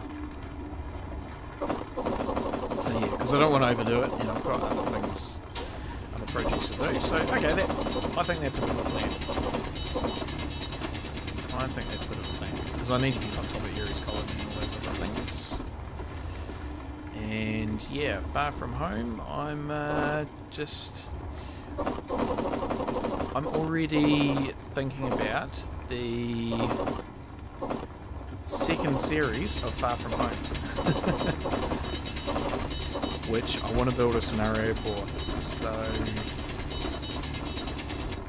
So yeah, because I don't want to overdo it, and I've got other projects to do. So okay, I think that's a bit of a plan. I think that's a bit of a plan because I need to get on top of Aries Colony and all those other things. And yeah, Far From Home, I'm already thinking about the second series of Far From Home, which I want to build a scenario for. So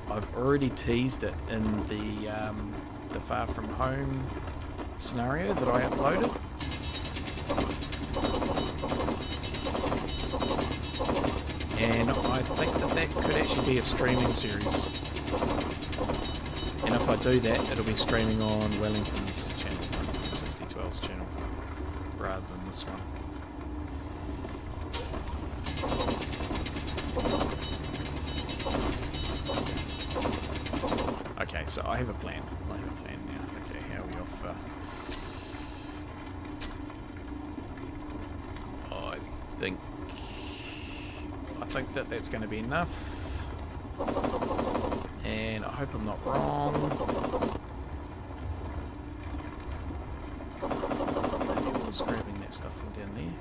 I've already teased it in the Far From Home scenario that I uploaded. And I think that could actually be a streaming series. And if I do that, it'll be streaming on Wellington's channel, 6012's channel, rather than this one. Okay, so I have a plan. Now. Okay, how are we off? I think that's going to be enough, and I hope I'm not wrong. Maybe I was grabbing that stuff from down there.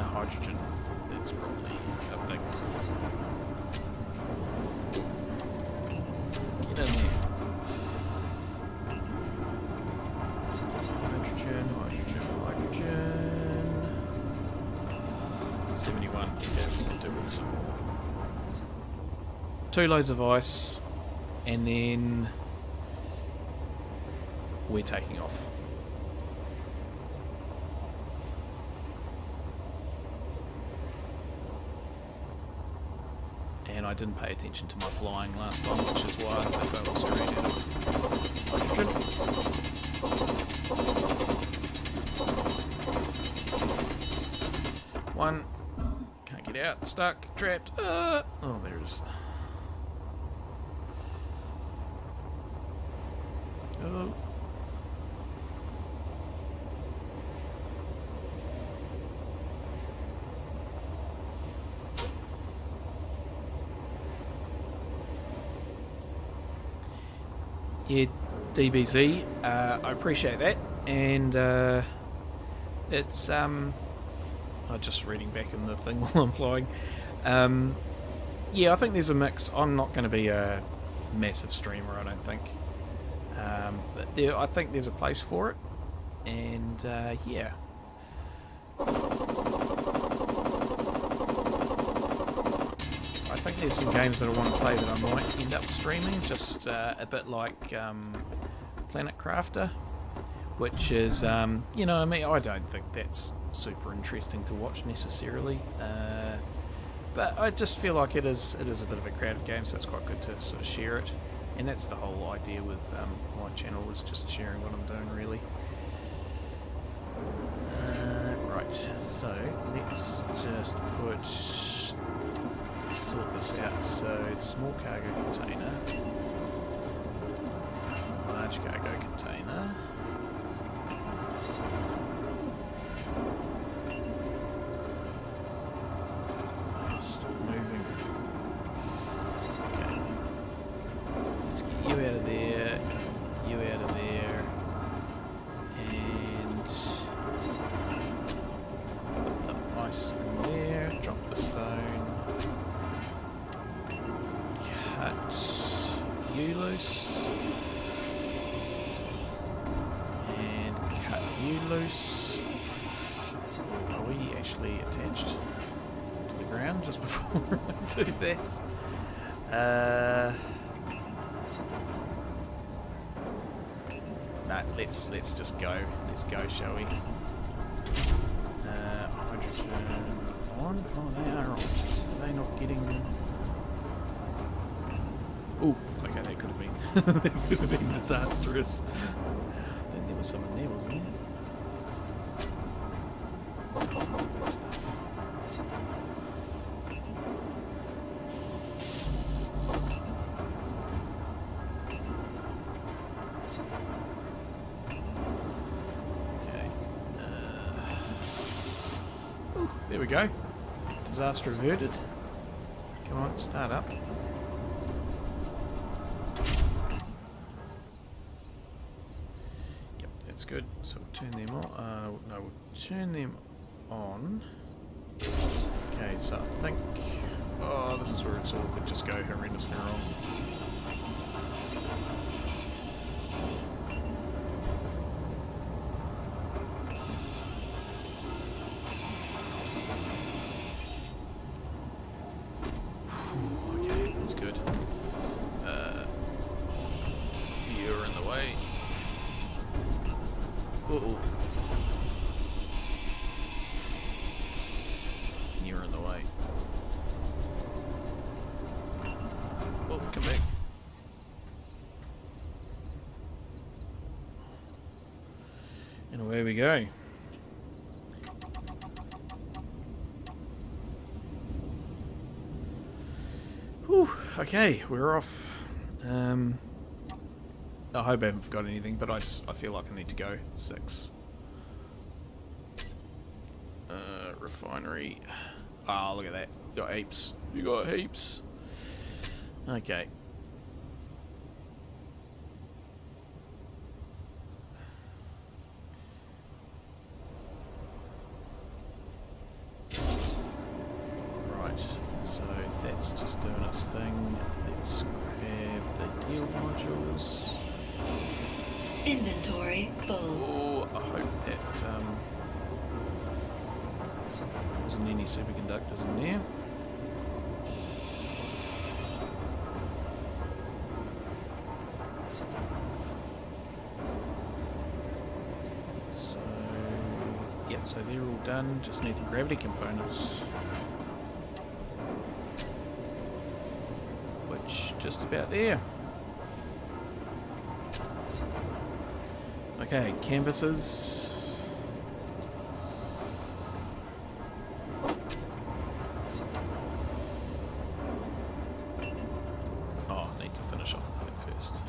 Hydrogen. It's probably a thing. Get in there. Hydrogen. 71. Okay, we can do with some more. 2 loads of ice, and then we're taking off. and I didn't pay attention to my flying last time, which is why I think I also ran out of hydrogen. One. Can't get out. Stuck. Trapped. Oh, there it is. Oh. Yeah, DBZ, I appreciate that, and it's I'm just reading back in the thing while I'm flying. Yeah, I think there's a mix. I'm not going to be a massive streamer, I don't think, but I think there's a place for it, and yeah. I think there's some games that I want to play that I might end up streaming, just a bit like Planet Crafter, which is, you know, I mean, I don't think that's super interesting to watch necessarily, but I just feel like it is a bit of a creative game, so it's quite good to sort of share it, and that's the whole idea with my channel, is just sharing what I'm doing, really. Right, so let's just sort this out. So small cargo container, large cargo container, stop moving. Okay, let's get you out of there, you out of there, and put the ice in there, drop the stone. Cut you loose and cut you loose. Are we actually attached to the ground just before I do that? No, let's just go. Let's go, shall we? Hydrogen on. Oh, they are on. Are they not getting? Oh, okay, that could have been that could have been disastrous. I think there was some in there, wasn't there? Good stuff. Okay. Ooh, there we go. Disaster averted. Come on, start up. Good, so we'll turn them on. No, we'll turn them on. Okay, so I think. Oh, this is where it's all could just go horrendously wrong. Okay, that's good. You're in the way. Uh-oh. You're in the way. Oh, come back. And away we go. Whew, okay, we're off. I hope I haven't forgot anything, but I feel like I need to go. 6. Refinery. Ah, look at that. You got heaps. You got heaps. Okay. Right, so that's just doing its thing. Let's grab the yield modules. Inventory full. Oh, I hope that wasn't any superconductors in there. So, yep, so they're all done. Just need the gravity components. Just about there. Okay, canvases. Oh, I need to finish off the thing first.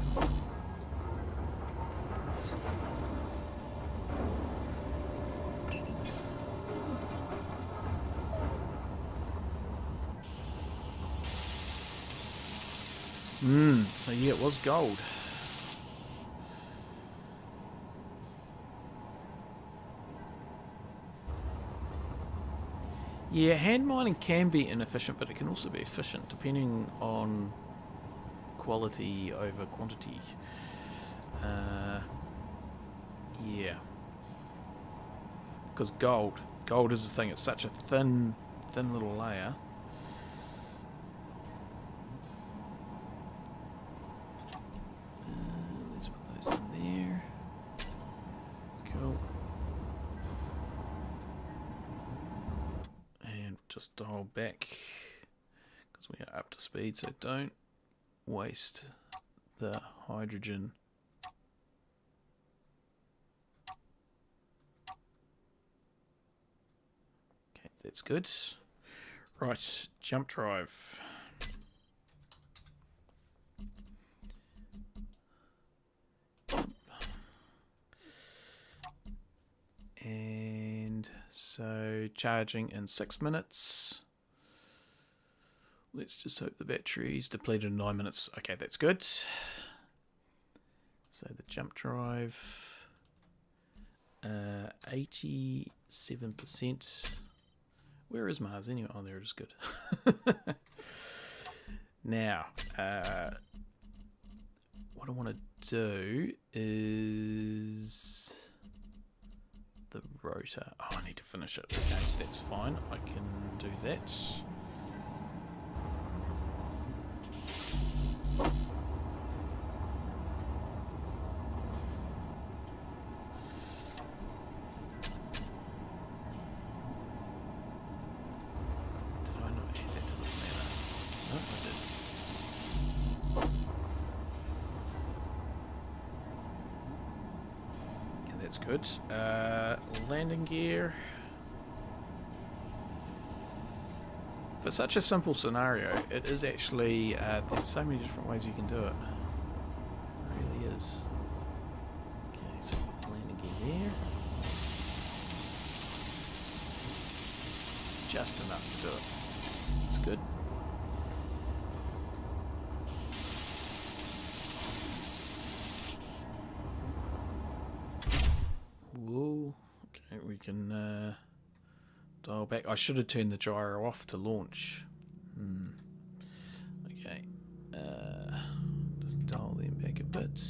So yeah, it was gold. Yeah, hand mining can be inefficient, but it can also be efficient depending on quality over quantity. Yeah. Because gold is the thing, it's such a thin little layer. Let's put those in there. Cool. And just dial back because we are up to speed, so don't waste the hydrogen. Okay, that's good. Right, jump drive. And so charging in 6 minutes. Let's just hope the battery's depleted in 9 minutes. Okay, that's good. So the jump drive, 87%. Where is Mars anyway? Oh, there it is. Good. Now, what I want to do is the rotor. Oh, I need to finish it. Okay, that's fine. I can do that. Did I not add that to the planner? No, I did. And that's good. Landing gear. For such a simple scenario, it is actually, there's so many different ways you can do it. It really is. Okay, so landing gear there. Just enough to do it. It's good. Whoa. Okay, we can dial back. I should have turned the gyro off to launch. Okay. Just dial them back a bit.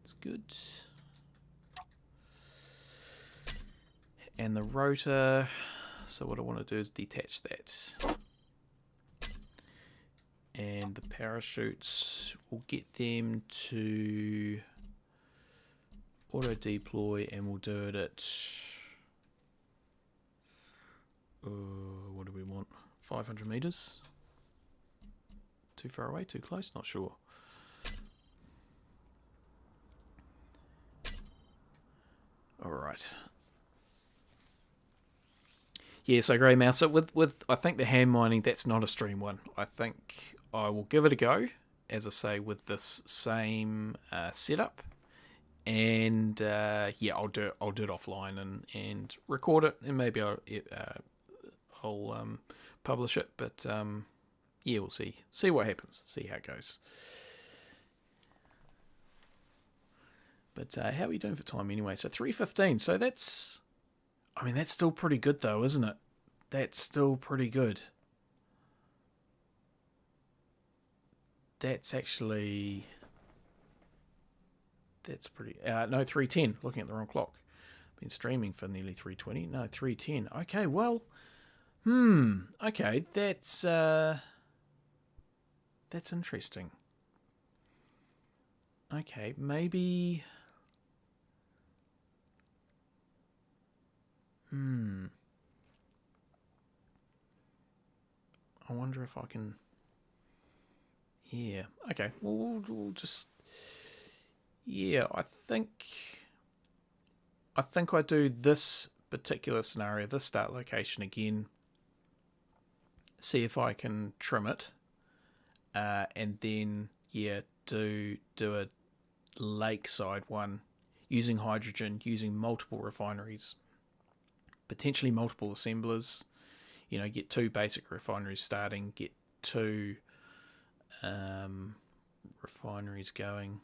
It's good. And the rotor. So what I want to do is detach that. And the parachutes, we'll get them to auto deploy, and we'll do it at what do we want? 500 meters? Too far away? Too close? Not sure. All right. Yeah, so Grey Mouse. So with I think the hand mining, that's not a stream one. I think I will give it a go, as I say, with this same setup. And yeah, I'll do it offline and record it, and maybe I'll publish it. But yeah, we'll see what happens, see how it goes. But how are we doing for time anyway? So 3:15. So that's still pretty good though, isn't it? That's still pretty good. That's actually. That's pretty... no, 3:10. Looking at the wrong clock. Been streaming for nearly 3:20. No, 3:10. Okay, well... Okay, that's interesting. Okay, maybe... I wonder if I can... Yeah, okay. We'll just... Yeah, I think I do this particular scenario, this start location again, see if I can trim it, and then, yeah, do a lakeside one using hydrogen, using multiple refineries, potentially multiple assemblers. You know, get 2 basic refineries starting, get 2 refineries going,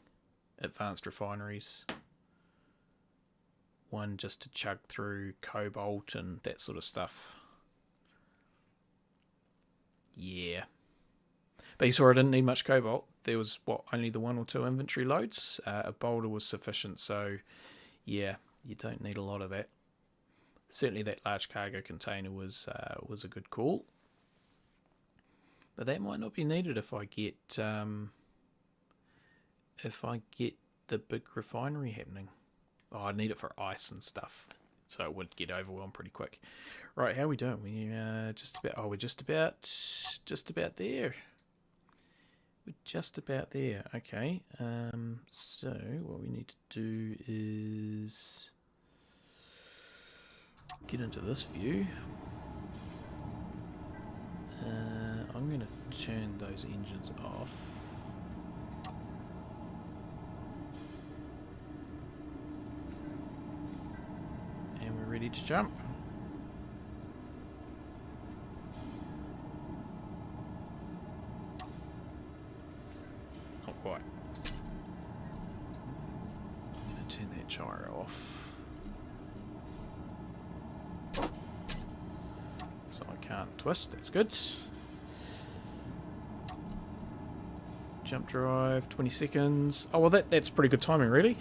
advanced refineries, one just to chug through cobalt and that sort of stuff. Yeah. But you saw I didn't need much cobalt. There was, only the 1 or 2 inventory loads. A boulder was sufficient, so yeah, you don't need a lot of that. Certainly that large cargo container was a good call. But that might not be needed if I get the big refinery happening. Oh, I need it for ice and stuff, so it would get overwhelmed pretty quick. Right, how are we doing? We're just about there. We're just about there. Okay. So what we need to do is get into this view. I'm going to turn those engines off. And we're ready to jump. Not quite. I'm going to turn that gyro off. So I can't twist, that's good. Jump drive, 20 seconds. Oh, well, that's pretty good timing, really.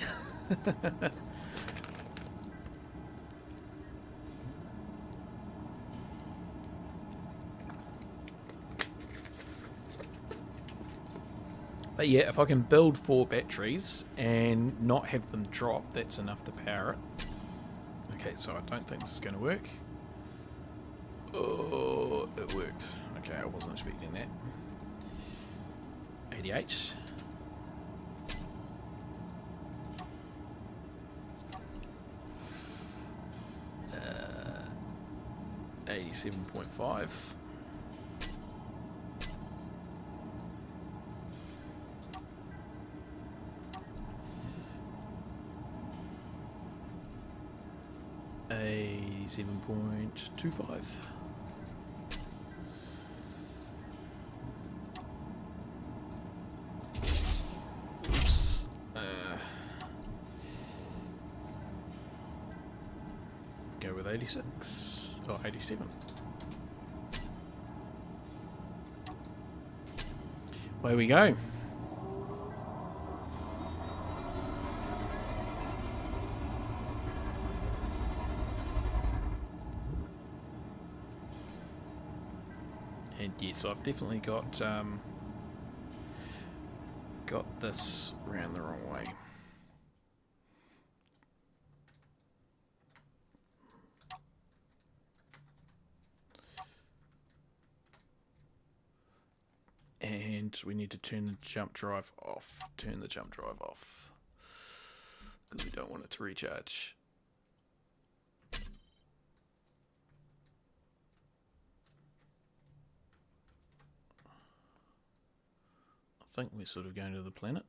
But yeah, if I can build 4 batteries and not have them drop, that's enough to power it. Okay, so I don't think this is going to work. Oh, it worked. Okay, I wasn't expecting that. 88. 87.5. A 7.25. Oops. Go with 86 or 87. Away we go. And yes, I've definitely got this round the wrong way. And we need to turn the jump drive off. Turn the jump drive off. Because we don't want it to recharge. I think we're sort of going to the planet.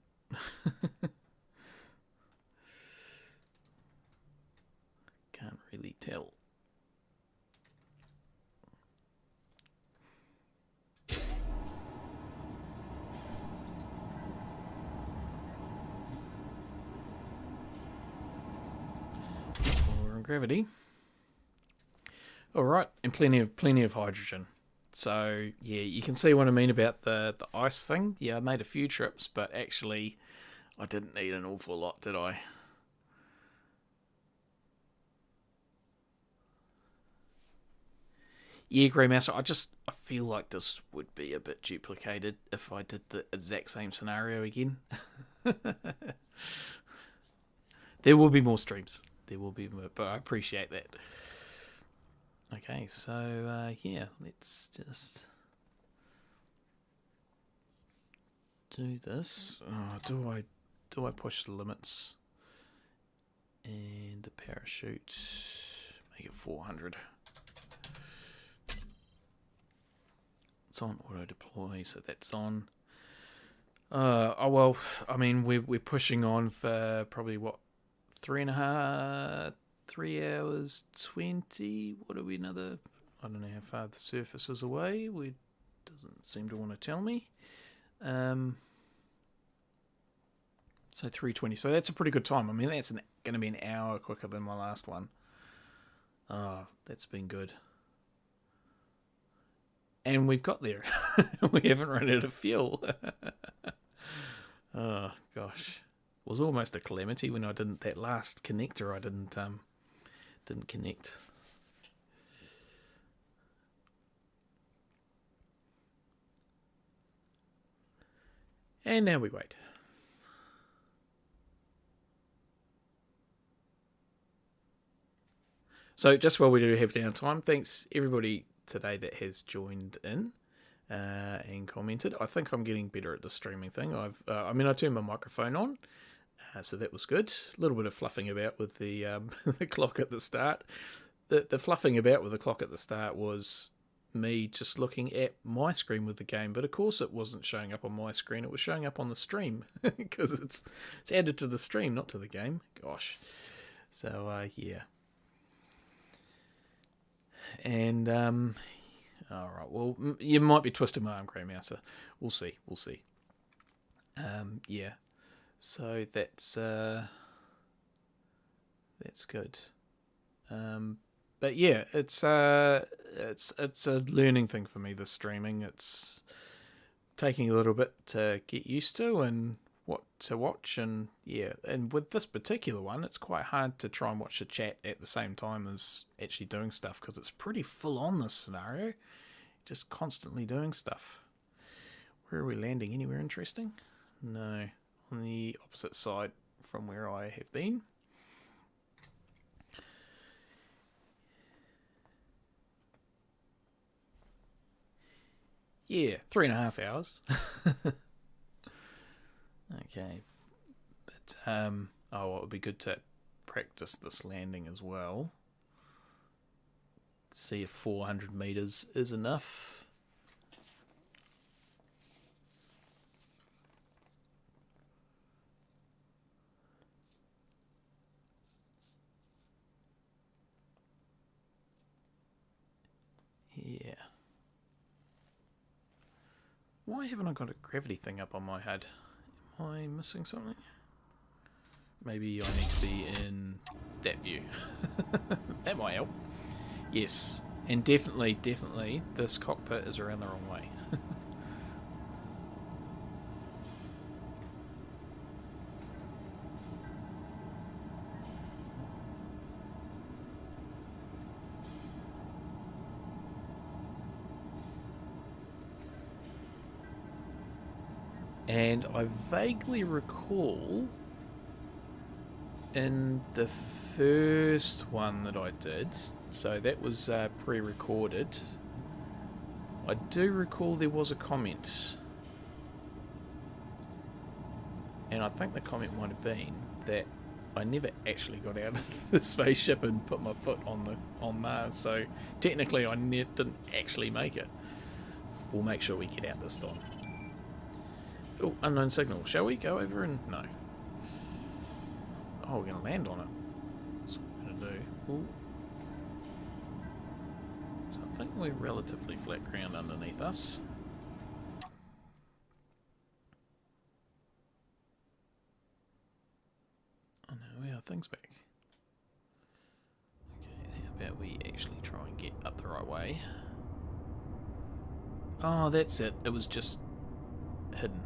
Can't really tell. We're on gravity. All right, and plenty of hydrogen. So yeah, you can see what I mean about the ice thing. Yeah, I made a few trips, but actually I didn't need an awful lot, did I? Yeah, Greymaster, I feel like this would be a bit duplicated if I did the exact same scenario again. There will be more streams. There will be more, but I appreciate that. Okay, so yeah, let's just do this. Oh, do I push the limits? And the parachute, make it 400. It's on auto deploy, so that's on. Oh well, I mean we're pushing on for probably what 3 hours 20. What are we another? I don't know how far the surface is away. We doesn't seem to want to tell me. So 3:20. So that's a pretty good time. I mean, that's going to be an hour quicker than my last one. Oh, that's been good. And we've got there. We haven't run out of fuel. Oh gosh, it was almost a calamity when I didn't. That last connector, I didn't connect. And now we wait. So just while we do have downtime, thanks everybody today that has joined in and commented. I think I'm getting better at the streaming thing. I turned my microphone on, so that was good. A little bit of fluffing about with the the clock at the start. The fluffing about with the clock at the start was me just looking at my screen with the game, but of course it wasn't showing up on my screen. It was showing up on the stream because it's added to the stream, not to the game. Gosh. So yeah. And all right, well, you might be twisting my arm, Grey Mouser. We'll see. Yeah. So that's good. But yeah, it's a learning thing for me. The streaming, it's taking a little bit to get used to and what to watch, and yeah, and with this particular one, it's quite hard to try and watch the chat at the same time as actually doing stuff because it's pretty full on, this scenario, just constantly doing stuff. Where are we landing? Anywhere interesting? No, on the opposite side from where I have been. Yeah, 3.5 hours. Okay, but it would be good to practice this landing as well. See if 400 meters is enough. Yeah. Why haven't I got a gravity thing up on my head? Am I missing something? Maybe I need to be in that view. That might help. Yes, and definitely, this cockpit is around the wrong way. And I vaguely recall in the first one that I did, so that was pre-recorded, I do recall there was a comment, and I think the comment might have been that I never actually got out of the spaceship and put my foot on Mars, so technically I didn't actually make it. We'll make sure we get out this time. Oh, unknown signal. Shall we go over and... No. Oh, we're going to land on it. That's what we're going to do. Ooh. So I think we're relatively flat ground underneath us. Oh no, we are things back. Okay, how about we actually try and get up the right way? Oh, that's it. It was just hidden.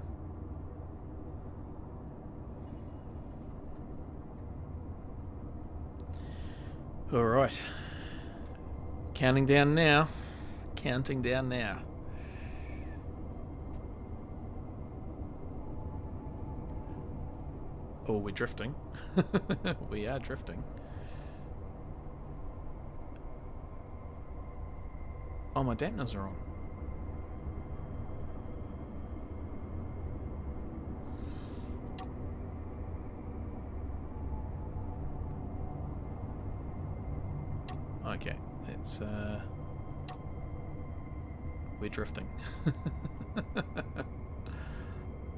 Alright. Counting down now. Counting down now. Oh, we're drifting. We are drifting. Oh, my dampeners are on. Okay, that's we're drifting.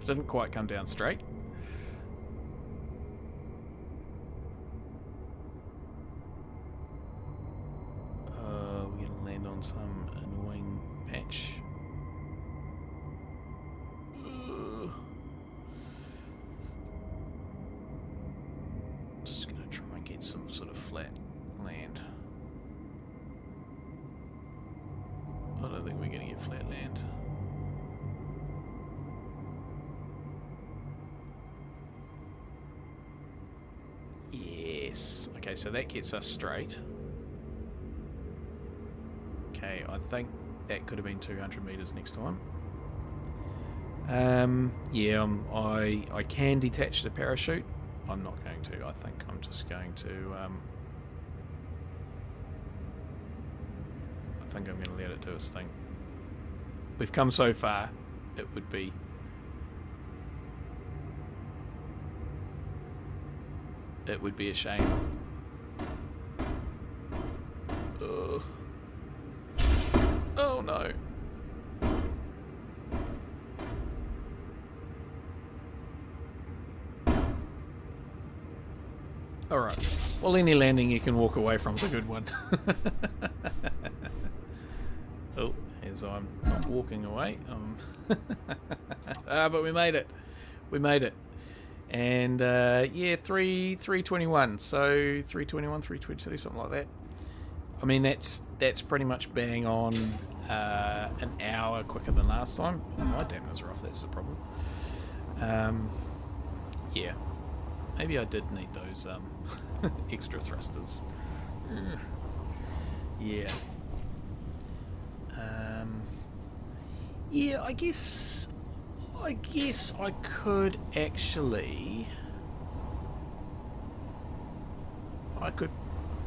Didn't quite come down straight. We're gonna land on some annoying patch. Just gonna try and get some sort of flat land. I don't think we're gonna get flat land. Yes. Okay, so that gets us straight. Okay, I think that could have been 200 meters next time. Yeah, I can detach the parachute. I'm not going to. I think I'm just going to. I think I'm going to let it do its thing. We've come so far. It would be. It would be a shame. Ugh. Oh no. Alright. Well, any landing you can walk away from is a good one. Oh, as I'm not walking away. But we made it. We made it. And yeah, 321. So 321, 322, something like that. I mean, that's pretty much bang on an hour quicker than last time. Oh, my dampers are off. That's the problem. Yeah, maybe I did need those extra thrusters. Yeah. Yeah, I guess I could actually.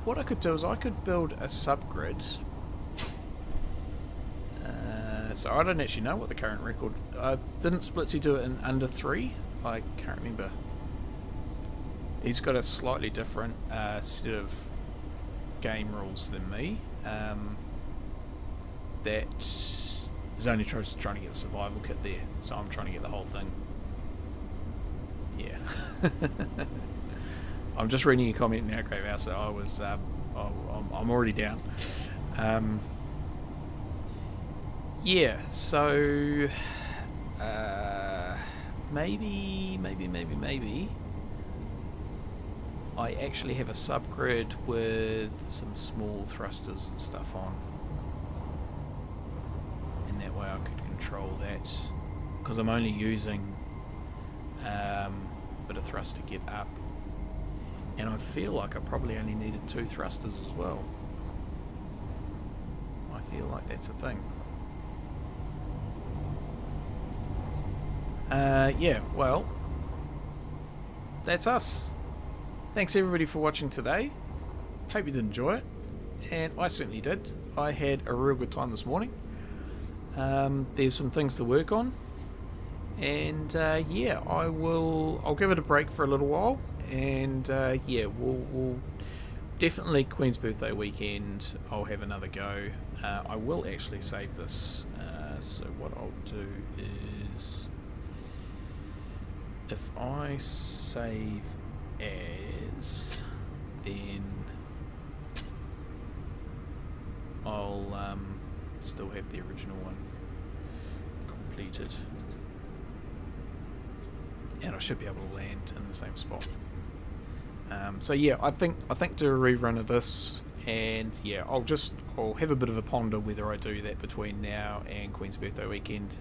What I could do is I could build a subgrid. So I don't actually know what the current record. Didn't Splitsy do it in under 3? I can't remember. He's got a slightly different set of game rules than me. That is only trying to get a survival kit there, so I'm trying to get the whole thing. Yeah. I'm just reading your comment now, Crave House. So I was, I'm already down. Yeah. So maybe. I actually have a subgrid with some small thrusters and stuff on, and that way I could control that because I'm only using a bit of thrust to get up. And I feel like I probably only needed 2 thrusters as well. I feel like that's a thing. Yeah, well, that's us. Thanks everybody for watching today. Hope you did enjoy it. And I certainly did. I had a real good time this morning. There's some things to work on. And yeah, I'll give it a break for a little while. And yeah, we'll definitely Queen's Birthday weekend. I'll have another go. I will actually save this. So what I'll do is, if I save as, then I'll still have the original one completed. And I should be able to land in the same spot. So yeah, I think do a rerun of this, and yeah, I'll have a bit of a ponder whether I do that between now and Queen's Birthday weekend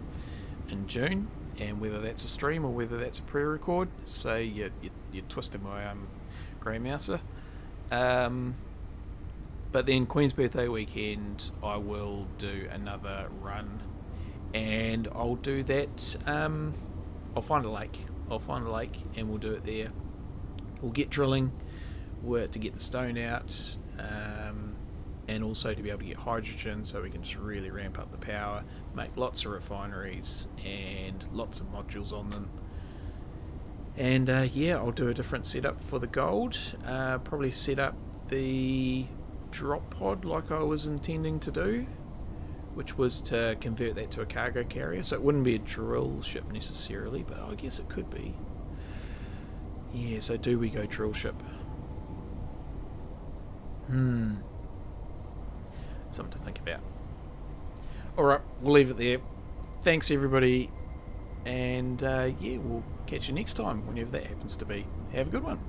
in June, and whether that's a stream or whether that's a pre-record. So you're twisting my grey mouser. But then Queen's Birthday weekend, I will do another run, and I'll do that. I'll find a lake. And we'll do it there. We'll get drilling, work to get the stone out, and also to be able to get hydrogen, so we can just really ramp up the power, make lots of refineries and lots of modules on them. And yeah, I'll do a different setup for the gold. Probably set up the drop pod like I was intending to do, which was to convert that to a cargo carrier. So it wouldn't be a drill ship necessarily, but I guess it could be. Yeah, so do we go drill ship? Something to think about. Alright, we'll leave it there. Thanks everybody, and yeah, we'll catch you next time, whenever that happens to be. Have a good one.